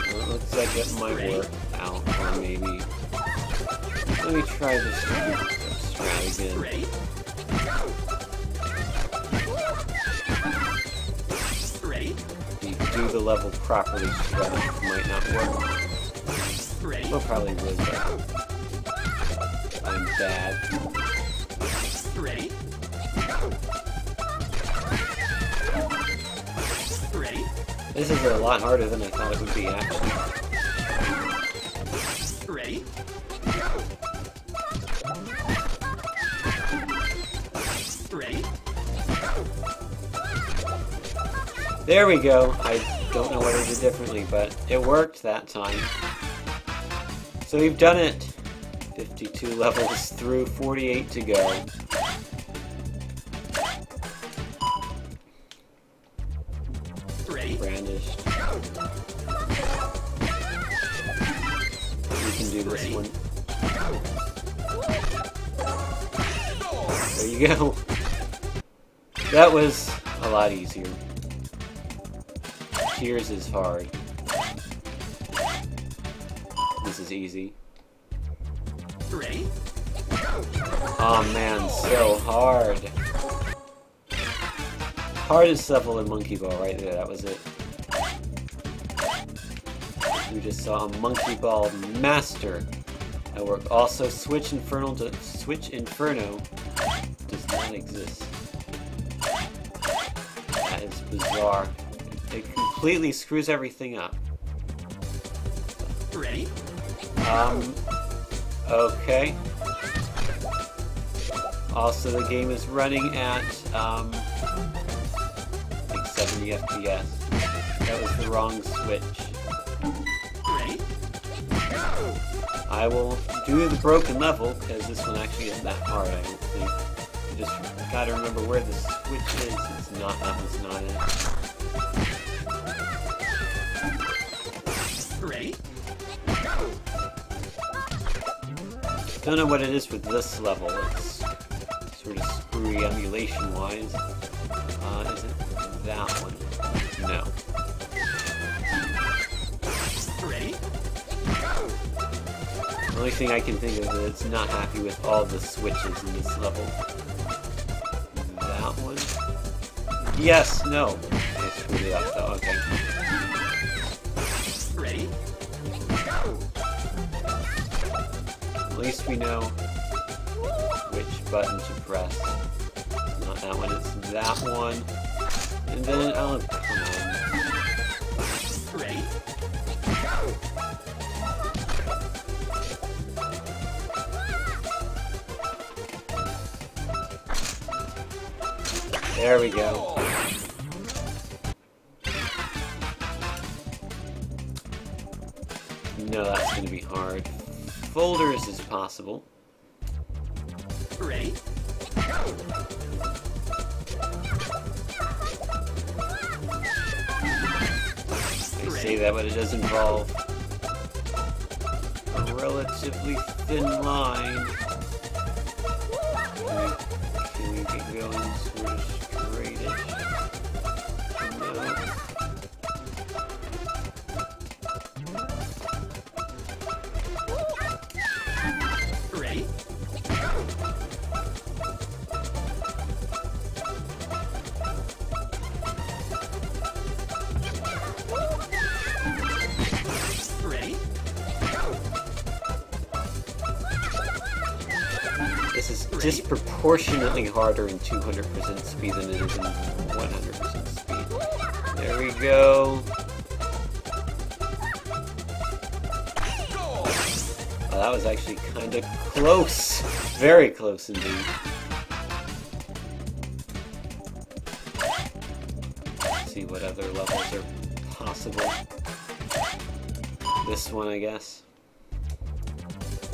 Well, it looks like it might work out, or maybe. Let me try this strat again. Ready? Ready? If you do the level properly, strategy might not work. Ready? Well, probably would, but I'm bad. Ready? Ready? This is a lot harder than I thought it would be, actually. Ready? Ready? There we go. I don't know what I did differently, but it worked that time. So we've done it. 52 levels through, 48 to go. Ready? Brandished. We can do this Ready? one. There you go. That was a lot easier. Tears is hard. This is easy. Ready? Oh man, so hard. hardest level in Monkey Ball right there, that was it. We just saw a Monkey Ball master at work. Also, Switch Inferno does not exist. That is bizarre. It completely screws everything up. Ready? Okay. Also, the game is running at, like 70 FPS. That was the wrong switch. Ready? Go! I will do the broken level, because this one actually isn't that hard, I don't think. You just gotta remember where the switch is. It's not, that one's not it. Ready? Go! Don't know what it is for this level. It's sort of screwy emulation-wise. Is it that one? No. Ready? Go! The only thing I can think of is it's not happy with all the switches in this level. That one? Yes, no. I screwed it up though, okay. Ready? Go! At least we know which button to press. It's not that one, it's that one. And then, oh, come on. Ready? Go! There we go. No, that's gonna be hard. Folders is possible. Ready? Go! I say that, but it does involve a relatively thin line. Can we get going sort of straightish? No. Ready? Go! Ready? Go! This is disproportionately harder in 200% speed than it is in 100% speed. There we go. Oh, that was actually kind of close. Very close indeed. Let's see what other levels are possible. This one, I guess.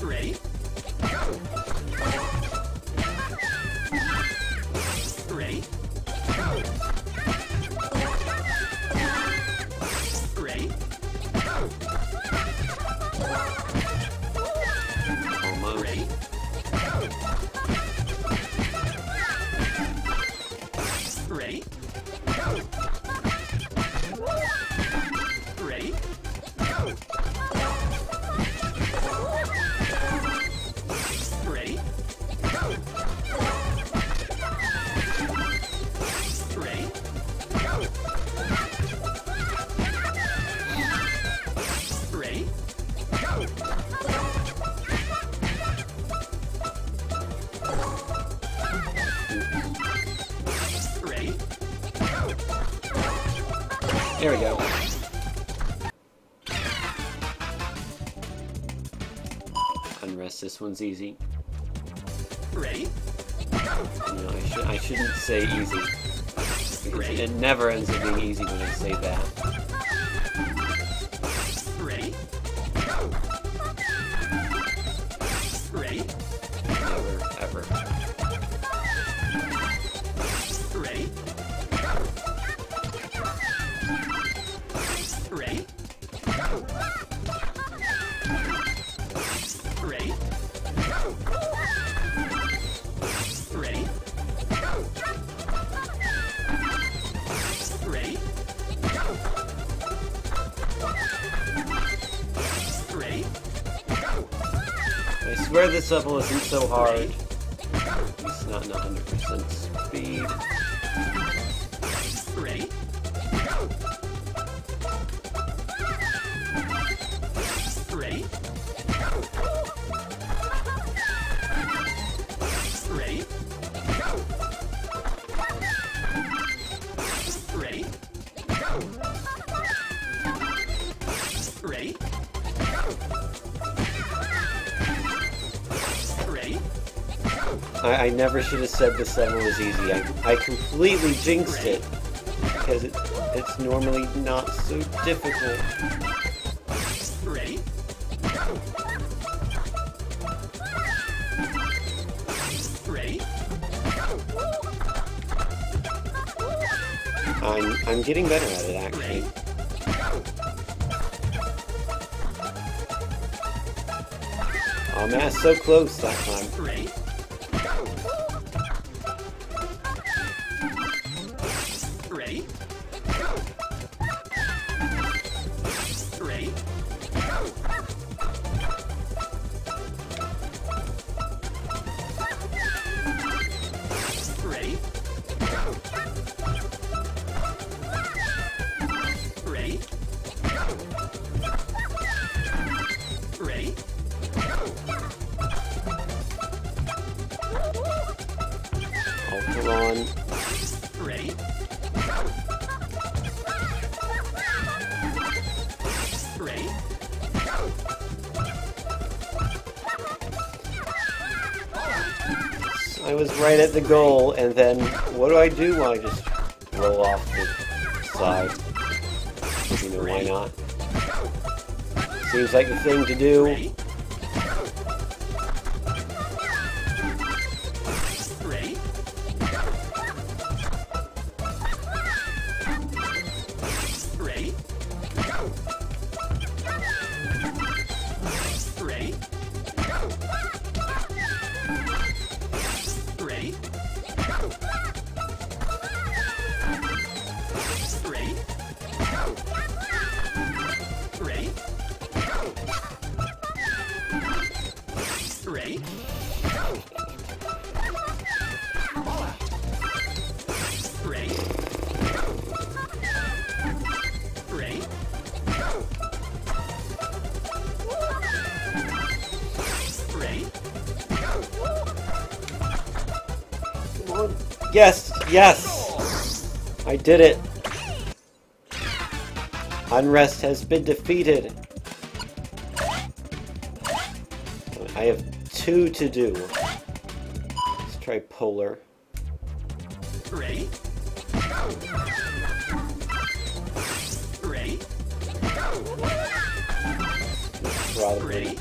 Ready? Go! Ready? Go! Ready? Go! Almost. Ready? Go! Ready? Go! Ready? Go! Ready? Go! Ready? Go! Ready? Go! Ready? Go! There we go. Unrest, this one's easy. Ready? Go! You know, I shouldn't say easy. Because it never ends up being easy when I say that. Ready? Go! Ready? Never, ever. Ready? Go! Ready? Go! Ready? Go! Ready? Go! Ready? Go! Ready? Go! I swear this level isn't so hard. Ready? Go! It's not in 100% speed. I never should have said this level was easy. I completely jinxed it. Because it's normally not so difficult. Ready? Ready? I'm getting better at it, actually. Oh man, so close that time. Ready? Ready? Ready? Ready? Ready? Ready? Oh, come on. Ready? Ready? I was right at the goal, and then what do? Well, I just roll off the side. You know, why not? Seems like the thing to do. Ready? Ready? Ready? Ready? Ready? Ready? Ready? Ready? Ready? Ready? Ready? Come on. Yes! Yes! I did it! Unrest has been defeated. I have 2 to do. Let's try Polar. Ready? Ready? Probably. Ready?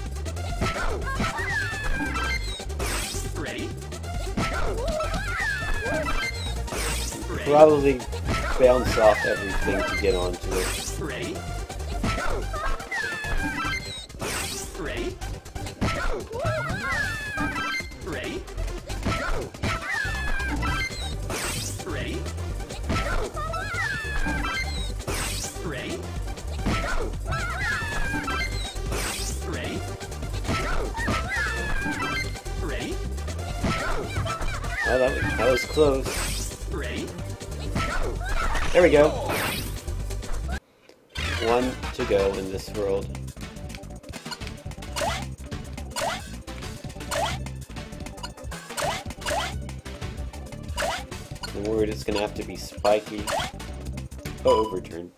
Ready? Ready? Probably bounce off everything to get onto it. Ready? Ready? Ready? Ready? Ready? Ready? Ready? Oh, that was close. Ready? There we go. 1 to go in this world. I'm worried it's gonna have to be spiky. Oh, overturn.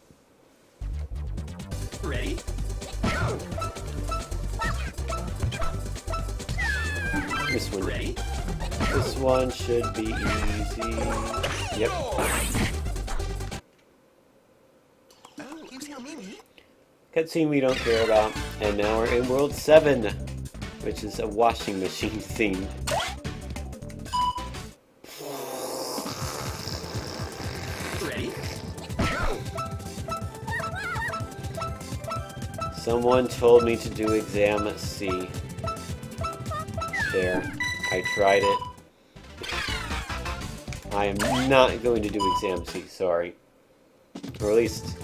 Ready? This one. Ready? This one should be easy. Yep. Cutscene we don't care about. And now we're in World 7, which is a washing machine theme. Ready? Someone told me to do exam C. There. I tried it. I am not going to do exam C, sorry. Or at least,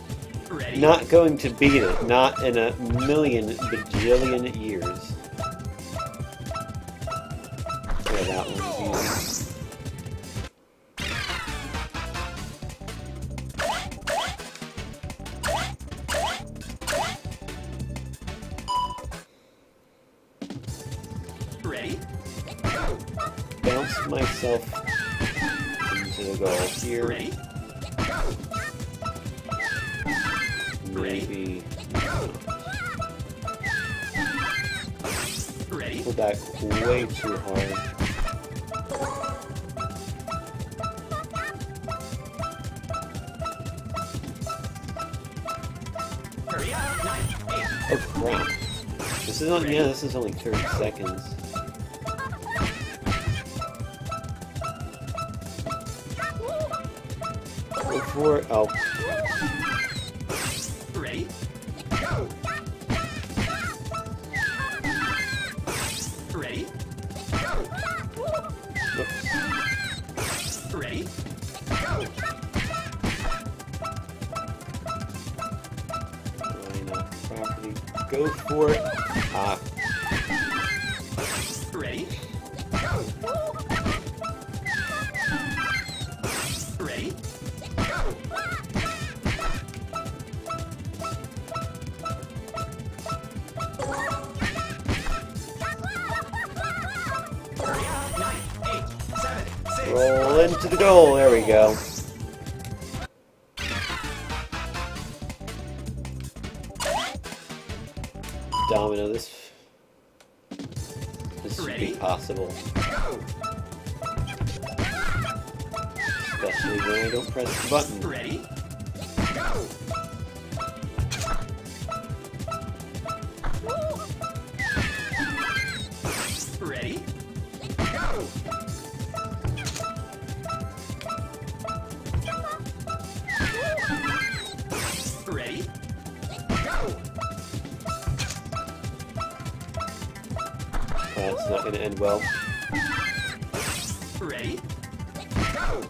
Ready? not going to beat it. Not in a million bajillion years. Yeah, that one was easy. Ready? Bounce myself into the goal here. Ready? Maybe Ready? pull back way too hard. This is only, yeah, this is only 30 seconds. Go for it. Oh. Ready? Go! Ready? Go! Whoops. Ready? Go! Line up properly. Go for it. Ah. Ready? Go! Ready? Go! Hurry up! 9, 8, 7, 6. Roll into the goal. There we go. Domino, this should be Ready? possible. Go! Especially when I don't press the button. Ready? Go! Ready? Go! Ready? Go! That's not going to end well. Ready? Go!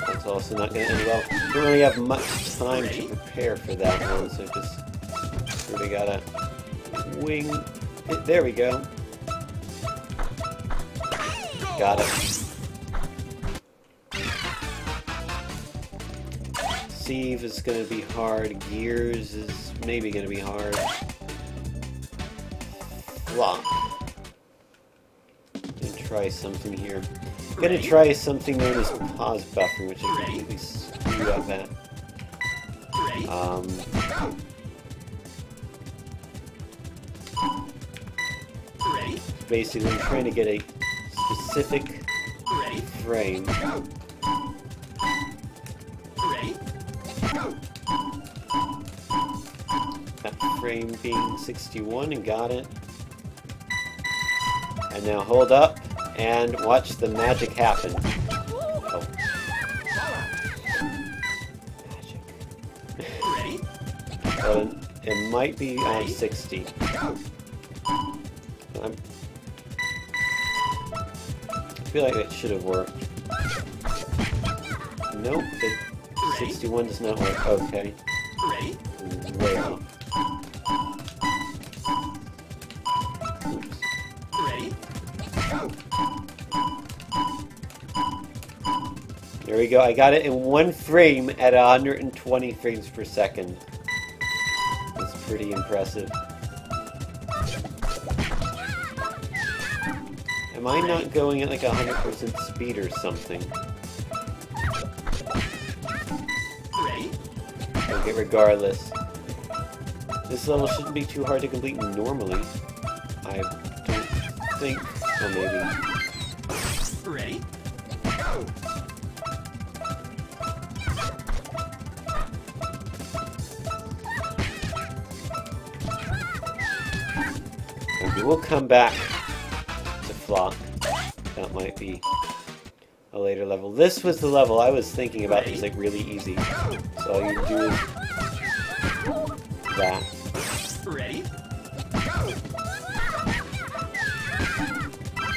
That's also not going to end well. Don't really have much time to prepare for that one, so just really gotta wing it. There we go. Got it. Sieve is going to be hard. Gears is maybe going to be hard. Flop. Gonna try something here. Gonna Ready? try something known as pause buffer, which I completely screwed up at. Ready? Go! Ready? Basically, I'm trying to get a specific Ready? frame. Go! Ready? Go! That frame being 61, and got it. And now hold up and watch the magic happen. Oh, magic. Ready? Well, it might be on 60. Go! I feel like it should have worked. Nope, the 61 does not work. Okay, Ready? way off. Oops. Ready? Go! There we go. I got it in one frame at 120 frames per second. That's pretty impressive. Am I not going at like 100% speed or something? Ready? Okay, regardless. This level shouldn't be too hard to complete normally. I don't think. Oh, maybe. Ready? Go! Maybe we'll come back to Flock. That might be a later level. This was the level I was thinking about. It was like really easy. So all you do is that. Ready? Go!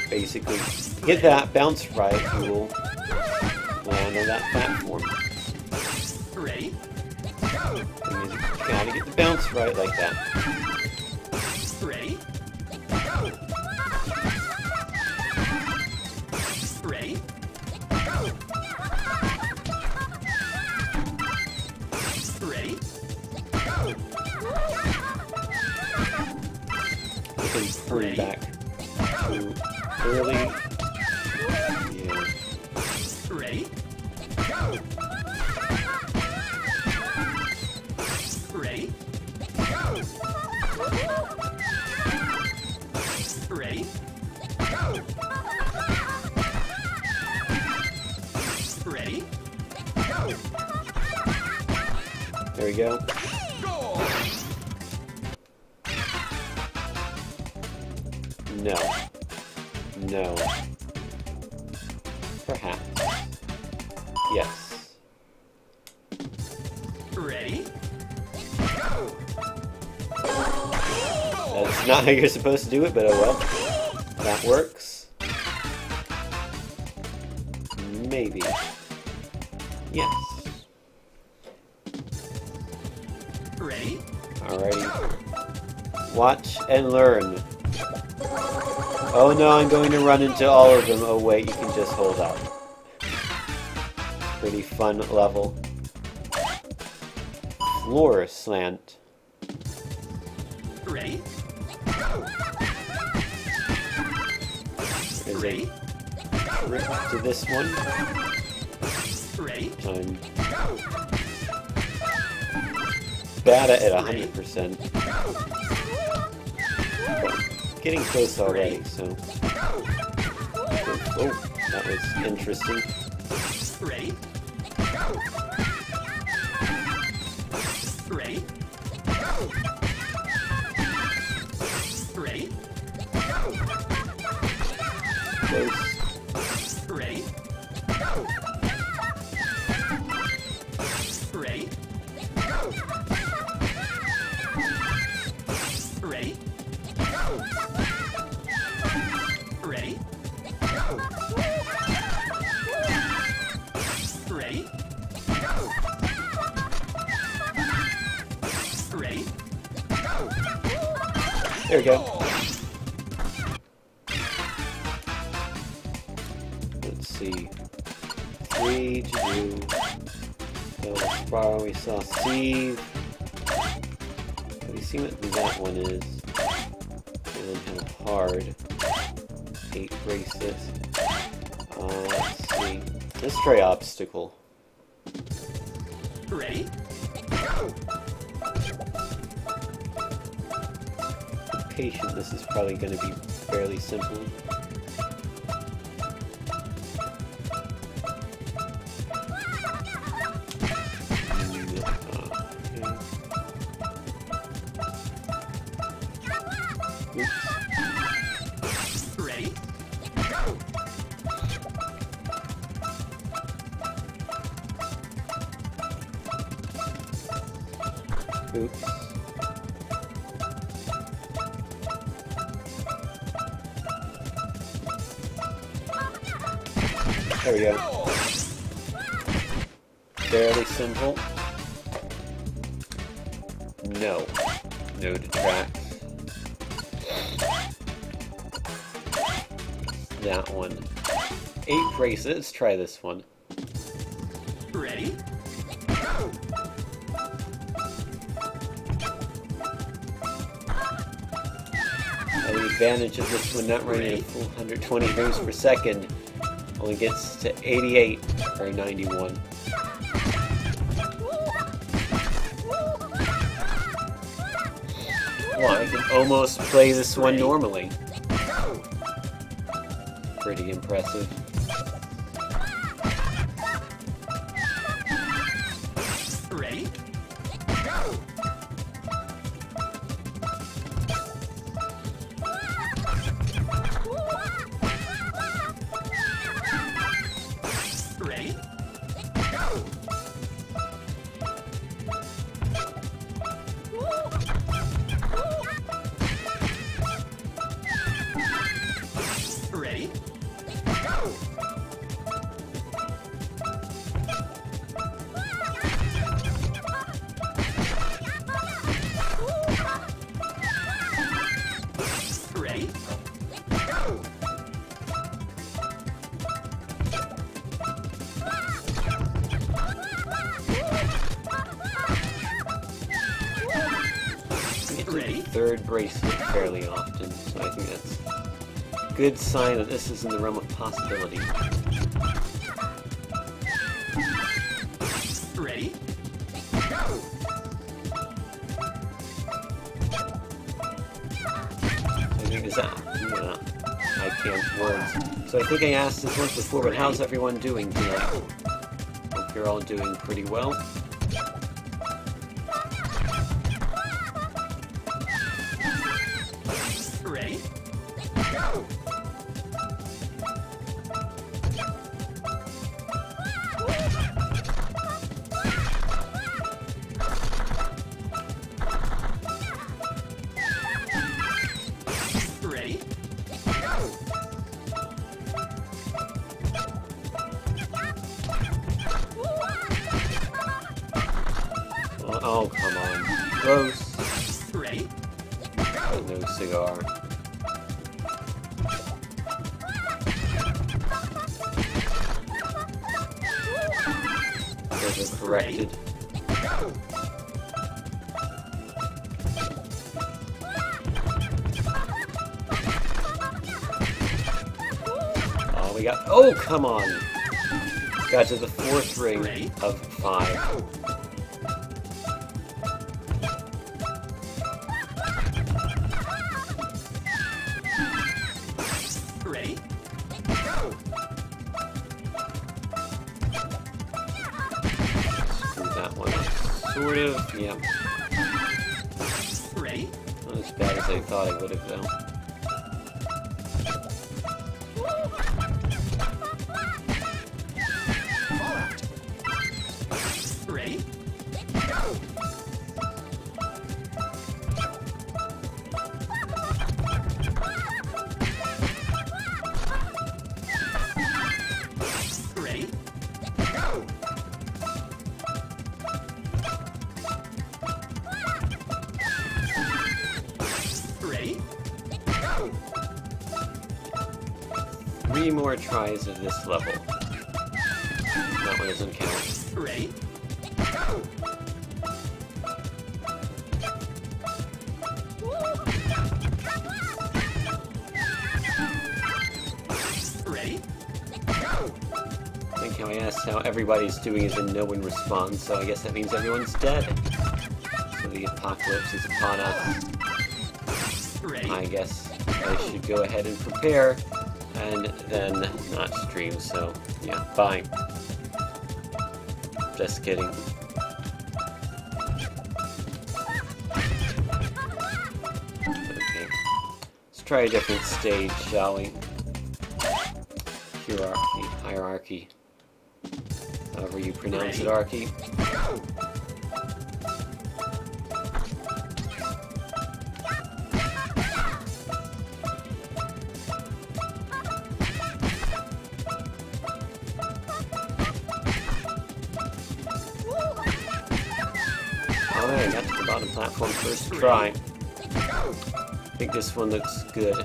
Basically, hit that, bounce right, you will land on that platform. Ready? Go! And you gotta get the bounce right like that. Ready? Go! Ready? Go! Ready? Go! You can turn back too early. Yeah. Ready? Go! Ready? Go! Ready? Go! Ready? Go! There we go. Go! No. No. Perhaps. Yes. Ready? That's not how you're supposed to do it, but oh well. That works. Maybe. Yes. Ready? Alrighty. Watch and learn. Oh no, I'm going to run into all of them. Oh wait, you can just hold out. Pretty fun level. Floor slant. Ready? There's Ready? a trick to this one. Ready? I'm bad at it 100%. But getting close already, so. Oh, that was interesting. Ready? Ready? Ready? Close. Ready? Ready? Ready? Ready? Ready? Ready? There we go. Let's see. 3 to do. So far we saw Steve. Have you seen what that one is? And then have hard. 8 bracelets. Let's see. Let's try obstacle. Ready? Patient, this is probably going to be fairly simple. Ready? Oops. There we go. Fairly simple. No. No detracts. That one. 8 bracelets. Let's try this one. Ready? The advantage of this one not running a full 120 frames per second only gets to 88 or 91. Well, I can almost play this one normally. Pretty impressive. Ready? Ready? Ready? Ready? I get to Ready? the third bracelet fairly often, so I think that's a good sign that this is in the realm of possibility. Ready? I think is that. Yeah, I can't words. So I think I asked this once before, but how's everyone doing tonight? Hope you're all doing pretty well. Ready? Ready? Go! Oh, come on. Close. Ready? Oh, no cigar. Those are corrected. Go! Oh, we got. Oh, come on. Got to the fourth ring Ready? of 5. Go! Ready? Go! Screw that one up. Sort of. Yeah. Ready? Not as bad as I thought I would have, though. Fallout. Ready? Go! Ready? Go! Ready? Go! 3 more tries of this level. That one doesn't count. Ready? Go! Ready? Go! I think how I asked how everybody's doing is and no one responds, so I guess that means everyone's dead. So the apocalypse is upon us. Ready? I guess I should go ahead and prepare and then not stream, so yeah, bye. Just kidding. Okay. Let's try a different stage, shall we? Hierarchy. However you pronounce it, Arky. Go! Alright, I got to the bottom platform first try. Go! I think this one looks good.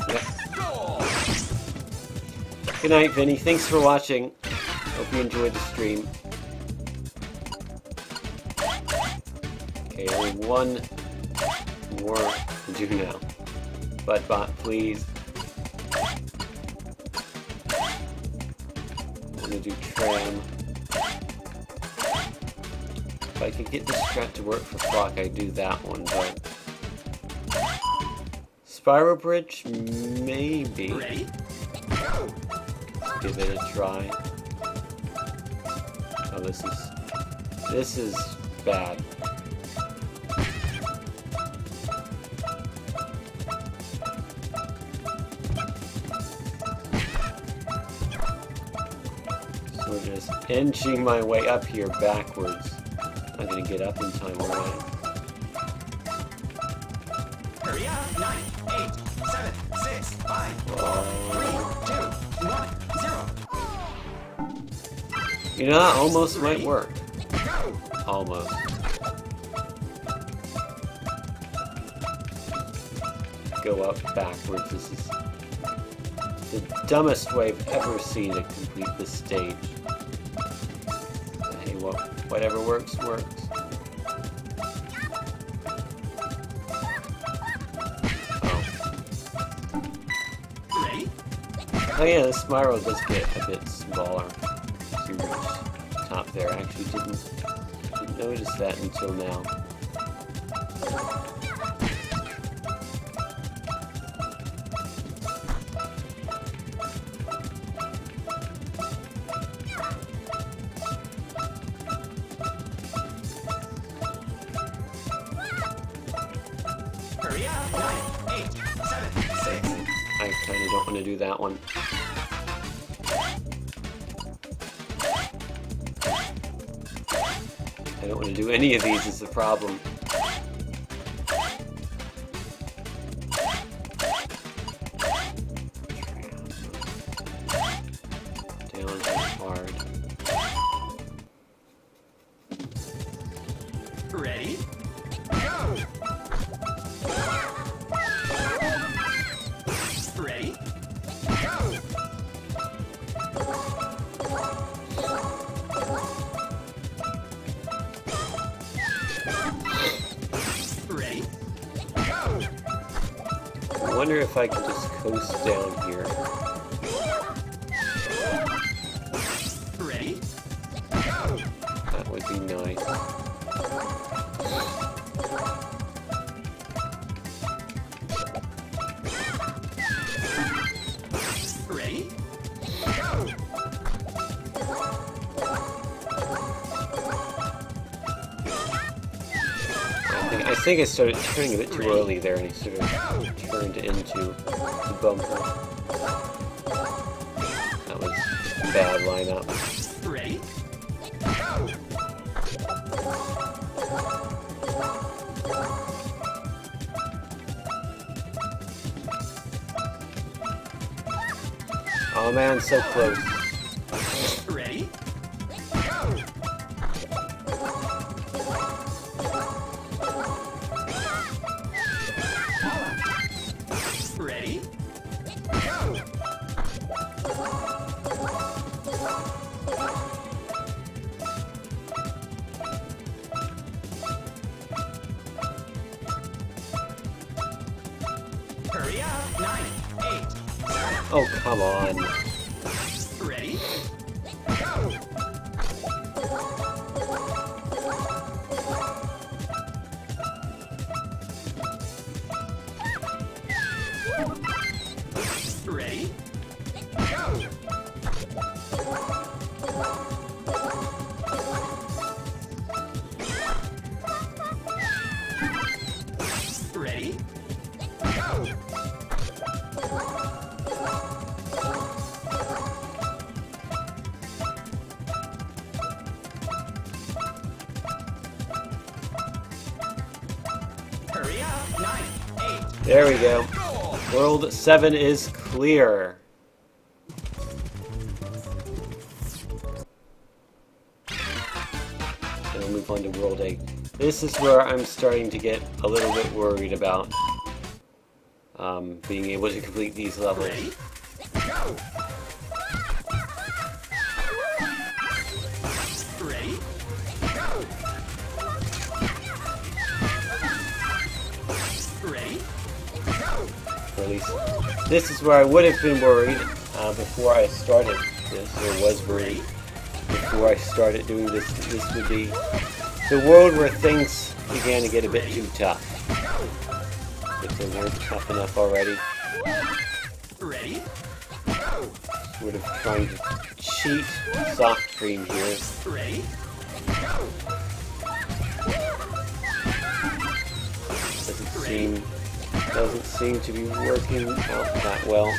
Yep. Goal! Good night, Vinny. Thanks for watching. Hope you enjoyed the stream. Okay, only one more to do now. Bud bot, please. I'm gonna do tram. If I could get this strat to work for Flock, I'd do that one, but Spiral Bridge, maybe. Ready? Go! Give it a try. Oh, this is bad. So we're just inching my way up here backwards. I'm gonna get up in time, alright? Hurry up! 9, 8, 7, 6, 5, 4, 3, 2, 1, 0. You know, that almost might work. Go! Almost. Go up backwards. This is the dumbest way I've ever seen to complete this stage. Hey, well, whatever works, works. Oh. Ready? Oh yeah, the spiral does get a bit smaller. See where it's top there. I actually didn't notice that until now. Hurry up. 9, 8, 7, 6. I kind of don't want to do that one. I don't want to do any of these is the problem. Down hard. Ready? Go! Ready? Go! Ready? Go! I wonder if I can just coast down here. Ready? Go! That would be nice. Ready? Go! I think I started turning a bit too early there, and I sort of turned into the bumper. That was a bad lineup. Ready? Go! Oh man, so close. Ready? Go! Ready? Go! Hurry up! 9, 8, 7. Oh, come on. Ready? Go! Ready? Go! Ready? Go! Hurry up! 9, 8. There we go. Goal! World 7 is clear. And we'll move on to World 8. This is where I'm starting to get a little bit worried about being able to complete these levels. Ready? Go! Ready? Go! Ready? Go! Or at least, this is where I would have been worried before I started this, or was worried before I started doing this. This would be the world where things began to get a bit too tough. If they weren't tough enough already. Ready? Go! Sort of trying to cheat soft cream here. Ready? Go! Doesn't seem to be working out that well.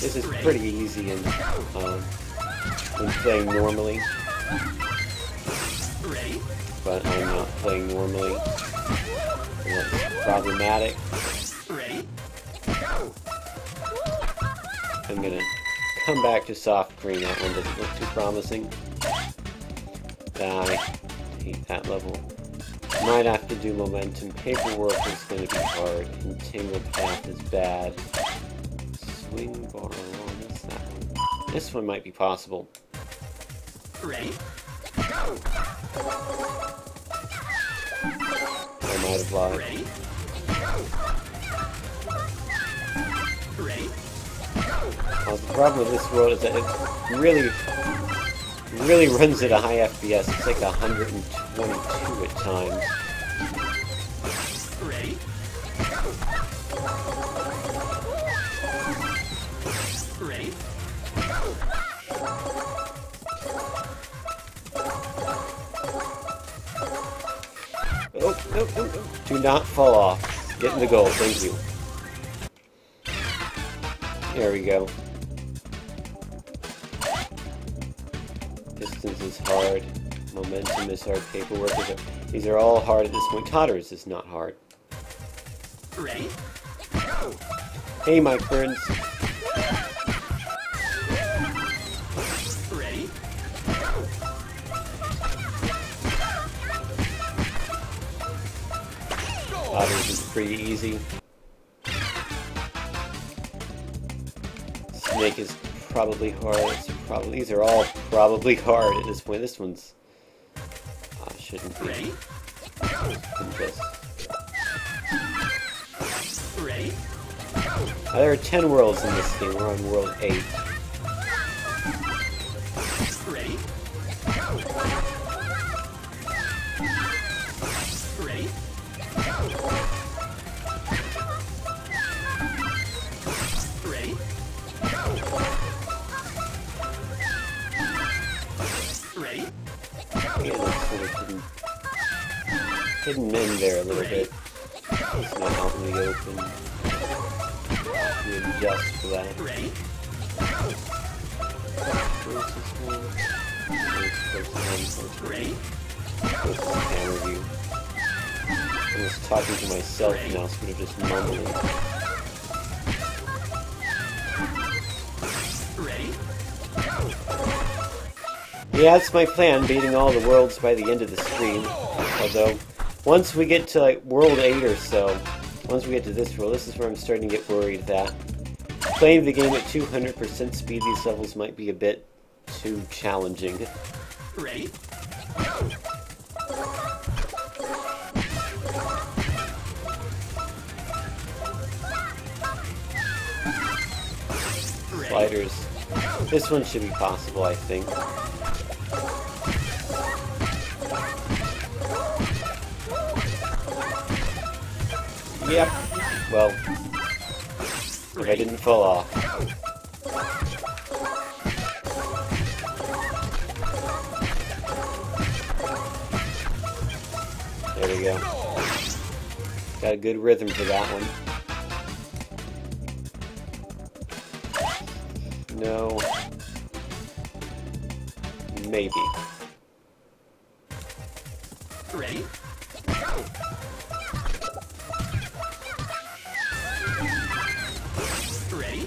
This is pretty easy in when playing normally, Ready? but I'm not playing normally. And that's problematic. Ready? Go! I'm gonna come back to soft cream. That one doesn't look too promising. I hate that level. Might have to do momentum. Paperwork is going to be hard. And Tingle Path is bad. Swing bar along. What's that one? This one might be possible. Ready? Go! I might have lied. Ready? Go! Ready? Go! The problem with this world is that it really runs at a high FPS. It's like 122 at times. Ready? Go! Ready? Go! Oh, no, no, no. Do not fall off. Get in the goal, thank you. There we go. Distance is hard. Momentum is hard. Paperwork is hard. These are all hard at this point. Totters is not hard. Ready? Hey, Mike Burns. Ready? Totters is pretty easy. Snake is probably hard. These are all probably hard at this point. This one's shouldn't be. Ready? Just... Ready? There are 10 worlds in this game. We're on world 8. Ready? Ready? Ready? Ready? Yeah, that's sort of hidden in there a little bit. It's not helping me open. We adjust for that. Ready? Where's this one? Ready? This is camera view. I'm just talking to myself now, sort of just mumbling. Ready? Yeah, that's my plan, beating all the worlds by the end of the stream. Although, once we get to like world 8 or so, once we get to this world, this is where I'm starting to get worried that playing the game at 200% speed, these levels might be a bit too challenging. Ready? Sliders. This one should be possible, I think. Yep. Well, if I didn't fall off. There we go. Got a good rhythm for that one. No. Maybe. Ready? Ready?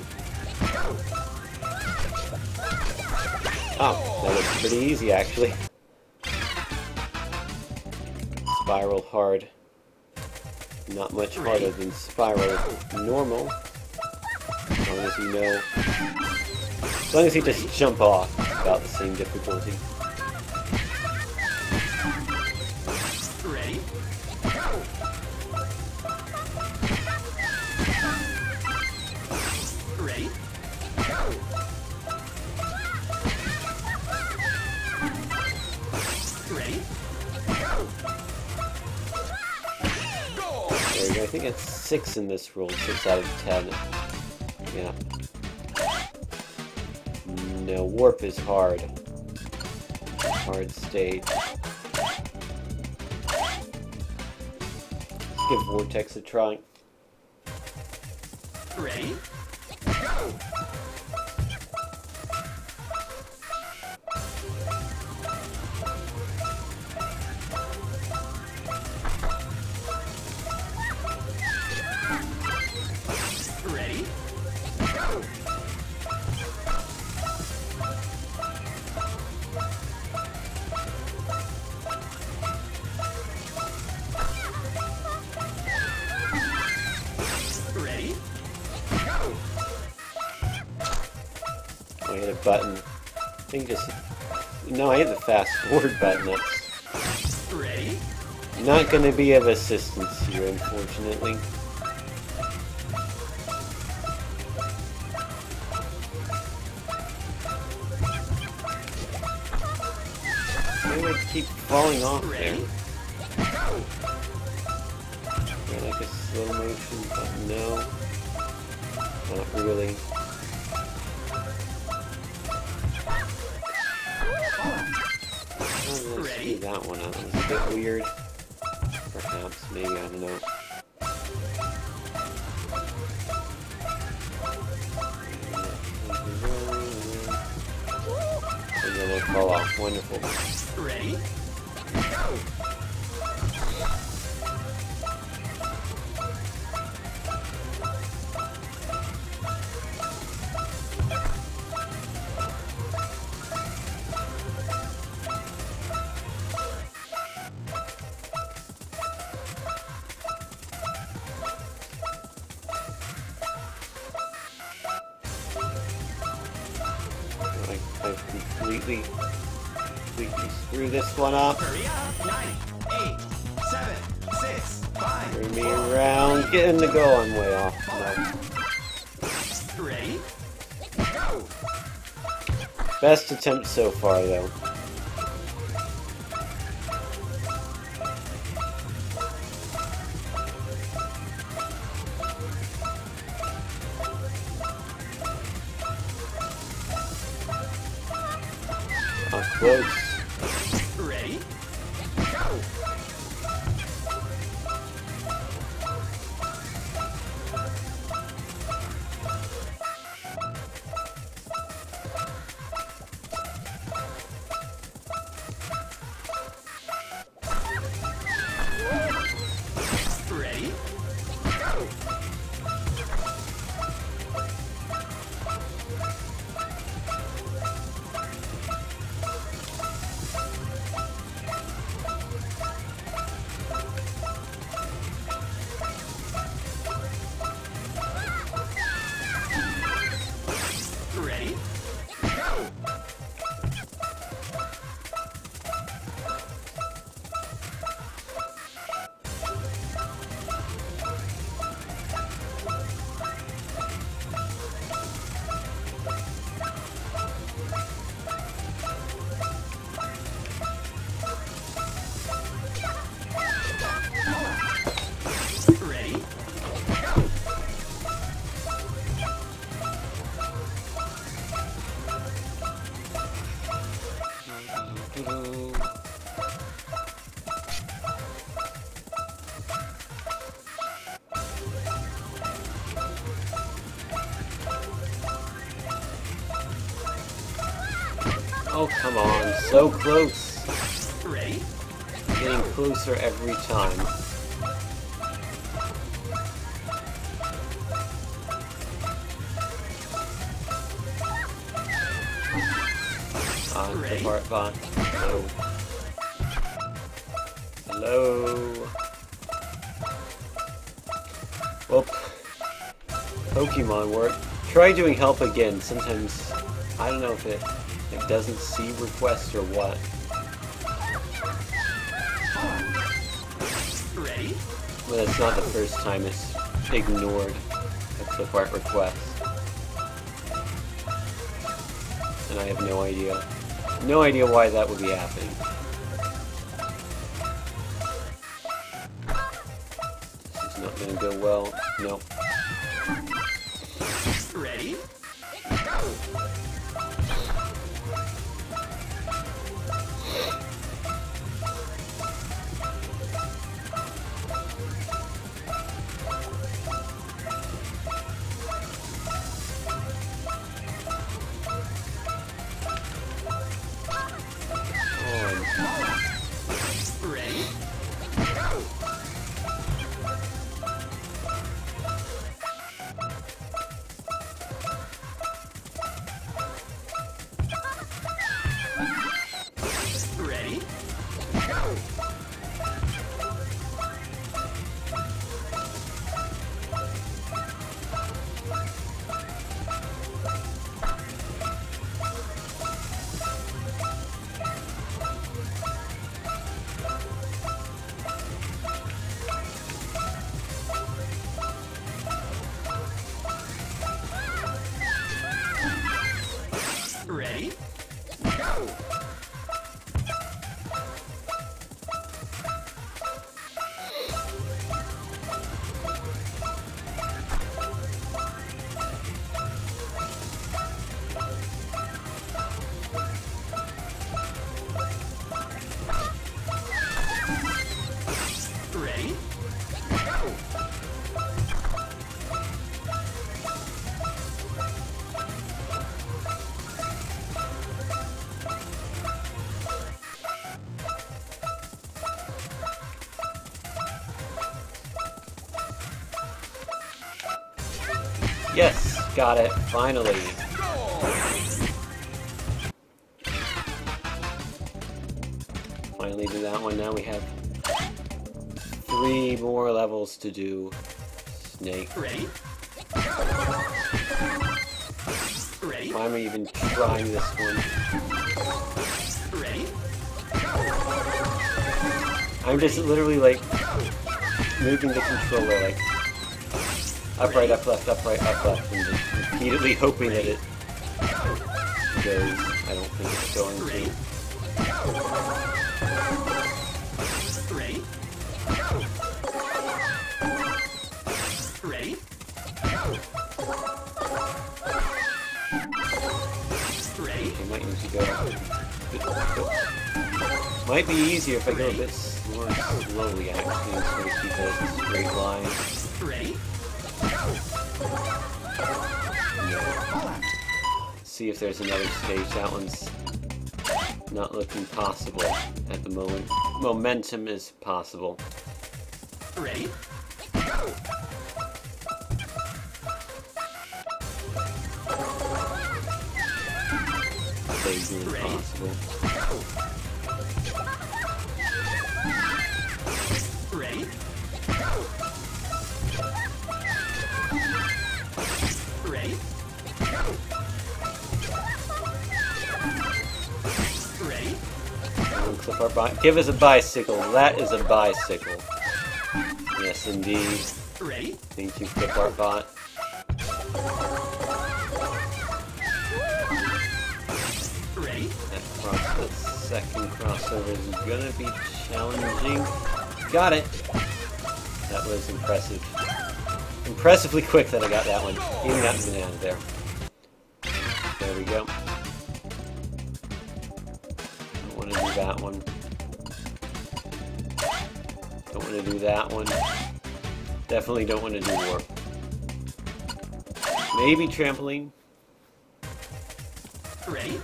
Oh, that looks pretty easy actually. Spiral hard. Not much harder than Spiral normal. As long as you know. As long as you just jump off, it's about the same difficulty. Ready? Ready? Ready? There we go. I think it's 6 in this rule. 6 out of 10. Yeah. No, warp is hard. Hard state. Let's give Vortex a try. Ready? Ready? Ready? I hit a button. I think just... No, I hit the fast forward button. That's Ready? not going to be of assistance here, unfortunately. Maybe I keep falling off there. Ready? I like a slow motion, but no. Not really. Oh, let's do that one out. It was a bit weird. For perhaps, maybe, I don't know. And then I fall off. Wonderful. Ready? Go! I completely screw this one up. Hurry up! 9, 8, 7, 6, 5, Bring me around. Getting the goal. I'm way off. No. Ready? Go! Best attempt so far, though. Close. Ready? Go! Ready? Go! Ready? Go! Ready? Go! Oh, come on. So close. Ready? Getting closer every time. On the part bot. Hello. Hello. Well, Pokemon work. Try doing help again. Sometimes, I don't know if it doesn't see requests or what. Ready? Well, it's not the first time it's ignored a clip art request. And I have no idea. No idea why that would be happening. This is not gonna go well. No. Ready? Go! Ready? Go! Yes, got it, finally. Finally do that one. Now we have 3 more levels to do. Snake. Ready? Ready? Why am I even trying this one? Ready? I'm just literally like moving the controller like up, right, up, left, and just repeatedly hoping that it goes. I don't think it's going to. Ready? Ready? Ready? I might need to go. Might be easier if I go a bit more slowly, actually, instead of keep it as a straight line. Ready? See if there's another stage. That one's not looking possible at the moment. Momentum is possible. Ready? Vaguely possible. Ready? Ready? Ready? Clip our give us a bicycle. That is a bicycle. Yes, indeed. Ready? Thank you, Clipart. Ready? The second crossover is gonna be challenging. Got it! That was impressive. Impressively quick that I got that one. Even got the banana there. There we go. Don't want to do that one. Don't want to do that one. Definitely don't want to do warp. Maybe trampoline. Ready?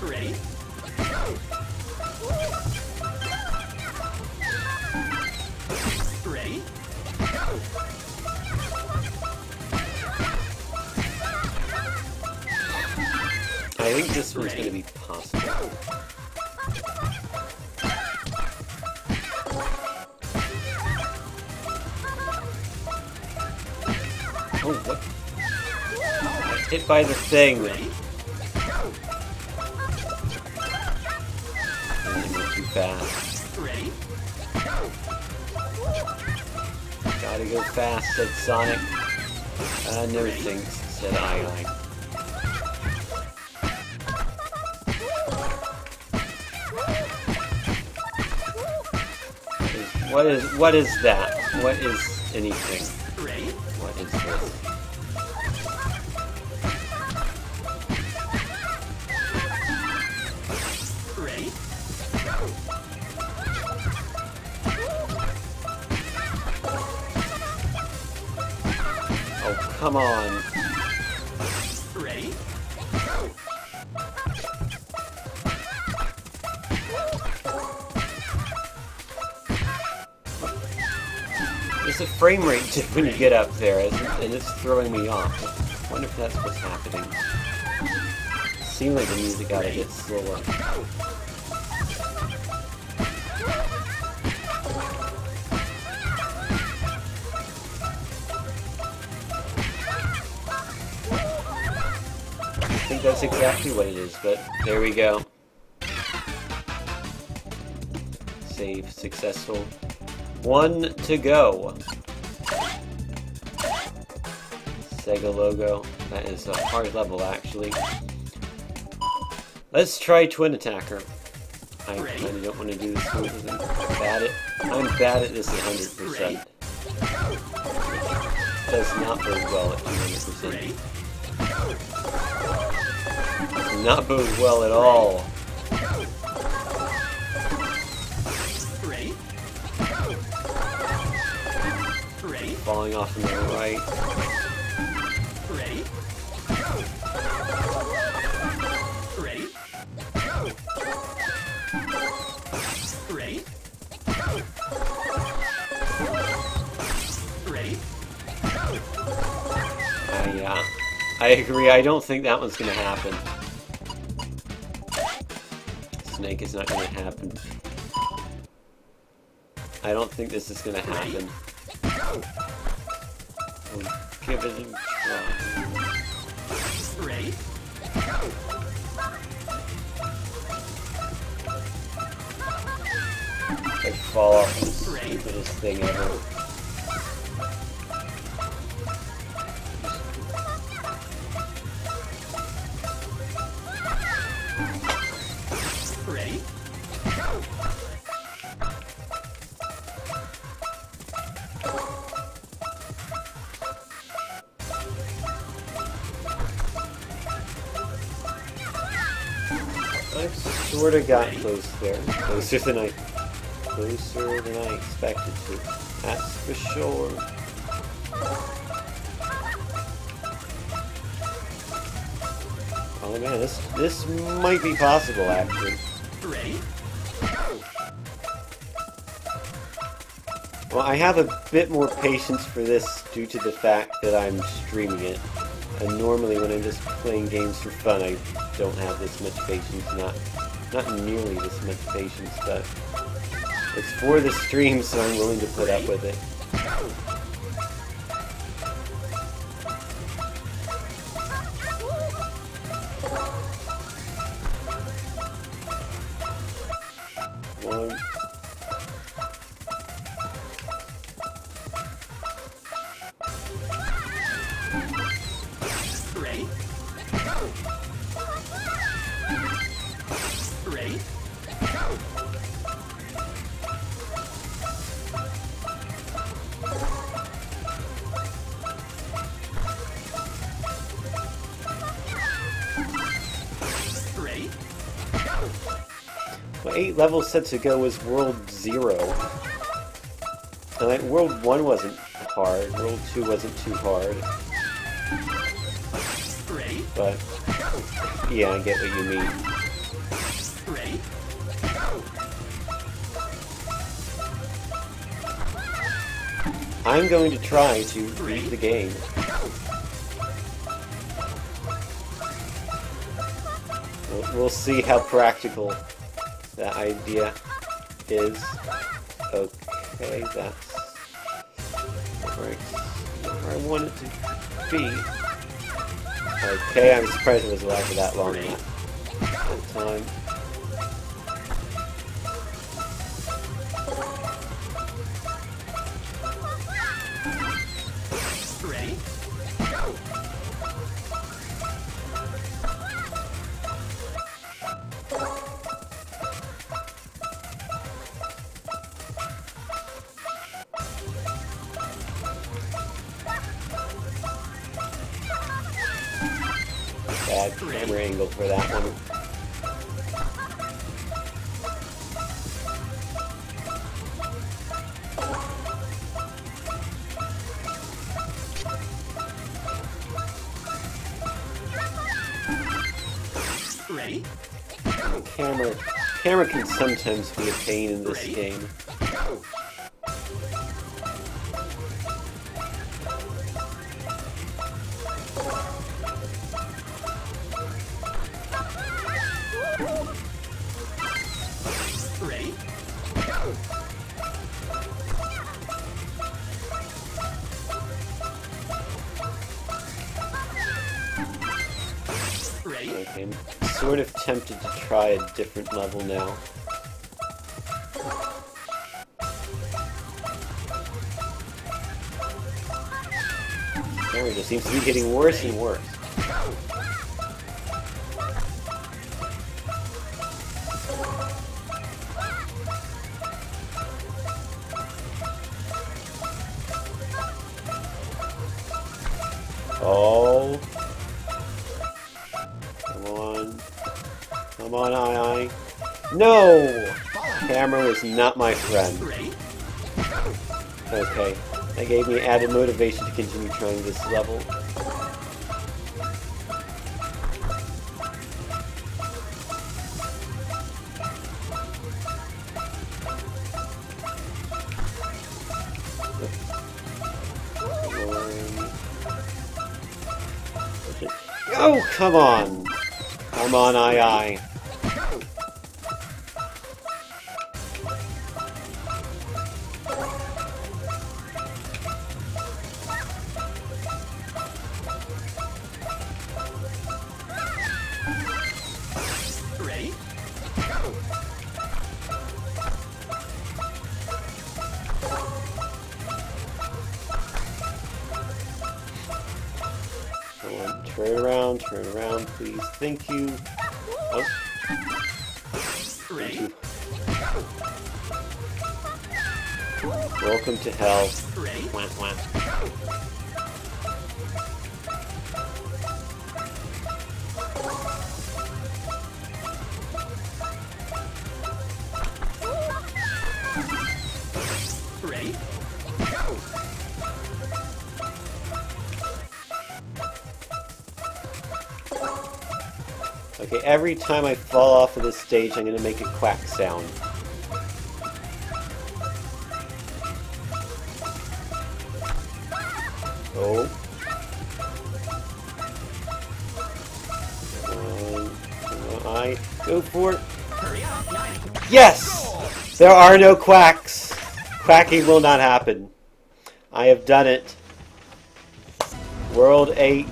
Ready? Ready? I think this one's going to be possible. Oh, what? I hit by the thing. Ready? I'm going too fast. Ready? Gotta go fast, said Sonic. No thanks, said I. What is that? What is anything? Ready? What is this? Ready? Oh, come on. Ready? There's a frame rate dip when you get up there, and it's throwing me off. I wonder if that's what's happening. Seems like the music got a bit slower. I think that's exactly what it is, but there we go. Save successful. 1 to go. Sega logo. That is a hard level, actually. Let's try Twin Attacker. I kind of don't want to do this one because I'm bad at this 100%. Does not bode well at 200%. Does not bode well at all. Ready? Ready? Falling off on the right. Ready? Yeah, I agree. I don't think that one's gonna happen. Snake is not gonna happen. I don't think this is gonna happen. We'll give it a try. Ready? I fall off the stupidest thing ever. Ready? I sorta got close there. Closer than I expected to. That's for sure. Oh man, this might be possible actually. Ready? Well, I have a bit more patience for this due to the fact that I'm streaming it. And normally when I'm just playing games for fun, I don't have this much patience. Not nearly this much patience, but it's for the stream, so I'm willing to put up with it. One. Ready? Ready? Ready? Well, 8 levels set to go was World 0. And like, World 1 wasn't hard, World 2 wasn't too hard. Ready? But, yeah, I get what you mean. Ready? I'm going to try to beat the game. We'll see how practical that idea is. Okay, that's where I want it to be. Okay, I'm surprised it was alive for that long that time. Ready? Bad camera angle for that one. Ready? Camera can sometimes be a pain in this game. Ready? Ready? Okay, I'm sort of tempted to try a different level now. Camera just seems to be getting worse and worse. Oh. Come on. Come on, I. No! Camera was not my friend. Ready? Okay. That gave me added motivation to continue trying this level. Oh, come on. Come on, aye. Ready? Go! Turn around, please. Thank you. Oh. Ready? Thank you. Welcome to hell. Ready? Wah, wah. Ready? Go! Okay, every time I fall off of this stage, I'm going to make a quack sound. Oh. I go for it. Hurry up! 9. Yes! There are no quacks. Quacking will not happen. I have done it. World 8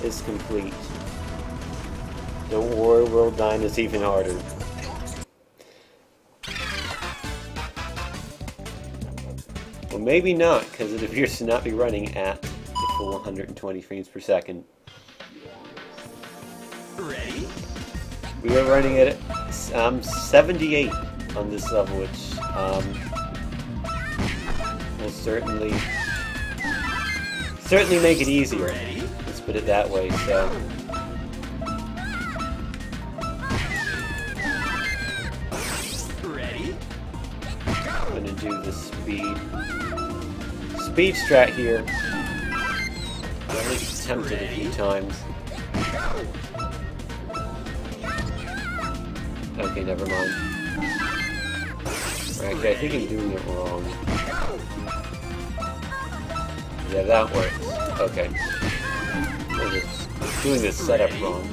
is complete. Don't worry, World 9 is even harder. Well, maybe not, because it appears to not be running at the full 120 frames per second. Ready? We are running at 78 on this level, which will certainly make it easier. Ready? Let's put it that way. So. Ready? I'm gonna do the speed strat here. I at least attempted a few times. Okay, never mind. Okay, I think I'm doing it wrong. Yeah, that works. Okay. I'm just doing this setup wrong.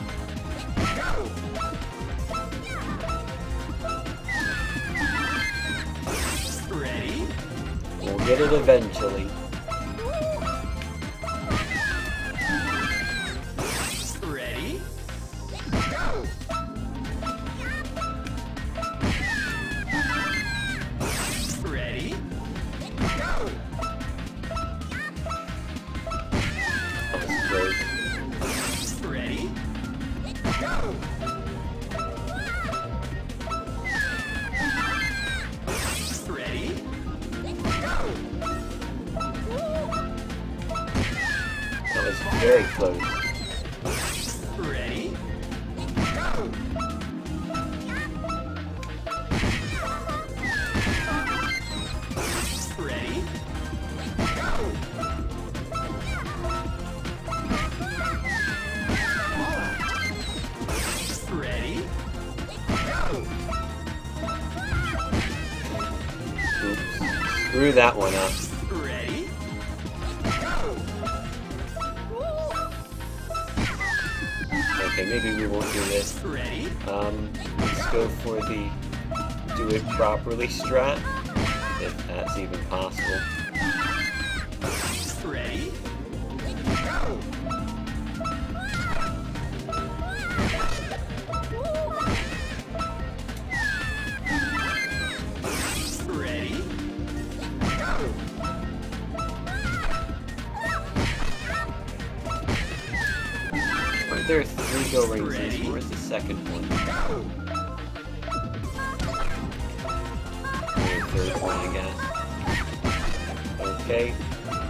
Ready? We'll get it eventually. Ready? Ready? That was great. Ready? Ready? That was very close. Ready? Ready? Ready? Oops. Screw that one up. Ready? Okay, maybe we won't do this. Ready? Let's go for the do it properly strat, if that's even possible. Ready? Ready? Aren't there 3 go rings? Ready? Where's the second one? Or the third one, I guess. Okay,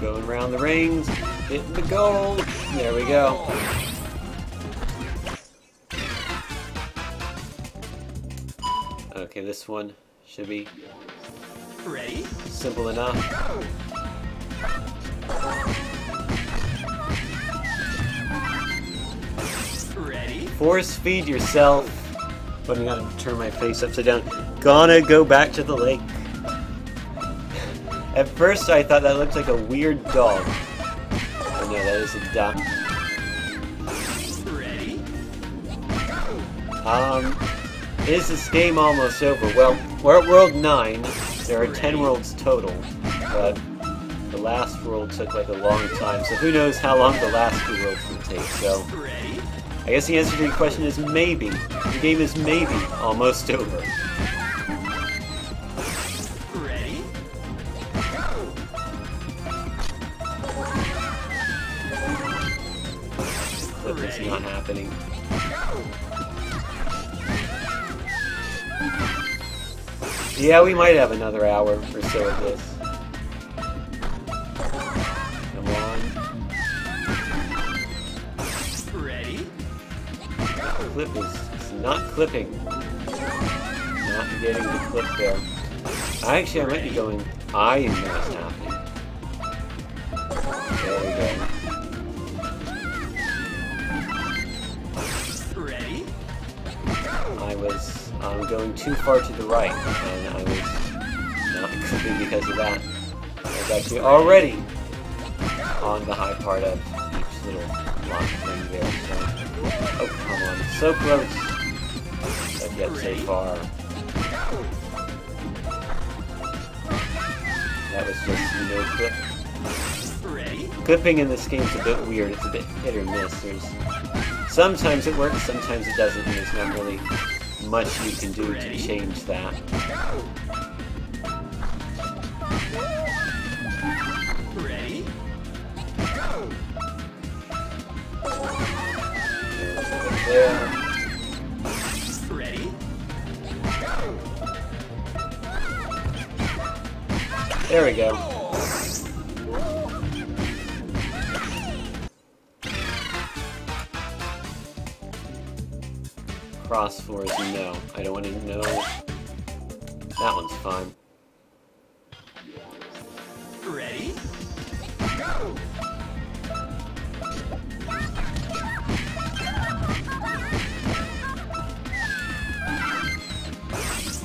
going around the rings, hitting the goal. There we go. Okay, this one should be Ready? simple enough. Ready? Force feed yourself. But I'm gonna turn my face upside down. Gonna go back to the lake. At first I thought that looked like a weird dog. Oh no, that is a duck. Is this game almost over? Well, we're at World 9. There are 10 worlds total, but the last world took like a long time, so who knows how long the last 2 worlds will take, so... I guess the answer to your question is maybe. The game is maybe almost over. Ready? Clip is not happening. Yeah, we might have another hour or so of this. Come on. Ready? Clip is not clipping. Not getting the clip there. Actually, I might be going I am not happening. There we go. Ready? I was going too far to the right, and I was not clipping because of that. I was actually already on the high part of each little lock thing there. So. Oh, come on. So close. But yet so far. That was just no clip. Ready? Clipping in this game is a bit weird. It's a bit hit or miss. Sometimes it works, sometimes it doesn't, and there's not really much you can do to change that. Ready? There. Ready? There we go. Cross floors, no. I don't want to know. That one's fine. Ready?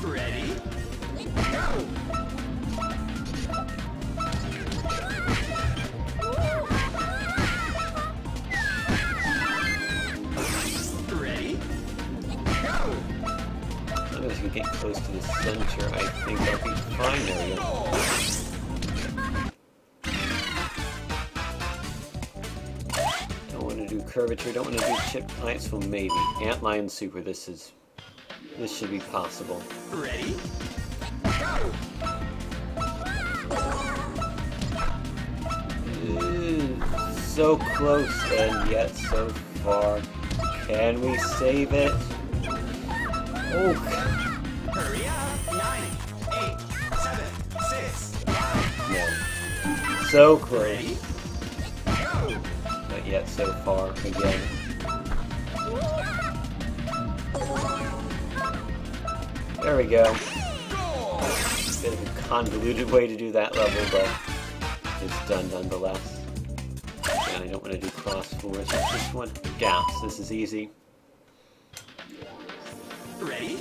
Ready? Ready? As long as we get close to the center, I think I'll be fine. There we go. Don't want to do curvature, don't want to do chip heights, well maybe. Antlion Super, this should be possible. Ready? So close and yet so far. Can we save it? Oh, Hurry up! 9, 8, 7, 6, 5. no. So close, Ready? but yet so far again. There we go. Bit of a convoluted way to do that level, but it's done nonetheless. And I don't want to do cross floors. I just want gaps. This is easy. Ready?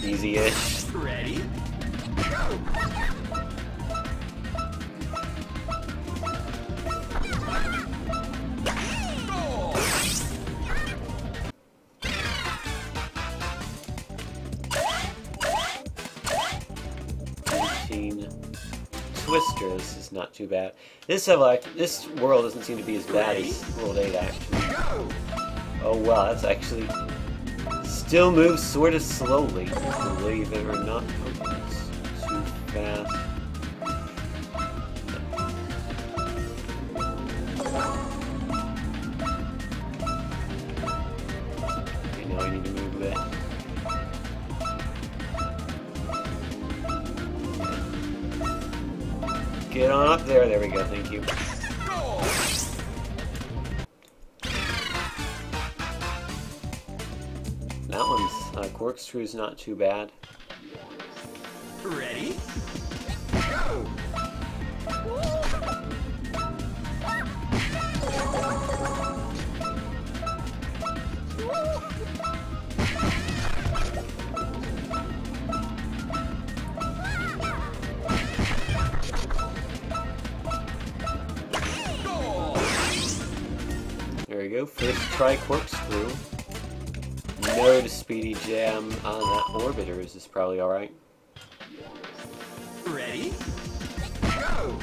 Easy-ish. Ready? 18. Twister, this is not too bad. This world doesn't seem to be as bad as World 8, actually. Oh wow, that's actually still moves sort of slowly, believe it or not. Oh, it's too fast. Okay, now I need to move a bit. Get on up there. There we go. Thank you. That one's corkscrew's not too bad. Ready? There we we go. First try corkscrew. No to speedy jam. That orbiters is probably alright. Ready? Go!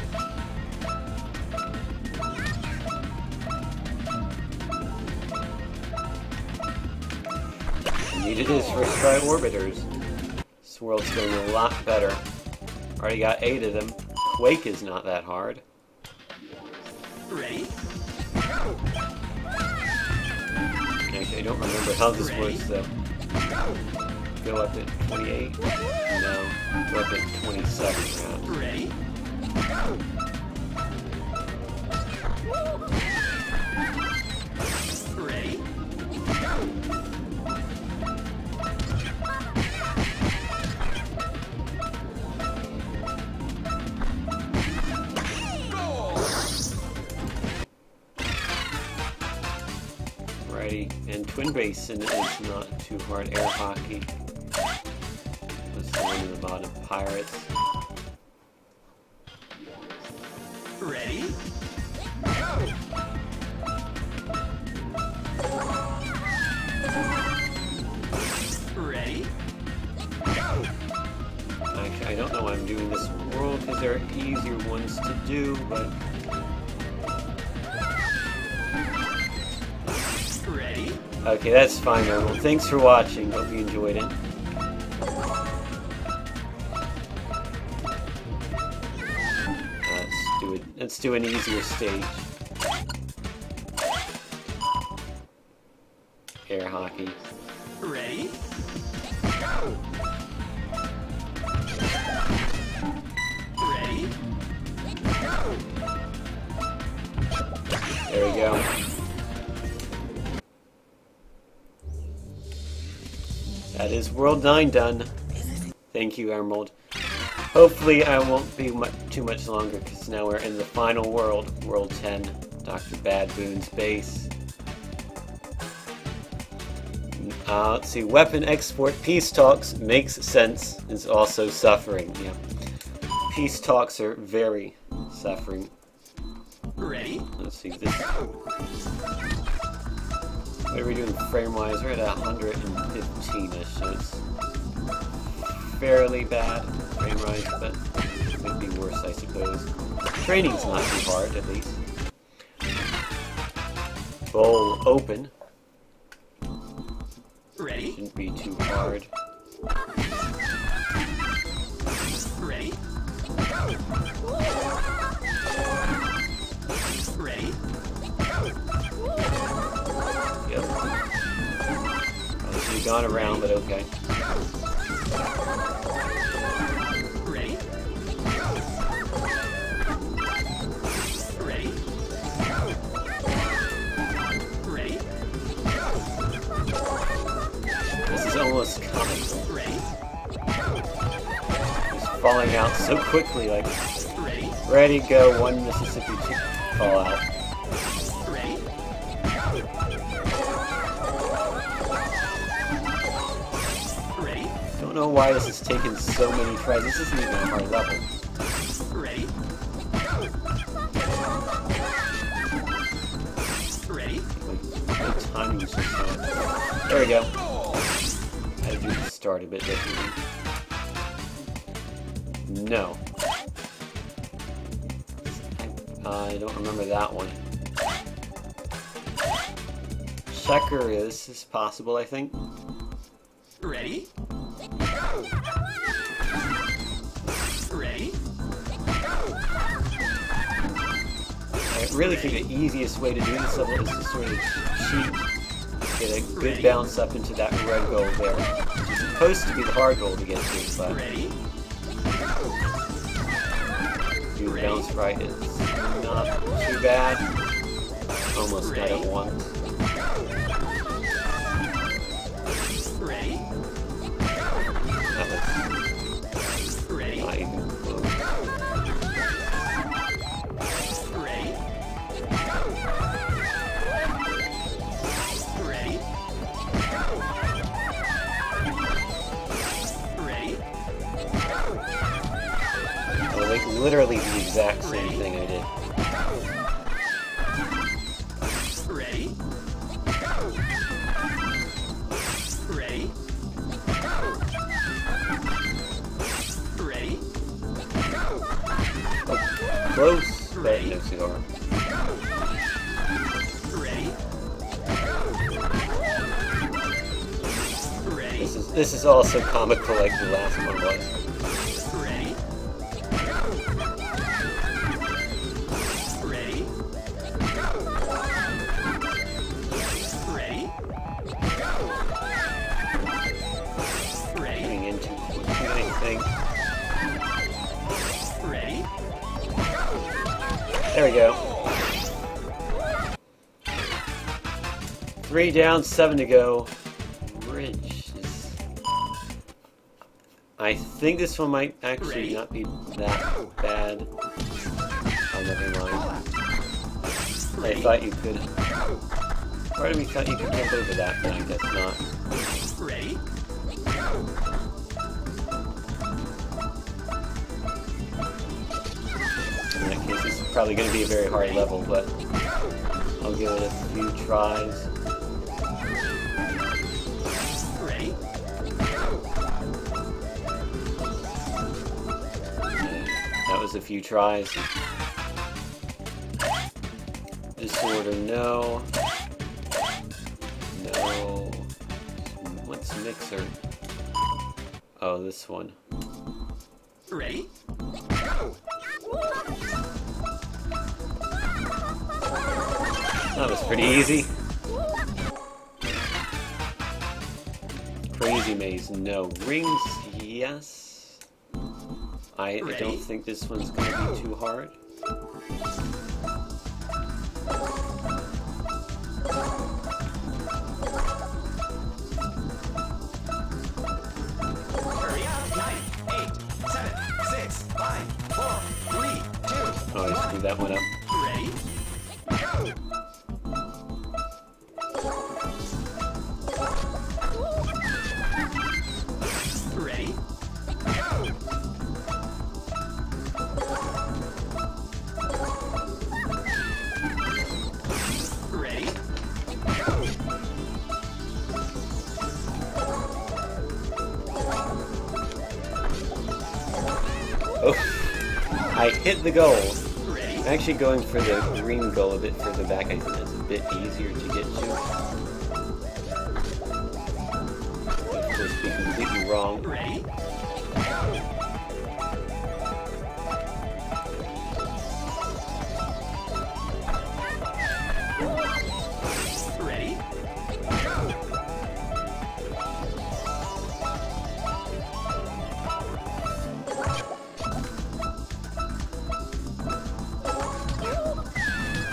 Needed his first try orbiters. This world's going a lot better. Already got 8 of them. Quake is not that hard. Ready? Go! Actually, I don't remember how this works though. Go up at 28? No. Go up at 27 rounds. Ready? Go! Ready? Go! Righty. And Twin Basin is not too hard. Air hockey. That's the one in the bottom. Pirates. Ready? Go! Ready? Go! Actually, I don't know why I'm doing this world because there are easier ones to do, but Ready? okay, that's fine, Emerald. Thanks for watching. Hope you enjoyed it. Let's do an easier stage. Air hockey. Ready? Go! Ready? Go! There we go. That is World 9 done. Thank you, Emerald. Hopefully I won't be too much longer because now we're in the final world, World 10, Dr. Bad Boon's base. Let's see, weapon export, peace talks, makes sense, is also suffering, yeah. Peace talks are very suffering. Ready? Let's see, this... What are we doing frame-wise? We're at 115-ish, so it's fairly bad frame-wise, but it could be worse, I suppose. Training's not too hard, at least. Bowl open. Ready? Shouldn't be too hard. Ready? Go! Ready? Go! Yep. Probably should have gone around, but okay. Ready? Go! Ready? Go! Ready? Go! This is almost comical. Ready? Go! He's falling out so quickly, like, Ready? ready, go, one Mississippi fall out. Ready? Go! Ready? Don't know why this has taken so many tries. This isn't even a hard level. Ready? Go! Ready? Like, the timing is just not... There we go. I had to do the start a bit differently. No. I don't remember that one. Checker is possible, I think. Ready? Go! Ready? Go! I really think the easiest way to do this level is to sort of cheat. Get a good bounce up into that red goal there. Which is supposed to be the hard goal to get to, but Ready? Go! do the bounce right is not too bad. Almost got it once. Ready? That was Ready? not even close. Ready? Ready? Ready? Oh, like literally the exact same thing I did. Ready? Ready? No cigar. Ready? Ready? This is also comical like the last one was. Ready? Ready? Ready? Ready? Getting into anything. Ready? There we go. 3 down, 7 to go. Ridge is... I think this one might actually Ready? not be that bad. Oh, never mind. I Ready? thought you could... Part of me thought you could jump over that, but I guess not. Ready? In that case, this is probably going to be a very hard level, but I'll give it a few tries. Ready? That was a few tries. Disorder, no. No. What's mixer? Oh, this one. Ready? That was pretty easy. Crazy maze, no. Rings, yes. I don't think this one's gonna be too hard. Hurry up! 9, 8, 7, 6, 5, 4, 3, 2, Oh, I screwed that one up. Ready? Ready? Ready? Oh, I hit the goal. Ready? I'm actually going for the green goal a bit further back. I think that's a bit easier to get to. But of course, be completely wrong. Ready? Ready?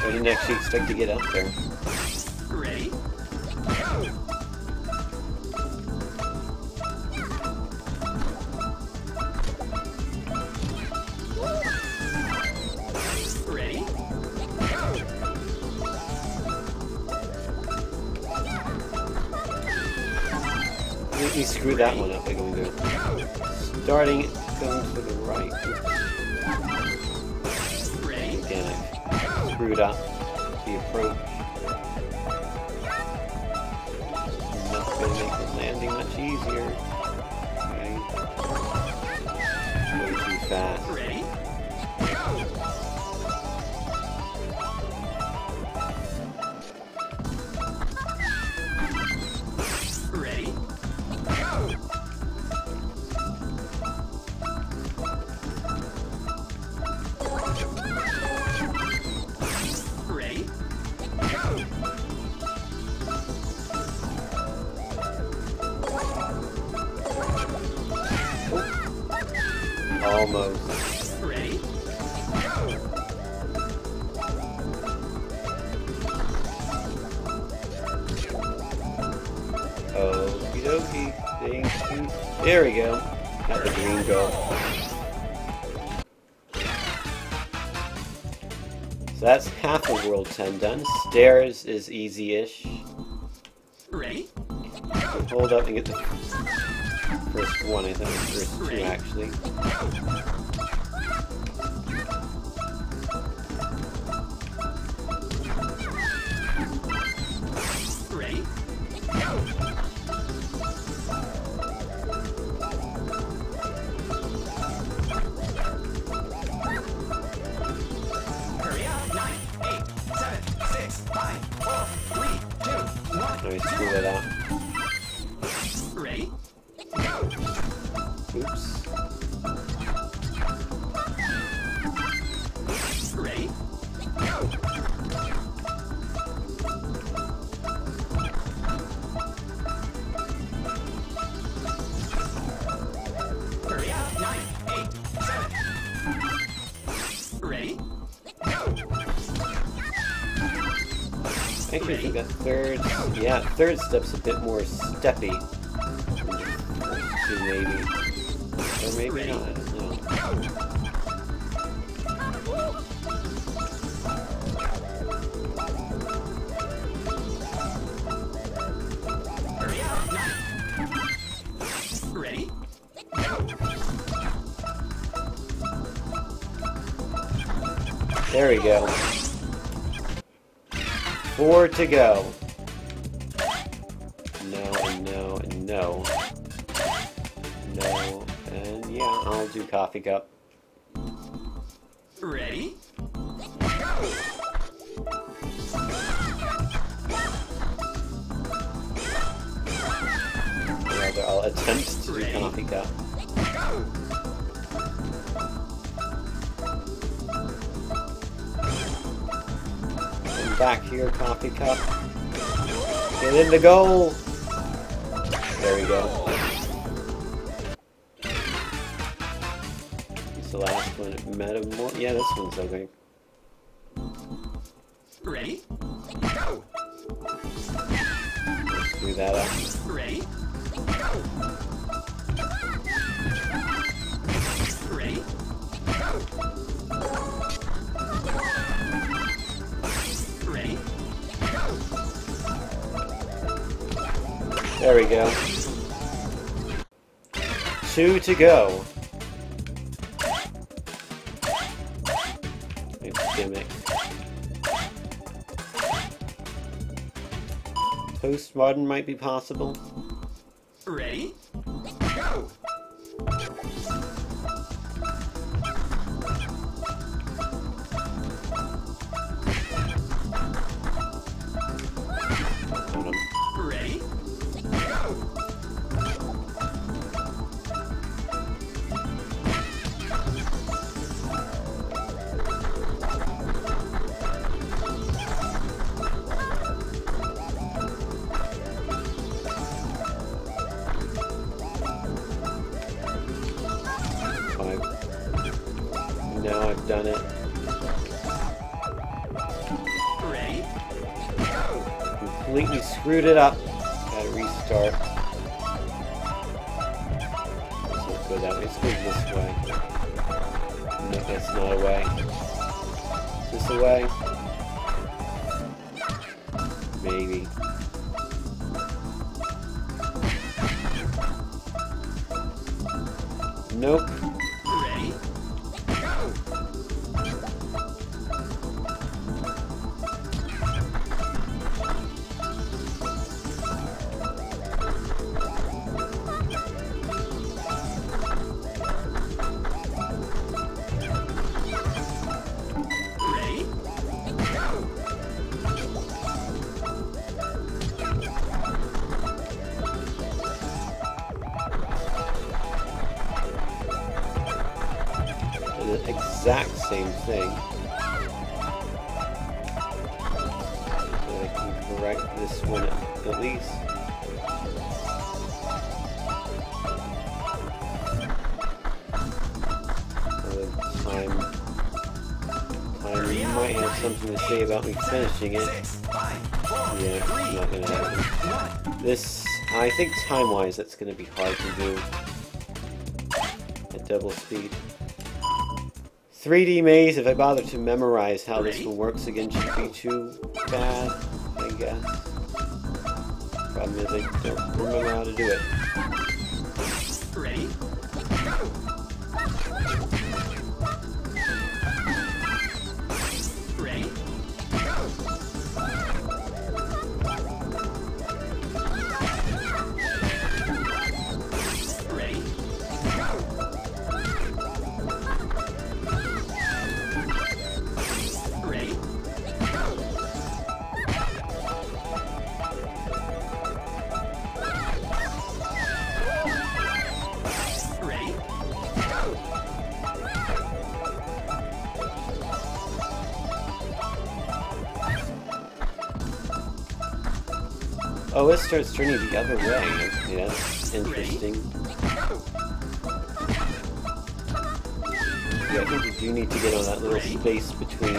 I didn't actually expect to get up there. Ready? Ready? We screwed that one up by going there. Starting, going to the right. Ready? Again, I screwed up the approach. Not going to make the landing much easier. Okay. Way too fast. Ready? Ready? Ready? Almost. Ready? Okie dokie. Thank you. There we go. Got the green goal. So that's half of World 10 done. Stairs is easy-ish. Ready? So hold up and get the first one, I think. First two, actually. Ready? Hurry Alright, screw that out. Ready? Oops. Ready? Hurry up! 9, 8, 7. Ready? I actually think that third, yeah, third step's a bit more steppy. Maybe. Or maybe not, I don't know. Hurry up! 9. Ready? There we go. 4 to go. No, and no, and no. No, and yeah, I'll do coffee cup. Ready? Rather, I'll attempt to do coffee cup. And back here, coffee cup. Get in the goal! There we go. It's the last one. Metamor. Yeah, this one's okay. Ready? Screw that up. Ready? Ready? Ready? There we go. 2 to go. Maybe gimmick. Postmodern might be possible. Ready? Hold on. Ready? Now I've done it. Ready? Completely screwed it up. Gotta restart. Let's not go that way. Let's go this way. No, that's not a way. Is this a way? Maybe. Nope. Ready? Ready? The exact same thing. So I can correct this one at least. Time might have something to say about me finishing it. 6, 5, 4, Yeah, 3, not gonna 2, happen. 1. This, I think time-wise, that's gonna be hard to do at double speed. 3D maze, if I bother to memorize how this one works again, shouldn't be too bad, I guess. Problem is I don't remember how to do it. Ready? Ready? Ready? Ready? Oh, it starts turning the other way. Okay, that's interesting. Yeah, I think you do need to get on that little space between,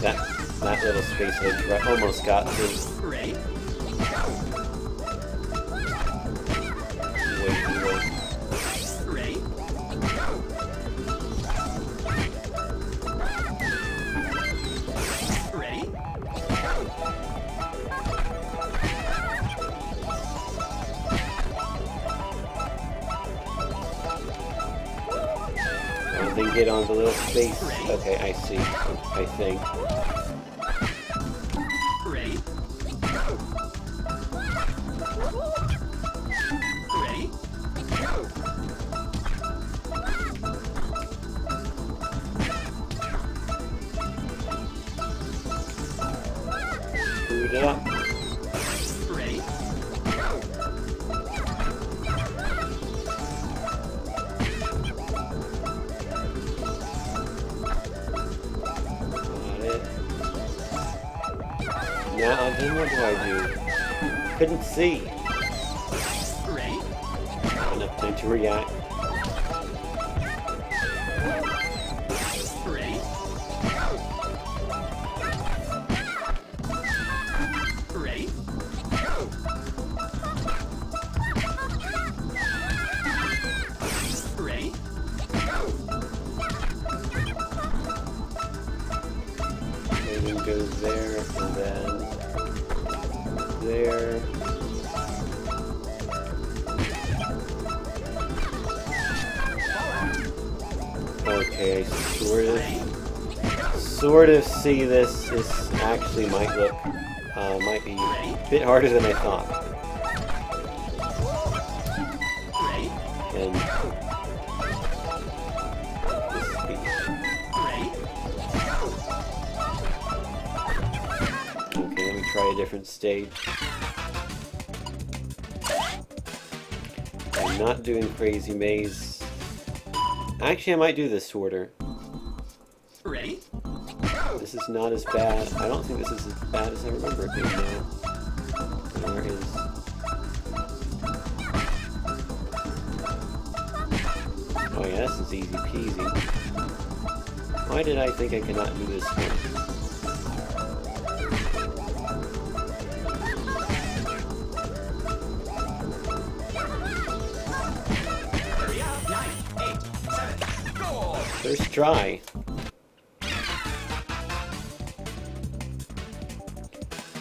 that little space that I almost got to. Ready? Wait. Ready? Ready? And then get on the little space. Okay, I see. I think. Ready? Ready? Boot it up. Ready? Got it. Now, then what do I do? Couldn't see. Ready? Not enough time to react. Ready? Ready? Ready? Maybe goes there, and then there. Okay, sort of see this. This actually might look, might be a bit harder than I thought. Ready? And this speed. Ready? Okay, let me try a different stage. I'm not doing Crazy Maze. Actually, I might do this order. Ready? This is not as bad. I don't think this is as bad as I remember it being now. Where is... Oh yeah, this is easy peasy. Why did I think I could not do this one? Hurry up! 9, 8, 7, go! First try.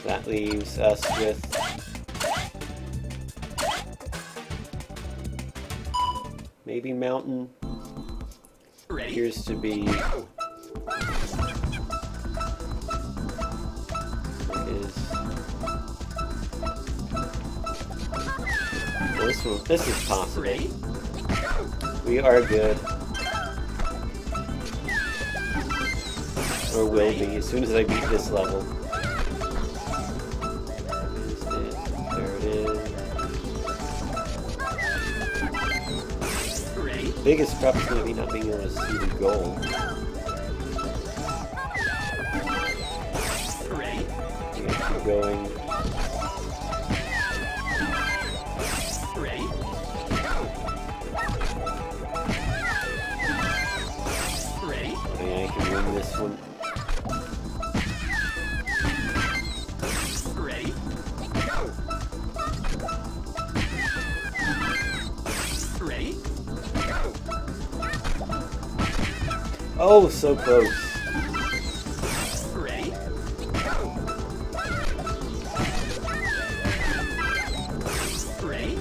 That leaves us with maybe Mountain. Ready? Appears to be this is possible. Ready? We are good. Or will be as soon as I beat this level. There it is. Ready? Biggest problem is going to be not being able to see the goal. Ready? We have to keep going. Ready? Ready? Okay, I can win this one. Ready? Ready? Oh, so close. Ready? Ready?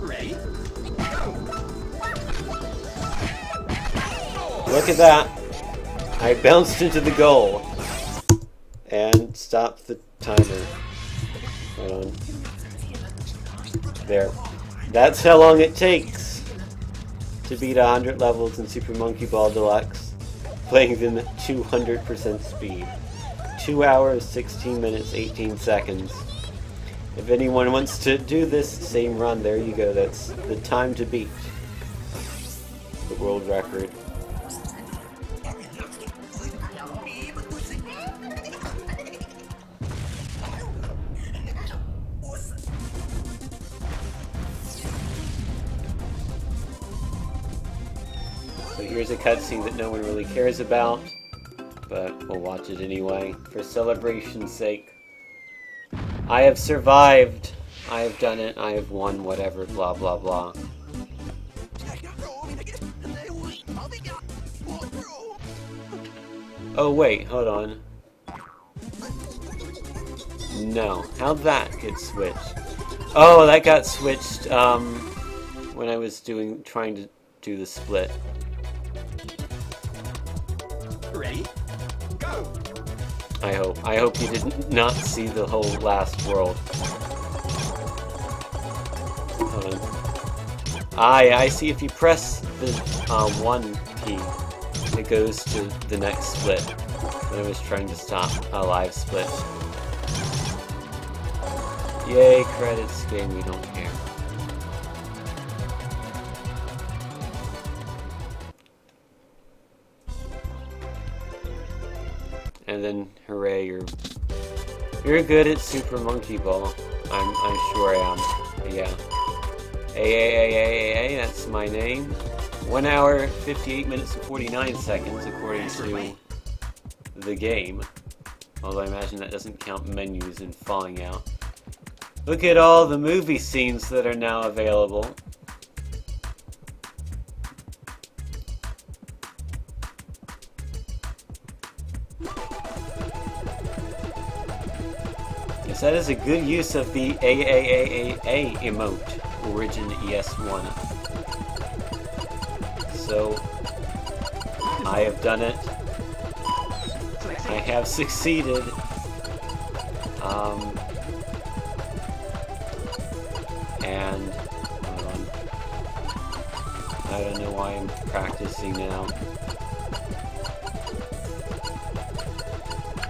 Ready? Look at that. I bounced into the goal. And stopped the timer. Hold on. There. That's how long it takes to beat 100 levels in Super Monkey Ball Deluxe, playing them at 200% speed. 2 hours, 16 minutes, 18 seconds. If anyone wants to do this same run, there you go. That's the time to beat the world record. So here's a cutscene that no one really cares about, but we'll watch it anyway, for celebration's sake. I have survived! I have done it, I have won, whatever, blah blah blah. Oh wait, hold on. No, how'd that get switched? Oh, that got switched, when I was trying to do the split. Ready? Go! I hope you did not see the whole last world. Hold on. I see if you press the, 1 key, it goes to the next split. When I was trying to stop a live split. Yay, credits, game, we don't care. And then, hooray, you're good at Super Monkey Ball. I'm sure I am. Yeah. A, that's my name. 1 hour, 58 minutes and 49 seconds, according to the game. Although I imagine that doesn't count menus and falling out. Look at all the movie scenes that are now available. Yes, that is a good use of the AAAA emote, Origin ES1. So, I have done it. I have succeeded. And, hold on. I don't know why I'm practicing now.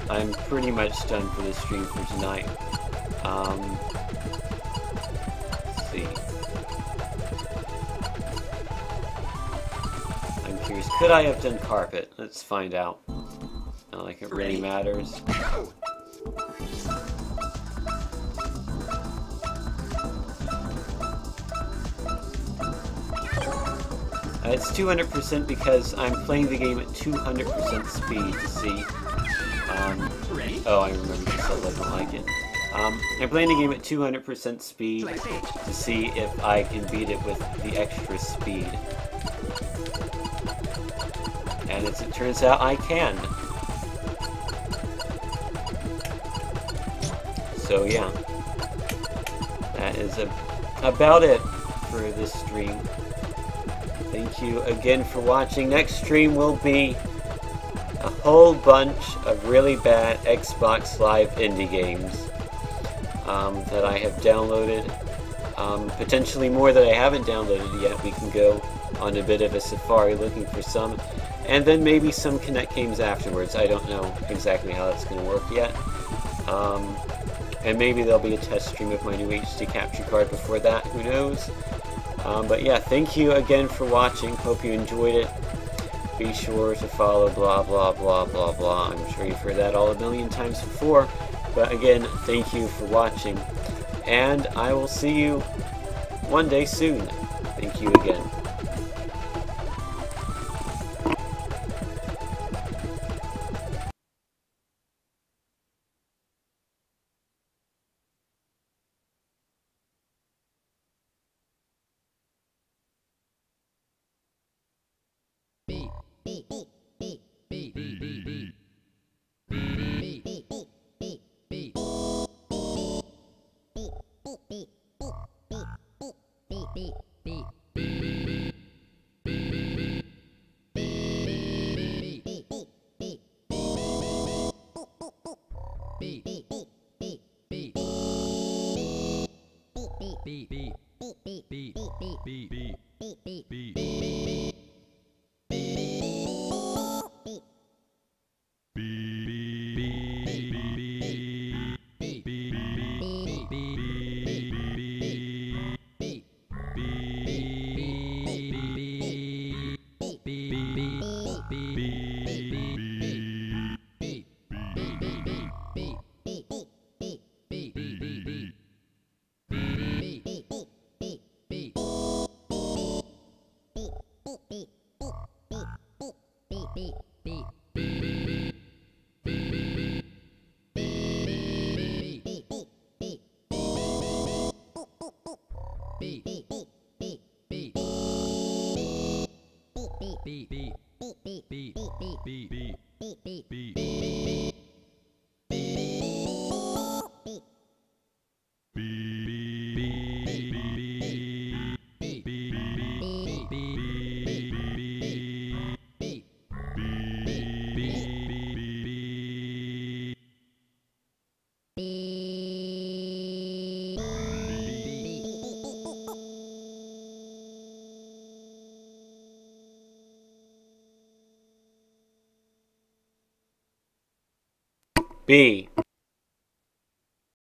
I'm pretty much done for this stream for tonight. Let's see. I'm curious, could I have done carpet? Let's find out. Not like it really matters. It's 200% because I'm playing the game at 200% speed to see. Oh, I remember this, I doesn't like it. I'm playing the game at 200% speed to see if I can beat it with the extra speed. And as it turns out, I can. So yeah, that is about it for this stream. Thank you again for watching. Next stream will be a whole bunch of really bad Xbox Live indie games that I have downloaded. Potentially more that I haven't downloaded yet. We can go on a bit of a safari looking for some. And then maybe some Kinect games afterwards. I don't know exactly how that's going to work yet. And maybe there'll be a test stream of my new HD capture card before that. Who knows? But yeah, thank you again for watching. Hope you enjoyed it. Be sure to follow blah blah blah blah blah. I'm sure you've heard that all a million times before. But again, thank you for watching. And I will see you one day soon. Thank you again. B.